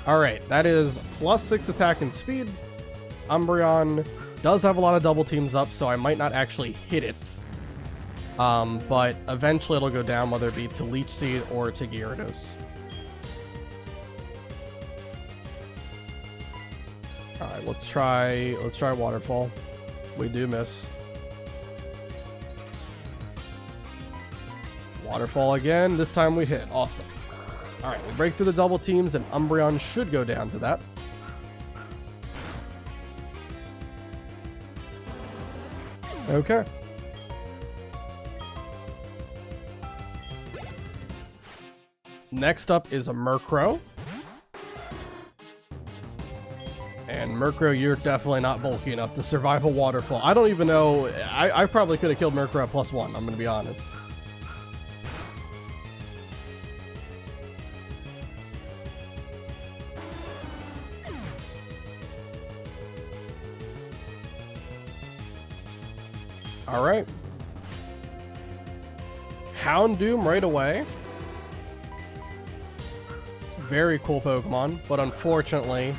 Alright, that is +6 attack and speed. Umbreon does have a lot of double teams up, so I might not actually hit it. But eventually it'll go down, whether it be to Leech Seed or to Gyarados. Alright, let's try Waterfall. We do miss. Waterfall again, this time we hit. Awesome. Alright, we break through the double teams, and Umbreon should go down to that. Okay. Next up is a Murkrow. And Murkrow, you're definitely not bulky enough to survive a waterfall. I don't even know. I probably could have killed Murkrow at +1. I'm going to be honest. All right. Houndoom right away. Very cool Pokemon, but unfortunately,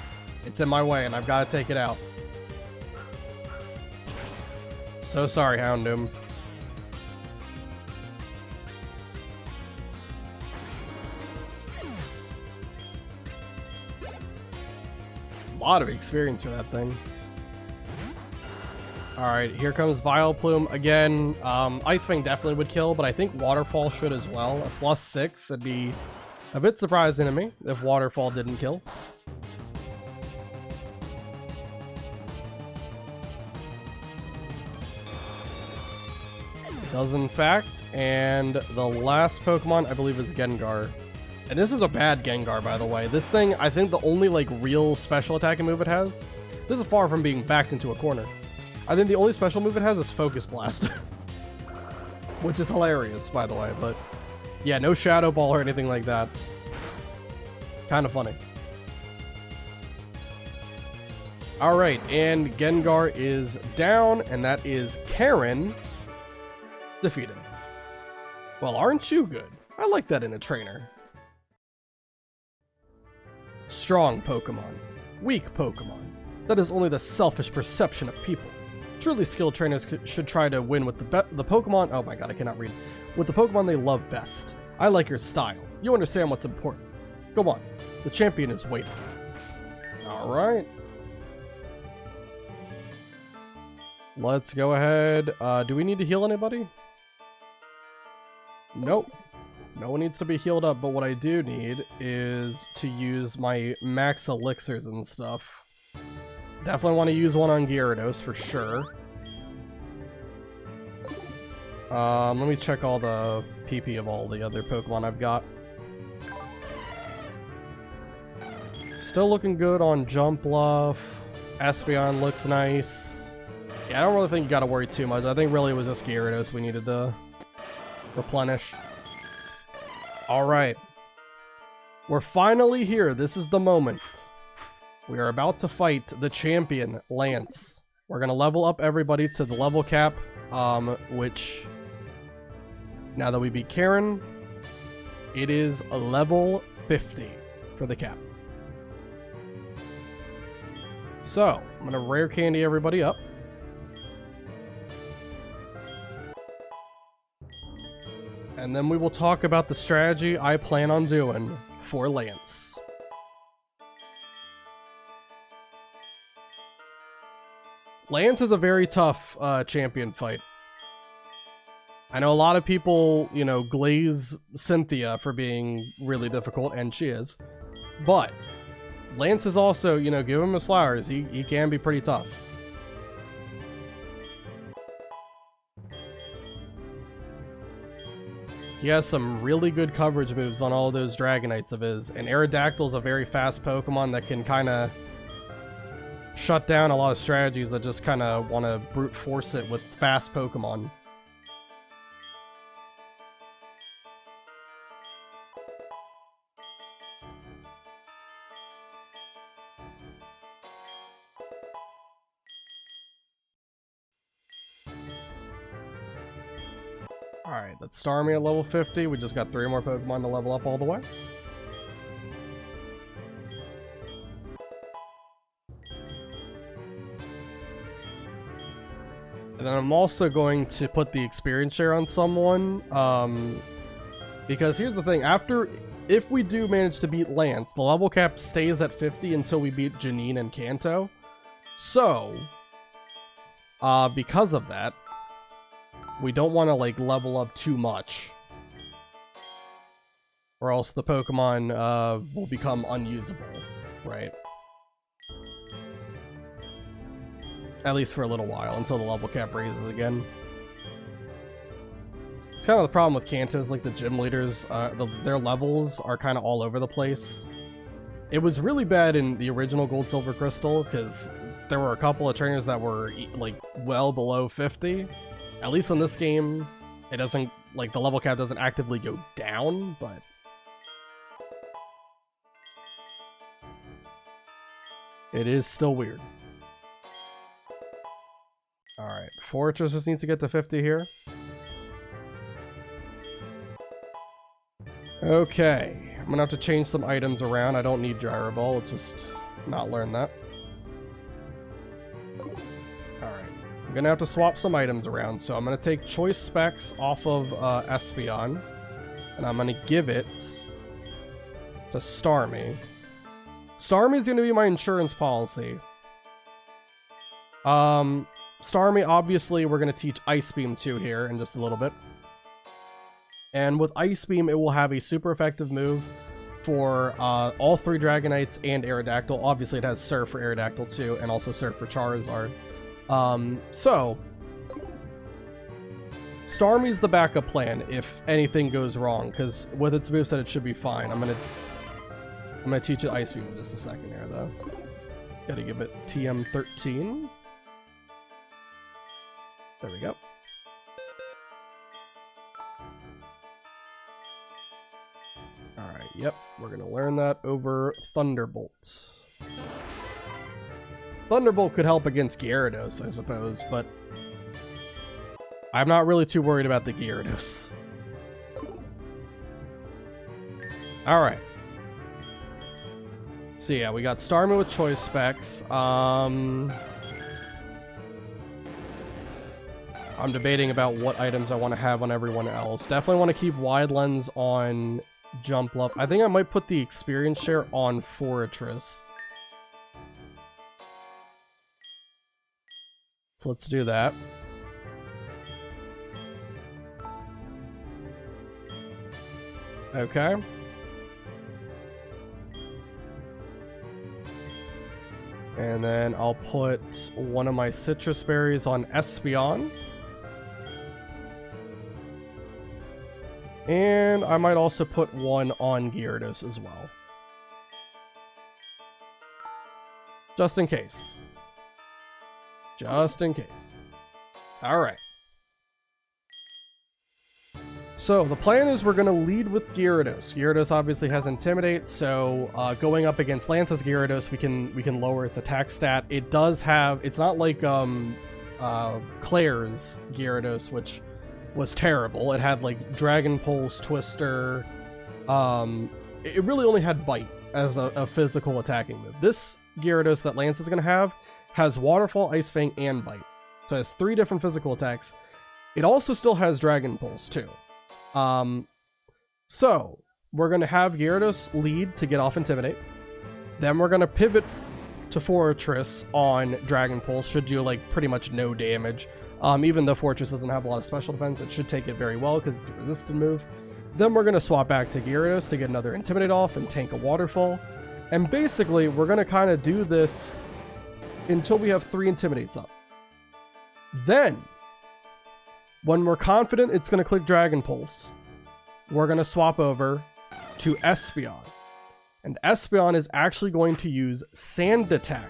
it's in my way and I've got to take it out. So sorry, Houndoom. A lot of experience for that thing. Alright, here comes Vileplume. Again, Ice Fang definitely would kill, but I think Waterfall should as well. A +6, it'd be a bit surprising to me if Waterfall didn't kill. It does in fact, and the last Pokemon I believe is Gengar. And this is a bad Gengar, by the way. This thing, I think the only like real special attacking move it has, this is far from being backed into a corner. I think the only special move it has is Focus Blast. Which is hilarious, by the way, but yeah, no Shadow Ball or anything like that. Kind of funny. Alright, and Gengar is down, and that is Karen defeated. Well, aren't you good? I like that in a trainer. Strong Pokemon. Weak Pokemon. That is only the selfish perception of people. Truly skilled trainers should try to win with the Pokemon. Oh my god, I cannot read. With the Pokemon they love best. I like your style. You understand what's important. Go on. The champion is waiting. Alright. Let's go ahead. Do we need to heal anybody? Nope. No one needs to be healed up, but what I do need is to use my max elixirs and stuff. Definitely want to use one on Gyarados for sure. Let me check all the PP of all the other Pokemon I've got. Still looking good on Jumpluff. Espeon looks nice. Yeah, I don't really think you gotta worry too much. I think really it was just Gyarados we needed to replenish. Alright. We're finally here. This is the moment. We are about to fight the champion, Lance. We're going to level up everybody to the level cap, which, now that we beat Karen, it is a level 50 for the cap. So, I'm going to rare candy everybody up. And then we will talk about the strategy I plan on doing for Lance. Lance is a very tough champion fight. I know a lot of people, you know, glaze Cynthia for being really difficult, and she is. But Lance is also, you know, give him his flowers. He can be pretty tough. He has some really good coverage moves on all of those Dragonites of his, and Aerodactyl is a very fast Pokemon that can kind of shut down a lot of strategies that just kind of want to brute force it with fast Pokemon. Alright, that's Starmie at level 50. We just got 3 more Pokemon to level up all the way. And then I'm also going to put the experience share on someone, because here's the thing, if we do manage to beat Lance, the level cap stays at 50 until we beat Janine and Kanto. So, because of that, we don't want to like level up too much, or else the Pokemon will become unusable, right? At least for a little while, until the level cap raises again. It's kind of the problem with Kantos, like the gym leaders, their levels are kind of all over the place. It was really bad in the original Gold Silver Crystal because there were a couple of trainers that were like well below 50. At least in this game, it doesn't, like, the level cap doesn't actively go down, but it is still weird. Alright, Fortress just needs to get to 50 here. Okay, I'm gonna have to change some items around. I don't need Gyro Ball, let's just not learn that. Alright, I'm gonna have to swap some items around, so I'm gonna take Choice Specs off of Espeon, and I'm gonna give it to Starmie. Starmie is gonna be my insurance policy. Starmie, obviously, we're gonna teach Ice Beam too here in just a little bit. And with Ice Beam, it will have a super effective move for all 3 Dragonites and Aerodactyl. Obviously, it has Surf for Aerodactyl too, and also Surf for Charizard. So, Starmie's the backup plan if anything goes wrong, because with its moveset, it should be fine. I'm gonna teach it Ice Beam in just a second here, though. Gotta give it TM13. There we go. Alright, yep, we're gonna learn that over Thunderbolt. Thunderbolt could help against Gyarados, I suppose, but I'm not really too worried about the Gyarados. Alright. So yeah, we got Starmie with Choice Specs. I'm debating about what items I want to have on everyone else. Definitely want to keep Wide Lens on Jumpluff. I think I might put the Experience Share on Fortress. So let's do that. Okay. And then I'll put one of my Citrus Berries on Espeon. And I might also put one on Gyarados as well. Just in case. Just in case. Alright. So the plan is we're going to lead with Gyarados. Gyarados obviously has Intimidate, so going up against Lance's Gyarados, we can lower its attack stat. It does have, it's not like Claire's Gyarados, which was terrible. It had like Dragon Pulse, Twister. It really only had Bite as a physical attacking move. This Gyarados that Lance is going to have has Waterfall, Ice Fang, and Bite. So it has 3 different physical attacks. It also still has Dragon Pulse too. So we're going to have Gyarados lead to get off Intimidate. Then we're going to pivot to Fortress on Dragon Pulse. Should do like pretty much no damage. Even though Fortress doesn't have a lot of special defense, it should take it very well because it's a resistant move. Then we're going to swap back to Gyarados to get another Intimidate off and tank a Waterfall. And basically, we're going to kind of do this until we have 3 Intimidates up. Then, when we're confident it's going to click Dragon Pulse, we're going to swap over to Espeon. And Espeon is actually going to use Sand Attack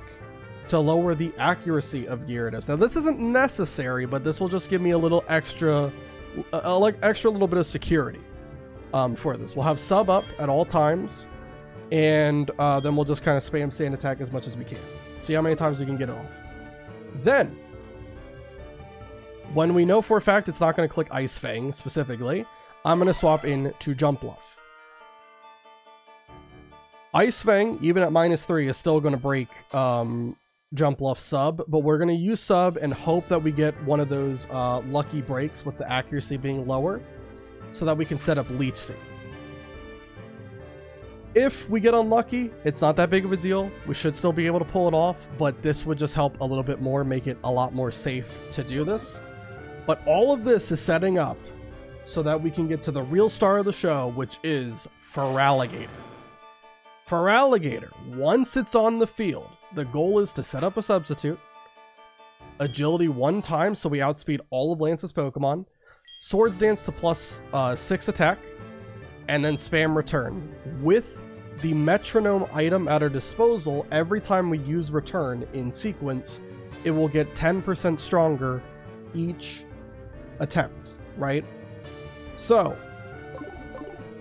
to lower the accuracy of Gyarados. Now, this isn't necessary, but this will just give me a little extra, extra little bit of security for this. We'll have Sub up at all times, and then we'll just kind of spam Sand Attack as much as we can. See how many times we can get it off. Then, when we know for a fact it's not going to click Ice Fang specifically, I'm going to swap in to Jumpluff. Ice Fang, even at -3, is still going to break Jumpluff Sub, but we're going to use Sub and hope that we get one of those lucky breaks with the accuracy being lower so that we can set up Leech Seed. If we get unlucky, it's not that big of a deal. We should still be able to pull it off, but this would just help a little bit more, make it a lot more safe to do this. But all of this is setting up so that we can get to the real star of the show, which is Feraligatr. Feraligatr, once it's on the field, the goal is to set up a substitute, agility 1 time so we outspeed all of Lance's Pokemon, Swords Dance to +6 attack, and then spam return with the metronome item at our disposal, every time we use return in sequence, it will get 10% stronger each attempt, right? So,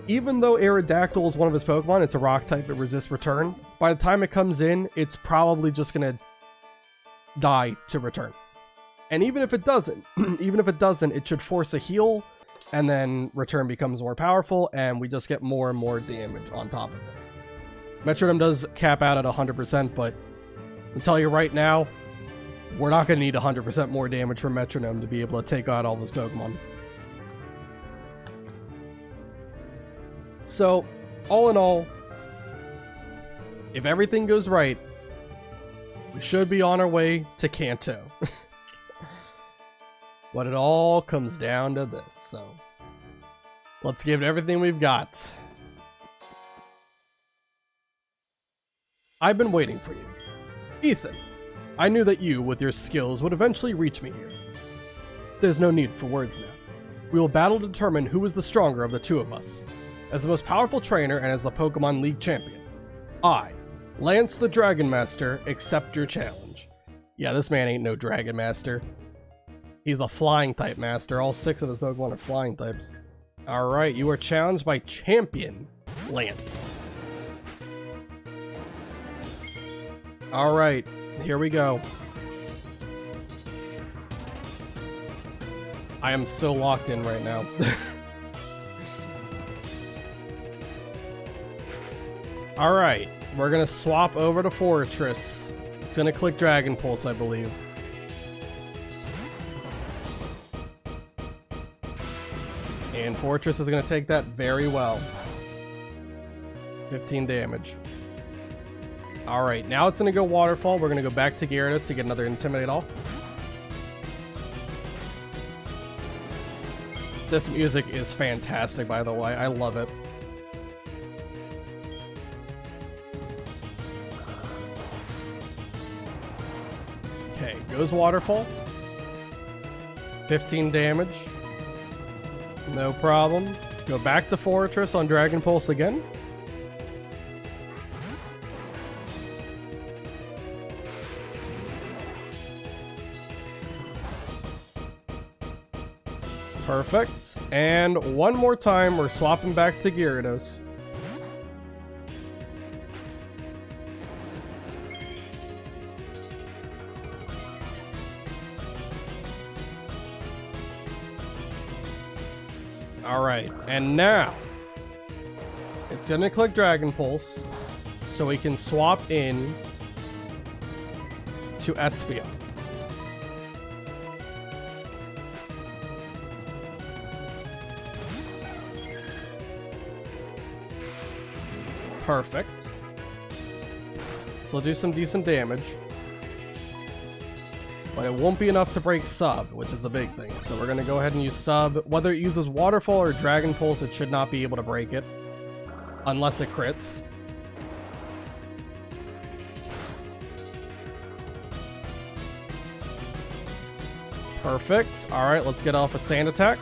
even though Aerodactyl is one of his Pokemon, it's a rock type, it resists return. By the time it comes in, it's probably just gonna die to return. And even if it doesn't, it should force a heal, and then return becomes more powerful, and we just get more and more damage on top of it. Metronome does cap out at 100%, but I'll tell you right now, we're not going to need 100% more damage from Metronome to be able to take out all this Pokemon. So, all in all, if everything goes right, we should be on our way to Kanto. But it all comes down to this, so let's give it everything we've got. I've been waiting for you. Ethan, I knew that you, with your skills, would eventually reach me here. There's no need for words now. We will battle to determine who is the stronger of the two of us. As the most powerful trainer and as the Pokemon League champion, I, Lance the Dragon Master, accept your challenge. Yeah, this man ain't no Dragon Master. He's the flying type master. All 6 of his Pokemon are flying types. Alright, you are challenged by Champion Lance. Alright, here we go. I am so locked in right now. Alright, we're gonna swap over to Fortress. It's gonna click Dragon Pulse, I believe. And Fortress is going to take that very well. 15 damage. Alright, now it's going to go Waterfall. We're going to go back to Gyarados to get another Intimidate off. This music is fantastic, by the way. I love it. Okay, goes Waterfall. 15 damage. No problem. Go back to Fortress on Dragon Pulse again. Perfect. And one more time, we're swapping back to Gyarados. Alright, and now it's gonna click Dragon Pulse so we can swap in to Espeon. Perfect. So we'll do some decent damage. But it won't be enough to break Sub, which is the big thing. So we're going to go ahead and use Sub. Whether it uses Waterfall or Dragon Pulse, it should not be able to break it. Unless it crits. Perfect. Alright, let's get off a Sand Attack.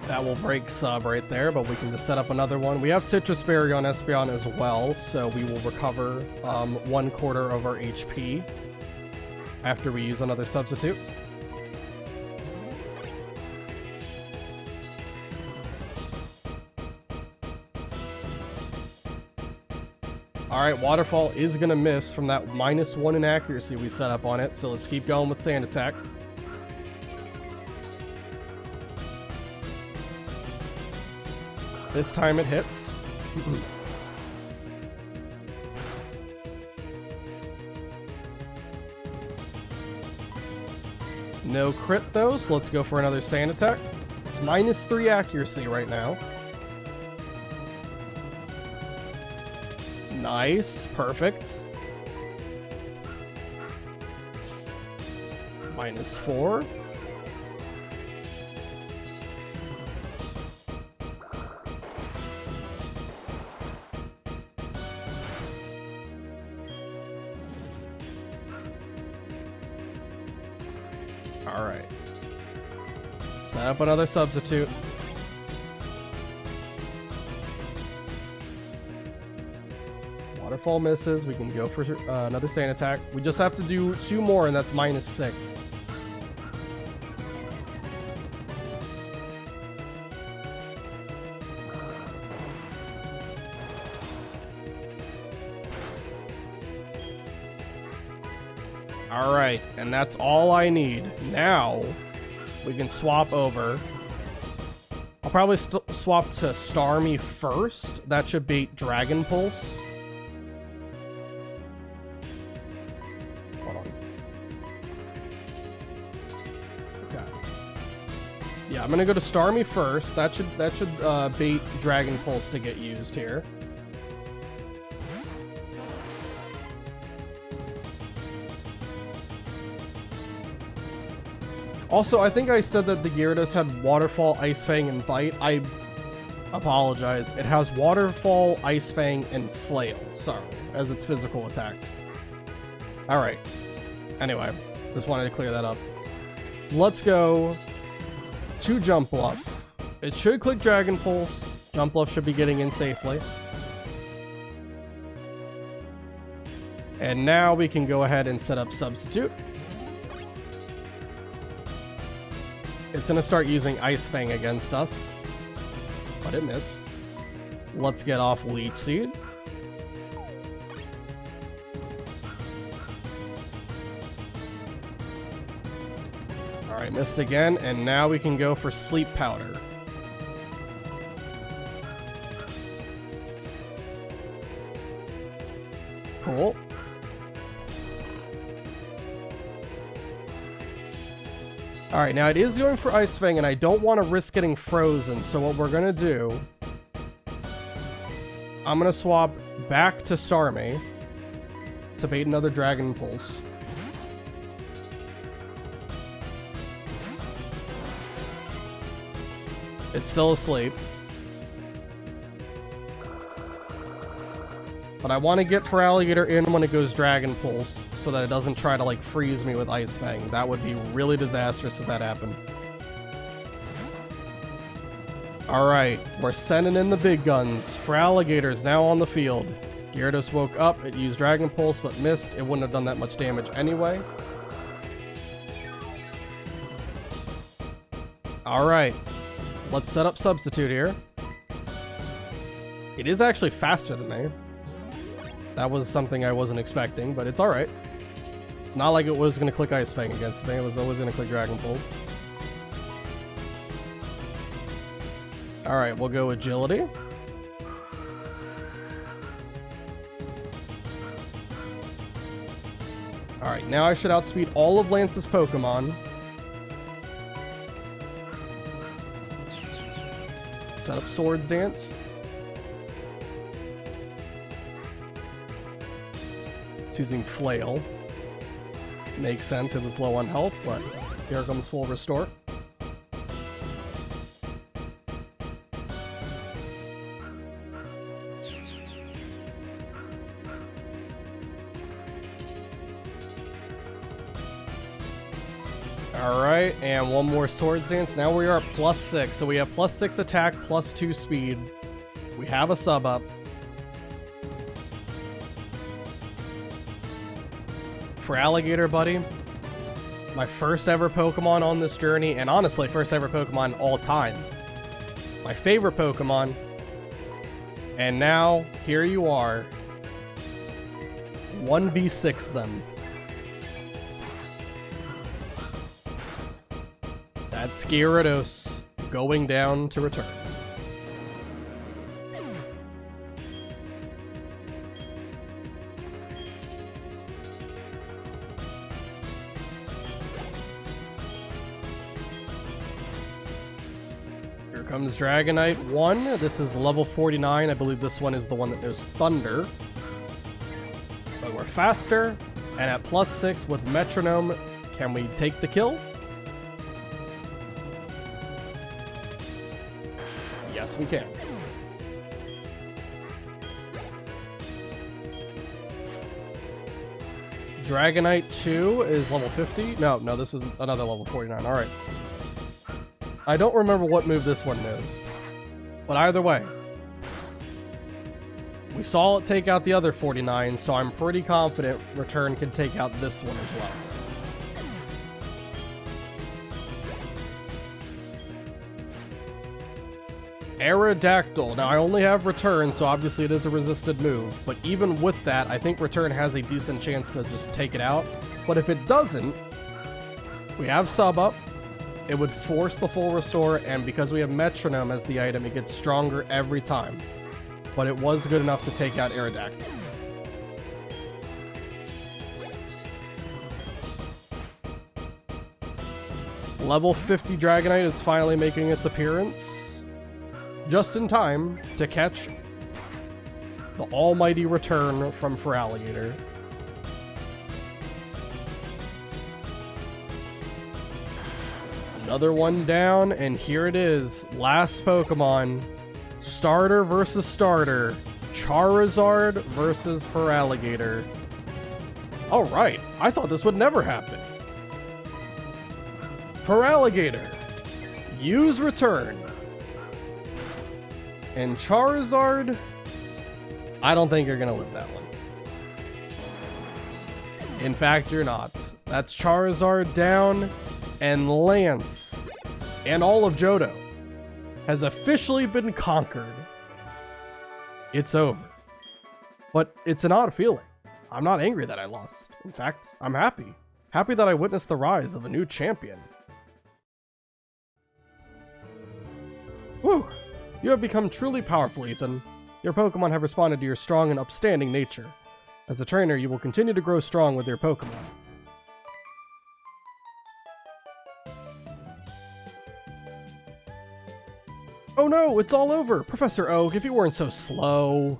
That will break Sub right there, but we can just set up another one. We have Citrus Berry on Espeon as well, so we will recover 1/4 of our HP after we use another substitute. Alright, Waterfall is going to miss from that -1 in accuracy we set up on it, so let's keep going with Sand Attack. This time it hits. No crit though, so let's go for another Sand Attack. It's -3 accuracy right now. Nice, perfect. -4. Alright. Set up another substitute. Waterfall misses. We can go for another sand attack. We just have to do 2 more, and that's -6. Alright, and that's all I need. Now, we can swap over. I'll probably swap to Starmie first. That should bait Dragon Pulse. Hold on. Okay. Yeah, I'm gonna go to Starmie first. That should bait Dragon Pulse to get used here. Also, I think I said that the Gyarados had Waterfall, Ice Fang, and Bite. I apologize. It has Waterfall, Ice Fang, and Flail, sorry, as its physical attacks. Alright. Anyway, just wanted to clear that up. Let's go to Jump Bluff. It should click Dragon Pulse. Jump Bluff should be getting in safely. And now we can go ahead and set up Substitute. It's going to start using Ice Fang against us, but it missed. Let's get off Leech Seed. Alright, missed again, and now we can go for Sleep Powder. Cool. Alright, now it is going for Ice Fang, and I don't want to risk getting frozen, so what we're going to do... I'm going to swap back to Starmie to bait another Dragon Pulse. It's still asleep. But I want to get Feraligatr in when it goes Dragon Pulse, so that it doesn't try to, like, freeze me with Ice Fang. That would be really disastrous if that happened. Alright, we're sending in the big guns. Feraligatr's now on the field. Gyarados woke up, it used Dragon Pulse, but missed. It wouldn't have done that much damage anyway. Alright, let's set up Substitute here. It is actually faster than me. That was something I wasn't expecting, but it's alright. Not like it was going to click Ice Fang against me. It was always going to click Dragon Pulse. Alright, we'll go Agility. Alright, now I should outspeed all of Lance's Pokemon. Set up Swords Dance. Using Flail. Makes sense because it's low on health, but here comes full restore. Alright, and one more Swords Dance. Now we are at +6, so we have +6 attack, +2 speed. We have a sub up. Feraligatr, buddy. My first ever Pokemon on this journey, and honestly, first ever Pokemon all time. My favorite Pokemon. And now, here you are. 1v6 them. That's Gyarados going down to return. Comes Dragonite 1. This is level 49. I believe this one is the one that knows Thunder. But we're faster. And at +6 with Metronome, can we take the kill? Yes, we can. Dragonite 2 is level 50. No, this is another level 49. All right. I don't remember what move this one knows. But either way, we saw it take out the other 49, so I'm pretty confident Return can take out this one as well. Aerodactyl. Now, I only have Return, so obviously it is a resisted move. But even with that, I think Return has a decent chance to just take it out. But if it doesn't, we have Sub Up. It would force the full restore, and because we have Metronome as the item, it gets stronger every time. But it was good enough to take out Aerodactyl. Level 50 Dragonite is finally making its appearance. Just in time to catch the almighty Return from Feraligatr. Another one down, and here it is. Last Pokemon. Starter versus starter. Charizard versus Feraligatr. Alright, I thought this would never happen. Feraligatr. Use Return. And Charizard, I don't think you're going to live that one. In fact, you're not. That's Charizard down, and Lance, and all of Johto, has officially been conquered. It's over. But it's an odd feeling. I'm not angry that I lost. In fact, I'm happy. Happy that I witnessed the rise of a new champion. Whew. You have become truly powerful, Ethan. Your Pokemon have responded to your strong and upstanding nature. As a trainer, you will continue to grow strong with your Pokemon. Oh no, it's all over! Professor Oak, if you weren't so slow.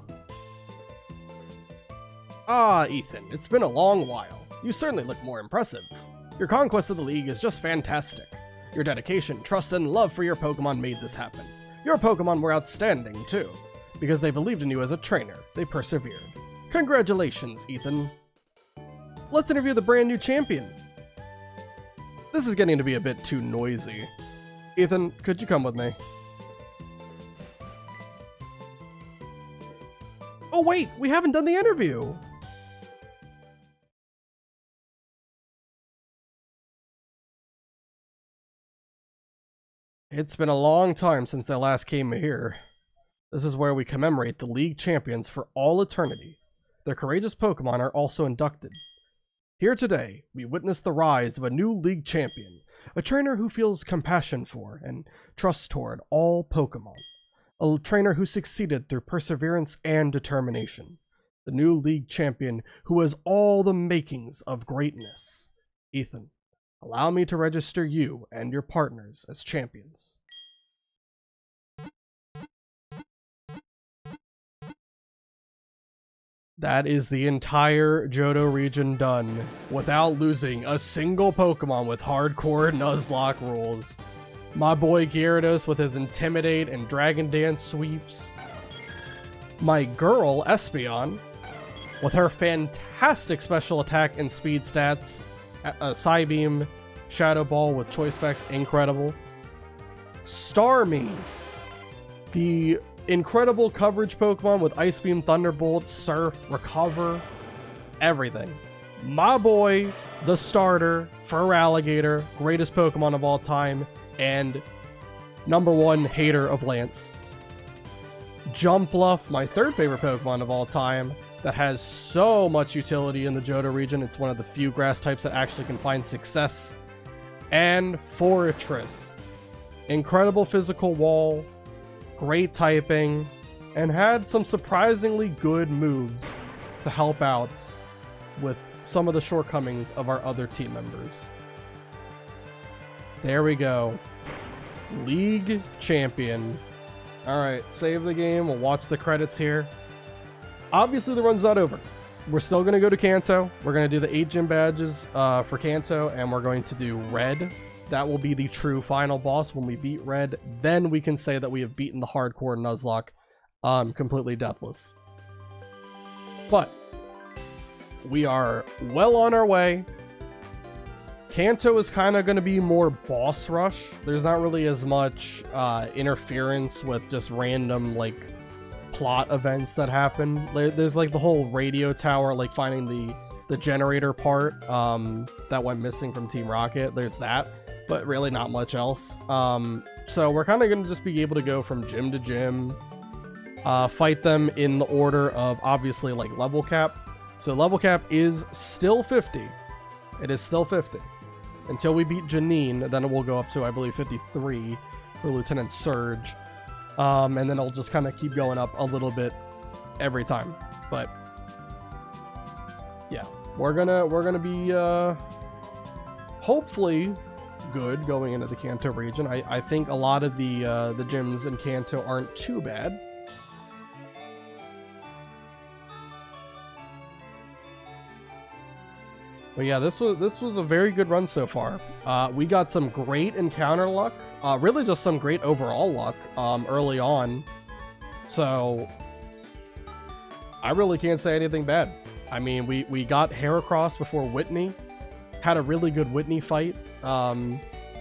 Ah, Ethan, it's been a long while. You certainly look more impressive. Your conquest of the League is just fantastic. Your dedication, trust, and love for your Pokemon made this happen. Your Pokemon were outstanding, too. Because they believed in you as a trainer, they persevered. Congratulations, Ethan. Let's interview the brand new champion. This is getting to be a bit too noisy. Ethan, could you come with me? Oh wait, we haven't done the interview! It's been a long time since I last came here. This is where we commemorate the League champions for all eternity. Their courageous Pokemon are also inducted. Here today, we witness the rise of a new League champion, a trainer who feels compassion for and trust toward all Pokemon. A trainer who succeeded through perseverance and determination. The new League champion who has all the makings of greatness. Ethan, allow me to register you and your partners as champions. That is the entire Johto region done without losing a single Pokemon with hardcore Nuzlocke rules. My boy Gyarados with his Intimidate and Dragon Dance sweeps. My girl Espeon with her fantastic special attack and speed stats. Psybeam, Shadow Ball with Choice Specs, incredible. Starmie, the incredible coverage Pokemon with Ice Beam, Thunderbolt, Surf, Recover, everything. My boy, the starter, Feraligatr, greatest Pokemon of all time, and #1 hater of Lance. Jumpluff, my third favorite Pokemon of all time, that has so much utility in the Johto region. It's one of the few grass types that actually can find success. And Fortress, incredible physical wall, great typing, and had some surprisingly good moves to help out with some of the shortcomings of our other team members. There we go. League champion. Alright, save the game. We'll watch the credits here. Obviously, the run's not over. We're still going to go to Kanto. We're going to do the 8 gym badges for Kanto, and we're going to do Red. That will be the true final boss. When we beat Red, then we can say that we have beaten the hardcore Nuzlocke completely deathless. But we are well on our way. Kanto is kind of going to be more boss rush. There's not really as much interference with just random like plot events that happen. There's like the whole radio tower, like finding the generator part that went missing from Team Rocket. There's that, but really not much else. So we're kind of going to just be able to go from gym to gym, fight them in the order of obviously like level cap. So level cap is still 50. It is still 50. Until we beat Janine, then it will go up to, I believe, 53 for Lieutenant Surge. And then it'll just kind of keep going up a little bit every time. But yeah, we're gonna be hopefully good going into the Kanto region. I think a lot of the gyms in Kanto aren't too bad. But yeah, this was a very good run so far. We got some great encounter luck, really just some great overall luck early on. So I really can't say anything bad. I mean, we got Heracross before Whitney, had a really good Whitney fight.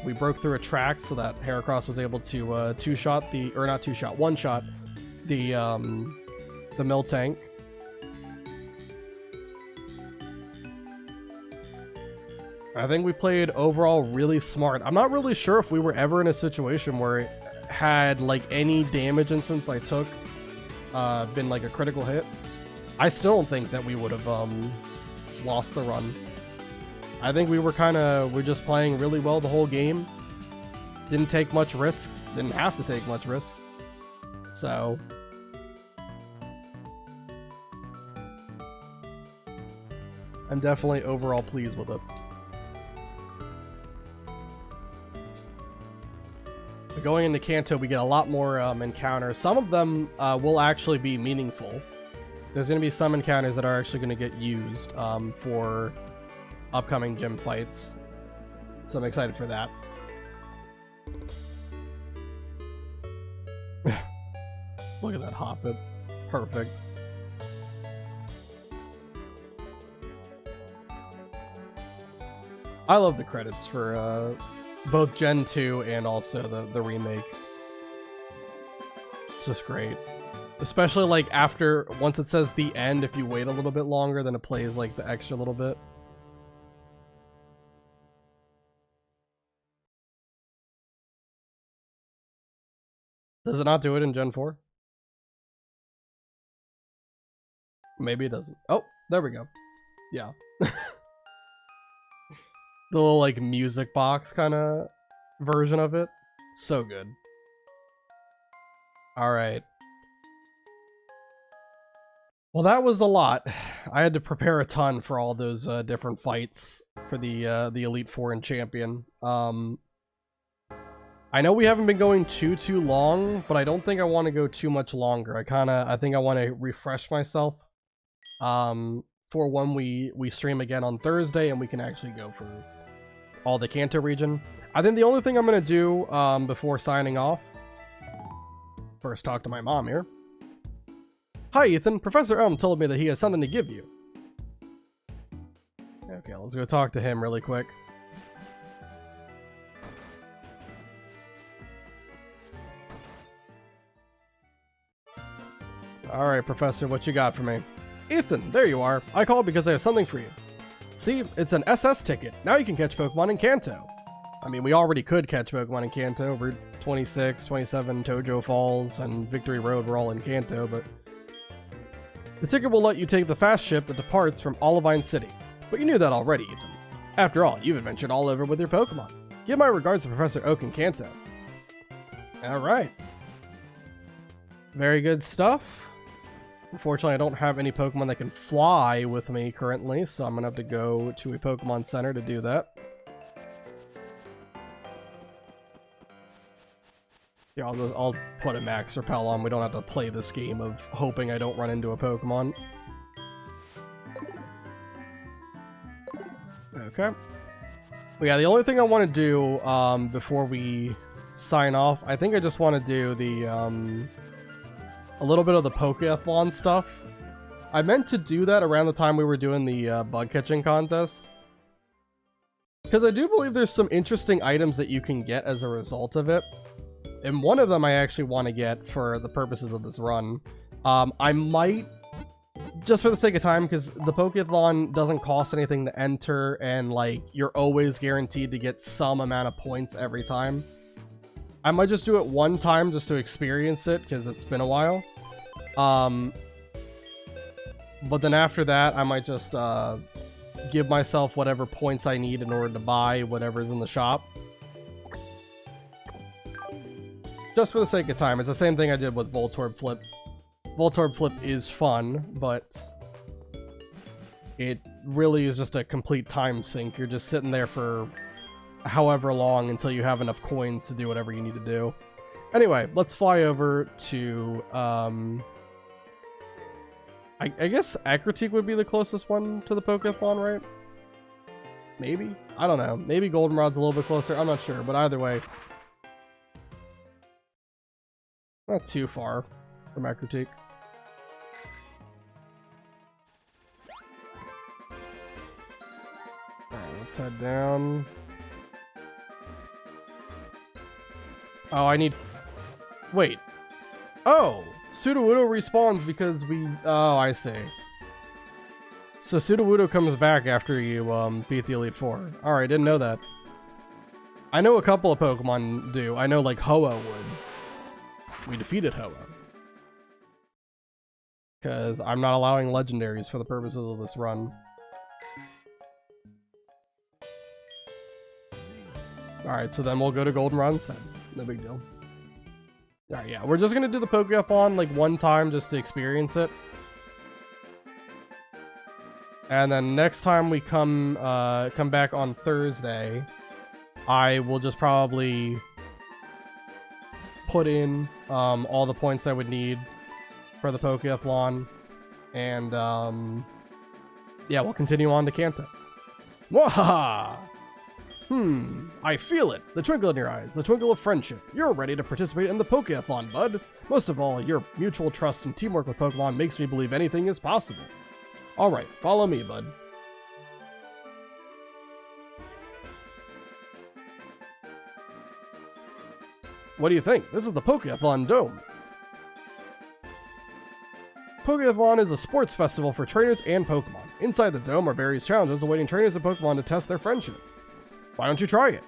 We broke through a track so that Heracross was able to one-shot the Miltank. I think we played overall really smart. I'm not really sure if we were ever in a situation where it had like any damage instance I took been like a critical hit. I still don't think that we would have lost the run. I think we're just playing really well the whole game. Didn't take much risks. Didn't have to take much risks. So I'm definitely overall pleased with it. Going into Kanto, we get a lot more encounters. Some of them will actually be meaningful. There's going to be some encounters that are actually going to get used for upcoming gym fights. So I'm excited for that. Look at that Hoppet. Perfect. I love the credits for both Gen 2 and also the remake. It's just great. Especially like once it says the end, if you wait a little bit longer, then it plays like the extra little bit. Does it not do it in Gen 4? Maybe it doesn't. Oh, there we go. Yeah. The little like music box kind of version of it. So good. All right. Well, that was a lot. I had to prepare a ton for all those different fights for the Elite Four and Champion. I know we haven't been going too long, but I don't think I want to go too much longer. I think I want to refresh myself for when we stream again on Thursday and we can actually go for all the Kanto region. I think the only thing I'm going to do before signing off, first talk to my mom here. Hi Ethan, Professor Elm told me that he has something to give you. Okay, let's go talk to him really quick. Alright, Professor, what you got for me? Ethan, there you are. I called because I have something for you. See, it's an SS ticket. Now you can catch Pokemon in Kanto. I mean, we already could catch Pokemon in Kanto. Route 26, 27, Tojo Falls, and Victory Road were all in Kanto, but the ticket will let you take the fast ship that departs from Olivine City. But you knew that already, Ethan. After all, you've adventured all over with your Pokemon. Give my regards to Professor Oak in Kanto. Alright. Very good stuff. Unfortunately, I don't have any Pokemon that can fly with me currently, so I'm going to have to go to a Pokemon Center to do that. Yeah, I'll put a Max Repel on. We don't have to play this game of hoping I don't run into a Pokemon. Okay. But yeah, the only thing I want to do before we sign off, I think I just want to do the... a little bit of the Pokeathlon stuff. I meant to do that around the time we were doing the bug catching contest. Because I do believe there's some interesting items that you can get as a result of it. And one of them I actually want to get for the purposes of this run. I might, just for the sake of time, because the Pokeathon doesn't cost anything to enter, and like you're always guaranteed to get some amount of points every time. I might just do it one time just to experience it, because it's been a while. But then after that, I might just give myself whatever points I need in order to buy whatever's in the shop. Just for the sake of time. It's the same thing I did with Voltorb Flip. Voltorb Flip is fun, but it really is just a complete time sink. You're just sitting there for however long until you have enough coins to do whatever you need to do. Anyway, let's fly over to, I guess Akratik would be the closest one to the Pokeathon, right? Maybe? I don't know. Maybe Goldenrod's a little bit closer. I'm not sure, but either way. Not too far from Akratik. Alright, let's head down. Oh, I need... Wait. Oh! Sudowoodo respawns because we... Oh, I see. So Sudowoodo comes back after you beat the Elite Four. Alright, didn't know that. I know a couple of Pokemon do. I know like Ho-Oh would. We defeated Ho-Oh. Because I'm not allowing legendaries for the purposes of this run. Alright, so then we'll go to Goldenrod instead. No big deal. Alright, yeah, we're just gonna do the Pokeathon like one time just to experience it. And then next time we come back on Thursday, I will just probably put in all the points I would need for the Pokeathlon, and yeah, we'll continue on to Kanto. Wahaha! I feel it. The twinkle in your eyes, the twinkle of friendship. You're ready to participate in the Pokeathlon, bud. Most of all, your mutual trust and teamwork with Pokemon makes me believe anything is possible. Alright, follow me, bud. What do you think? This is the Pokeathon Dome. Pokeathon is a sports festival for trainers and Pokemon. Inside the dome are various challenges awaiting trainers and Pokemon to test their friendship. Why don't you try it?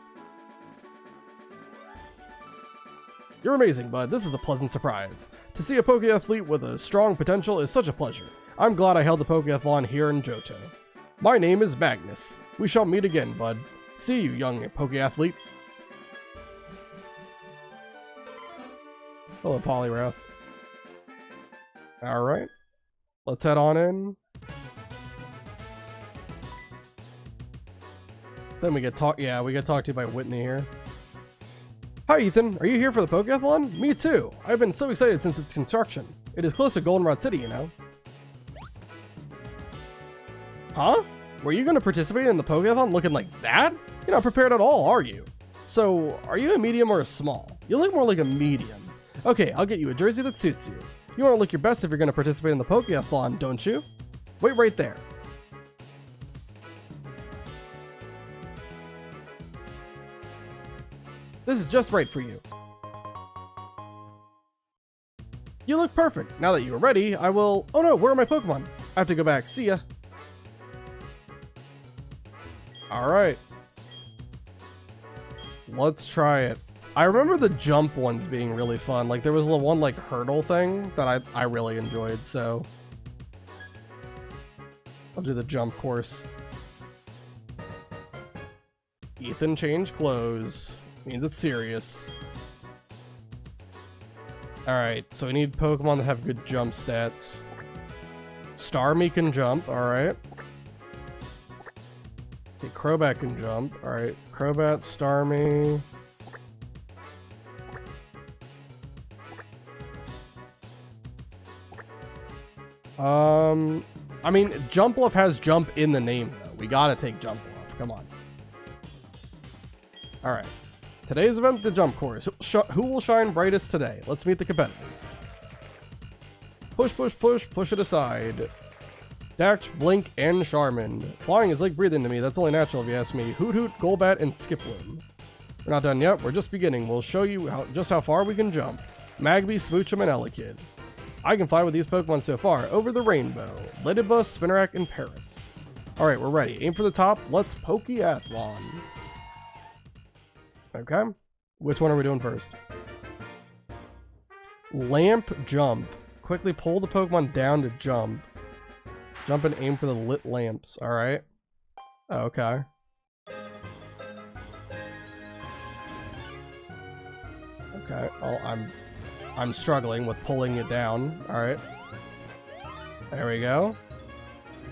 You're amazing, bud. This is a pleasant surprise. To see a Pokeathlete with a strong potential is such a pleasure. I'm glad I held the Pokeathlon here in Johto. My name is Magnus. We shall meet again, bud. See you, young Pokeathlete. Hello, Poliwrath. Alright. Let's head on in. Then we get talk. Yeah, we get talked to by Whitney here. Hi, Ethan. Are you here for the Pokeathlon? Me too. I've been so excited since its construction. It is close to Goldenrod City, you know. Huh? Were you going to participate in the Pokeathlon looking like that? You're not prepared at all, are you? So, are you a medium or a small? You look more like a medium. Okay, I'll get you a jersey that suits you. You want to look your best if you're going to participate in the Pokeathlon, don't you? Wait right there. This is just right for you. You look perfect. Now that you are ready, I will... Oh no, where are my Pokemon? I have to go back. See ya. Alright. Let's try it. I remember the jump ones being really fun. Like, there was the one, like, hurdle thing that I really enjoyed, so... I'll do the jump course. Ethan changed clothes. Means it's serious. Alright, so we need Pokemon that have good jump stats. Starmie can jump, alright. Okay, Crobat can jump. Alright, Crobat, Starmie. I mean, Jumpluff has jump in the name, though. We gotta take Jumpluff. Come on. Alright. Today's event, the jump course. Who will shine brightest today? Let's meet the competitors. Push, push, push, push it aside. Dash, Blink, and Charmin. Flying is like breathing to me. That's only natural if you ask me. Hoot Hoot, Golbat, and Skiploom. We're not done yet. We're just beginning. We'll show you just how far we can jump. Magby, Smoochum, and Elekid. I can fly with these Pokemon so far. Over the rainbow. Ladybus, Spinarak, and Paris. Alright, we're ready. Aim for the top. Let's Pokeathlon. Okay. Which one are we doing first? Lamp Jump. Quickly pull the Pokemon down to jump. Jump and aim for the lit lamps. Alright. Okay. Okay. Oh, I'm struggling with pulling it down. Alright. There we go.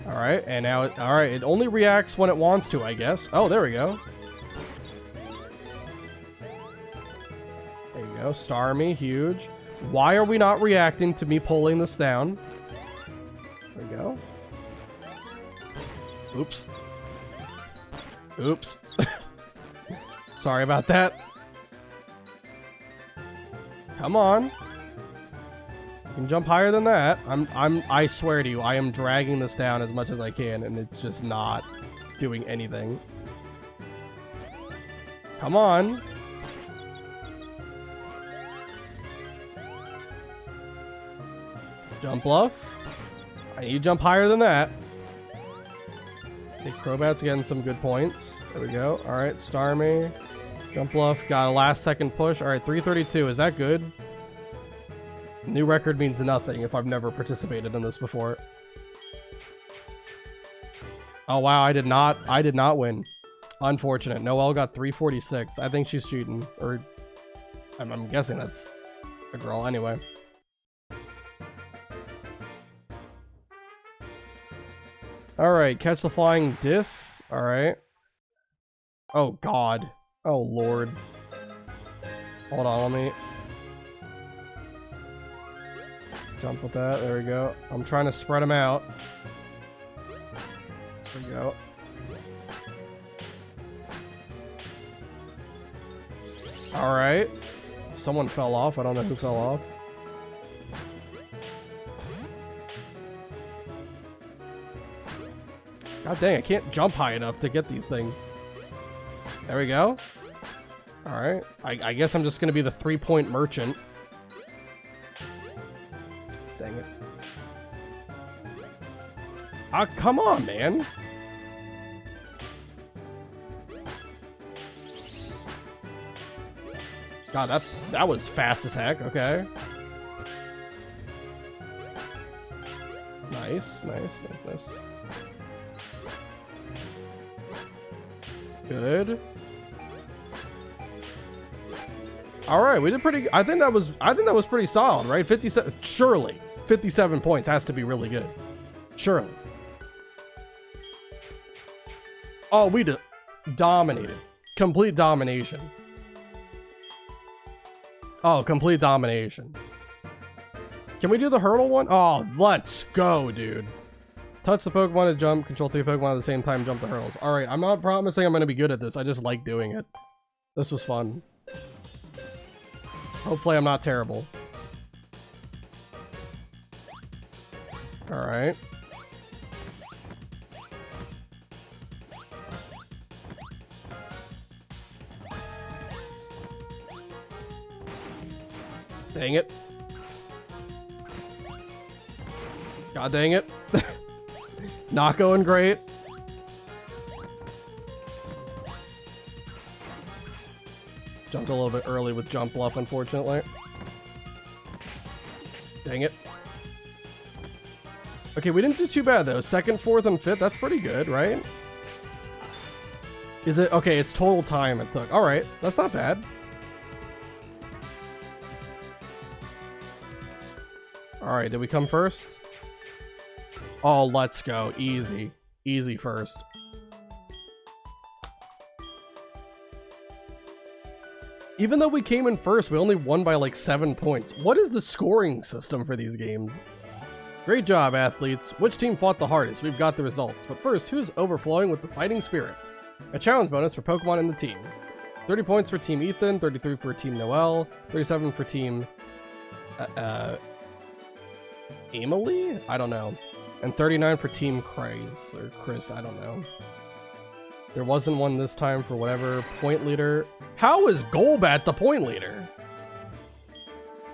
Alright, and now alright, it only reacts when it wants to, I guess. Oh, there we go. There you go. Starmie, huge. Why are we not reacting to me pulling this down? There we go. Oops. Oops. Sorry about that. Come on. You can jump higher than that. I swear to you, I am dragging this down as much as I can, and it's just not doing anything. Come on. Jump Bluff. I need to jump higher than that. I think Crobat's getting some good points. There we go. Alright, Starmie. Jump Bluff. Got a last second push. Alright, 332. Is that good? New record means nothing if I've never participated in this before. Oh wow, I did not win. Unfortunate. Noelle got 346. I think she's cheating. Or I'm guessing that's a girl anyway. Alright, catch the flying discs. Alright. Oh god. Oh lord. Hold on, let me jump with that. There we go. I'm trying to spread them out. There we go. Alright. Someone fell off. I don't know who fell off. God dang, I can't jump high enough to get these things. There we go. Alright. I guess I'm just going to be the 3-point merchant. Dang it. Ah, come on, man. God, that was fast as heck. Okay. Nice, nice, nice, nice. Good. All right, we did pretty. I think that was pretty solid, right? 57. Surely, 57 points has to be really good. Surely. Oh, we dominated. Complete domination. Oh, complete domination. Can we do the hurdle one? Oh, let's go, dude. Touch the Pokemon to jump, control 3 Pokemon at the same time, jump the hurdles. Alright, I'm not promising I'm going to be good at this. I just like doing it. This was fun. Hopefully I'm not terrible. Alright. Dang it. God dang it. Not going great. Jumped a little bit early with Jump Bluff, unfortunately. Dang it. Okay, we didn't do too bad, though. 2nd, 4th, and 5th. That's pretty good, right? Is it? Okay, it's total time it took. Alright, that's not bad. Alright, did we come first? Oh, let's go. Easy. Easy first. Even though we came in first, we only won by like 7 points. What is the scoring system for these games? Great job, athletes. Which team fought the hardest? We've got the results. But first, who's overflowing with the fighting spirit? A challenge bonus for Pokemon in the team. 30 points for Team Ethan, 33 for Team Noelle, 37 for Team... Emily? I don't know. And 39 for Team Chris, or Chris, I don't know. There wasn't one this time for whatever. Point leader. How is Golbat the point leader?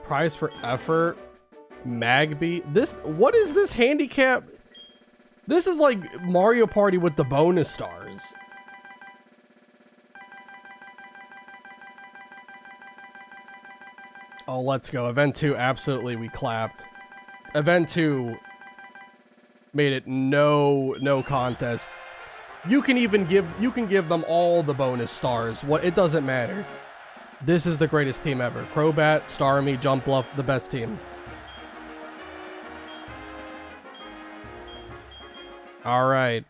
Prize for effort. Magby. What is this handicap? This is like Mario Party with the bonus stars. Oh, let's go. Event 2, absolutely, we clapped. Event 2 made it no contest. You can give them all the bonus stars. It doesn't matter. This is the greatest team ever. Crobat, Starmie, Jumpluff, the best team. All right.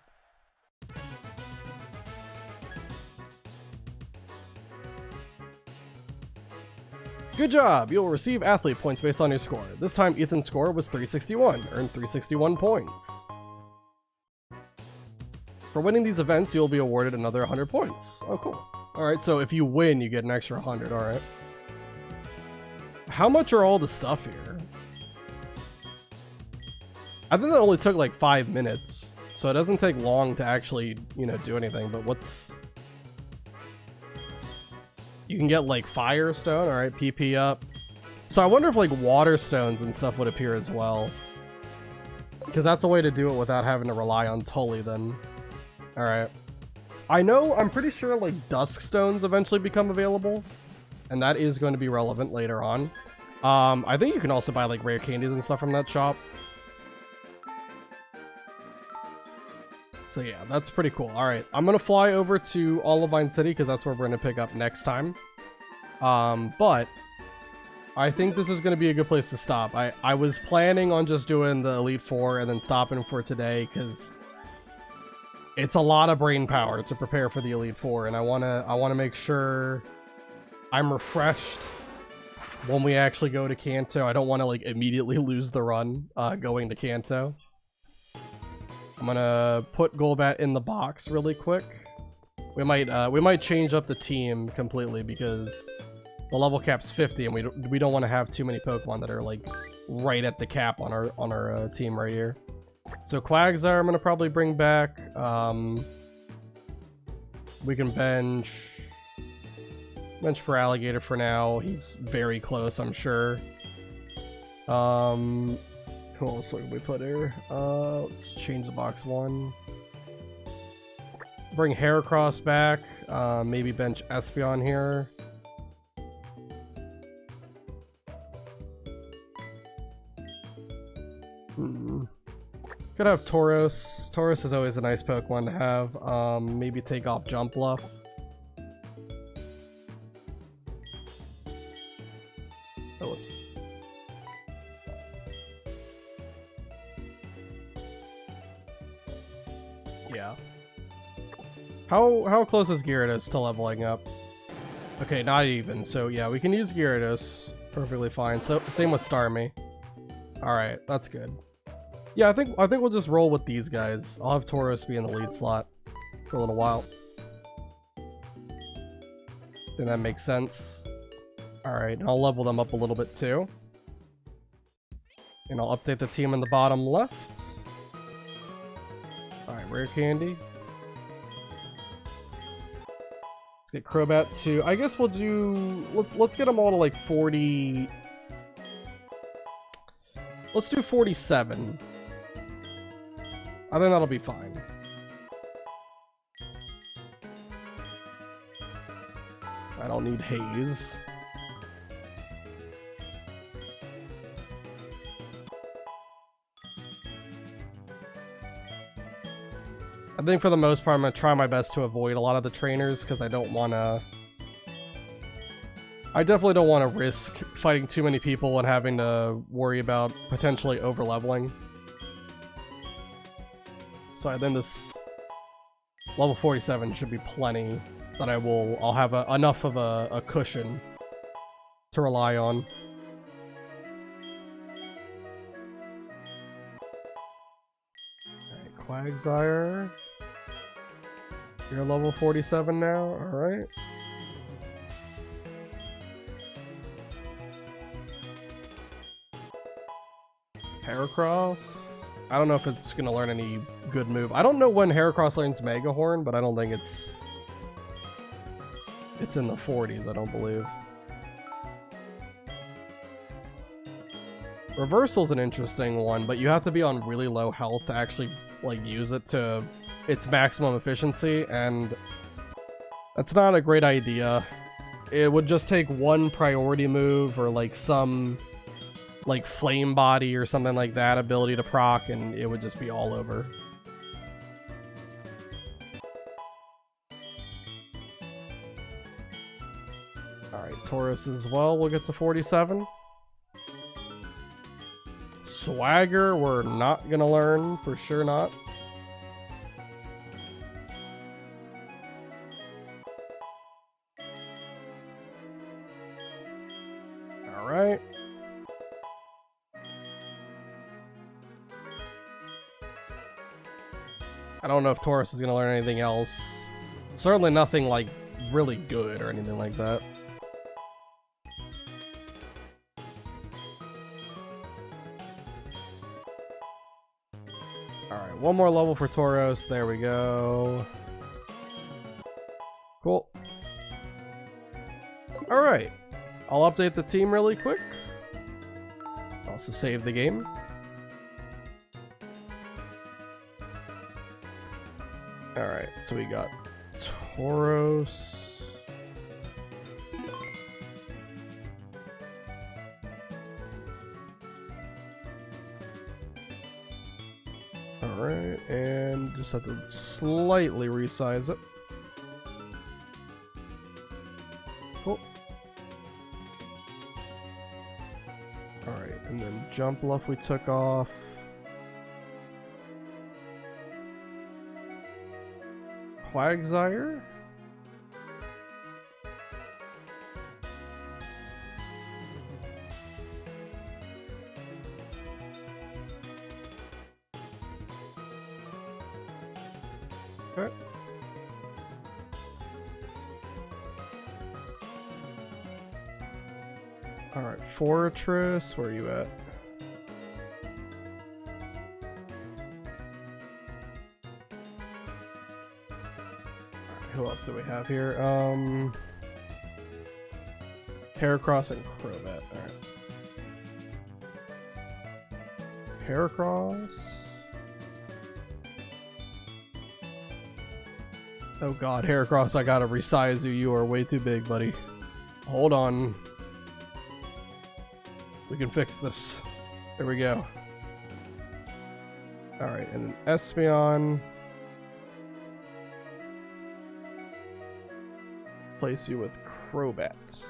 Good job! You'll receive athlete points based on your score. This time Ethan's score was 361. Earned 361 points. For winning these events, you'll be awarded another 100 points. Oh, cool. Alright, so if you win, you get an extra 100. Alright. How much are all the stuff here? I think that only took like 5 minutes. So it doesn't take long to actually, do anything. But what's... You can get like Firestone, alright, PP up. So I wonder if like Water Stones and stuff would appear as well. Because that's a way to do it without having to rely on Tully then. Alright. I'm pretty sure like Dusk Stones eventually become available. And that is going to be relevant later on. I think you can also buy like rare candies and stuff from that shop. So yeah, that's pretty cool. Alright, I'm going to fly over to Olivine City because that's where we're going to pick up next time. But I think this is going to be a good place to stop. I was planning on just doing the Elite Four and then stopping for today because it's a lot of brain power to prepare for the Elite Four, and I want to make sure I'm refreshed when we actually go to Kanto. I don't want to like immediately lose the run going to Kanto. I'm gonna put Golbat in the box really quick. We might change up the team completely because the level cap's 50, and we don't want to have too many Pokemon that are like right at the cap on our team right here. So Quagsire, I'm gonna probably bring back. We can bench for Alligator for now. He's very close, I'm sure. Who else would we put here? Let's change the box 1. Bring Heracross back. Maybe bench Espeon here. Could have Tauros. Tauros is always a nice Pokemon to have. Maybe take off Jumpluff. Oh, whoops. Yeah. How close is Gyarados to leveling up? Okay, not even. So yeah, we can use Gyarados perfectly fine. So same with Starmie. All right, that's good. Yeah, I think we'll just roll with these guys. I'll have Tauros be in the lead slot for a little while. I think that makes sense. All right, and I'll level them up a little bit too. And I'll update the team in the bottom left. All right, rare candy. Let's get Crobat to. I guess we'll do. Let's get them all to like 40. Let's do 47. I think that'll be fine. I don't need Haze. I think for the most part, I'm going to try my best to avoid a lot of the trainers because I don't want to... I definitely don't want to risk fighting too many people and having to worry about potentially over-leveling. So I think this level 47 should be plenty that I'll have enough of a cushion to rely on. Alright, Quagsire. You're level 47 now, alright. Heracross. I don't know if it's going to learn any good move. I don't know when Heracross learns Mega Horn, but I don't think it's in the 40s, I don't believe. Reversal's an interesting one, but you have to be on really low health to actually like use it to its maximum efficiency, and that's not a great idea. It would just take one priority move or like some like flame body or something like that ability to proc, and it would just be all over. Alright, Taurus as well, we'll get to 47. Swagger, we're not gonna learn, for sure not. Alright. I don't know if Taurus is gonna learn anything else. Certainly nothing like really good or anything like that. Alright, one more level for Tauros. There we go. Cool. Alright. I'll update the team really quick. Also save the game. Alright, so we got Tauros. Alright, and just have to slightly resize it. Cool. Alright, and then jump left we took off. Quagsire? Okay. Alright, Fortress, where are you at? Who else do we have here? Heracross and Crobat. Alright. Heracross. Oh god, Heracross, I gotta resize you. You are way too big, buddy. Hold on. We can fix this. There we go. Alright, and then Espeon. Place you with Crobat.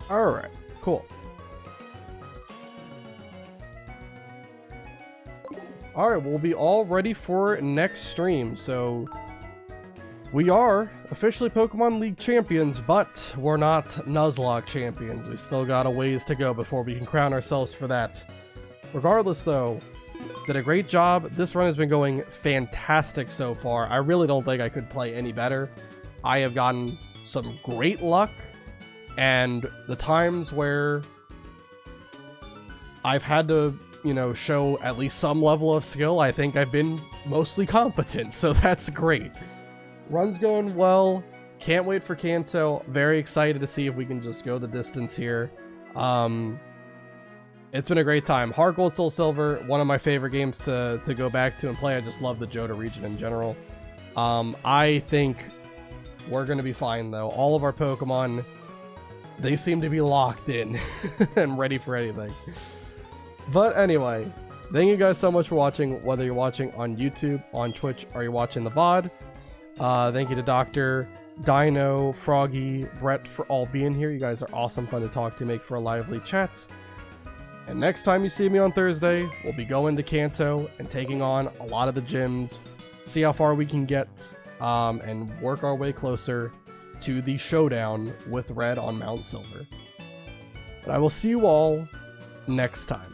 Alright, cool. Alright, we'll be all ready for next stream, so we are officially Pokemon League champions, but we're not Nuzlocke champions. We still got a ways to go before we can crown ourselves for that. Regardless though, did a great job. This run has been going fantastic so far. I really don't think I could play any better. I have gotten some great luck, and the times where I've had to, you know, show at least some level of skill, I think I've been mostly competent, so that's great. Run's going well. Can't wait for Kanto. Very excited to see if we can just go the distance here. It's been a great time. HeartGold, Soul Silver, one of my favorite games to go back to and play. I just love the Johto region in general. I think we're going to be fine, though. All of our Pokemon, they seem to be locked in and ready for anything. But anyway, thank you guys so much for watching, whether you're watching on YouTube, on Twitch, or you're watching the VOD. Thank you to Dr. Dino, Froggy, Brett for all being here. You guys are awesome, fun to talk to, make for a lively chat. And next time you see me on Thursday, we'll be going to Kanto and taking on a lot of the gyms, see how far we can get, and work our way closer to the showdown with Red on Mount Silver. But I will see you all next time.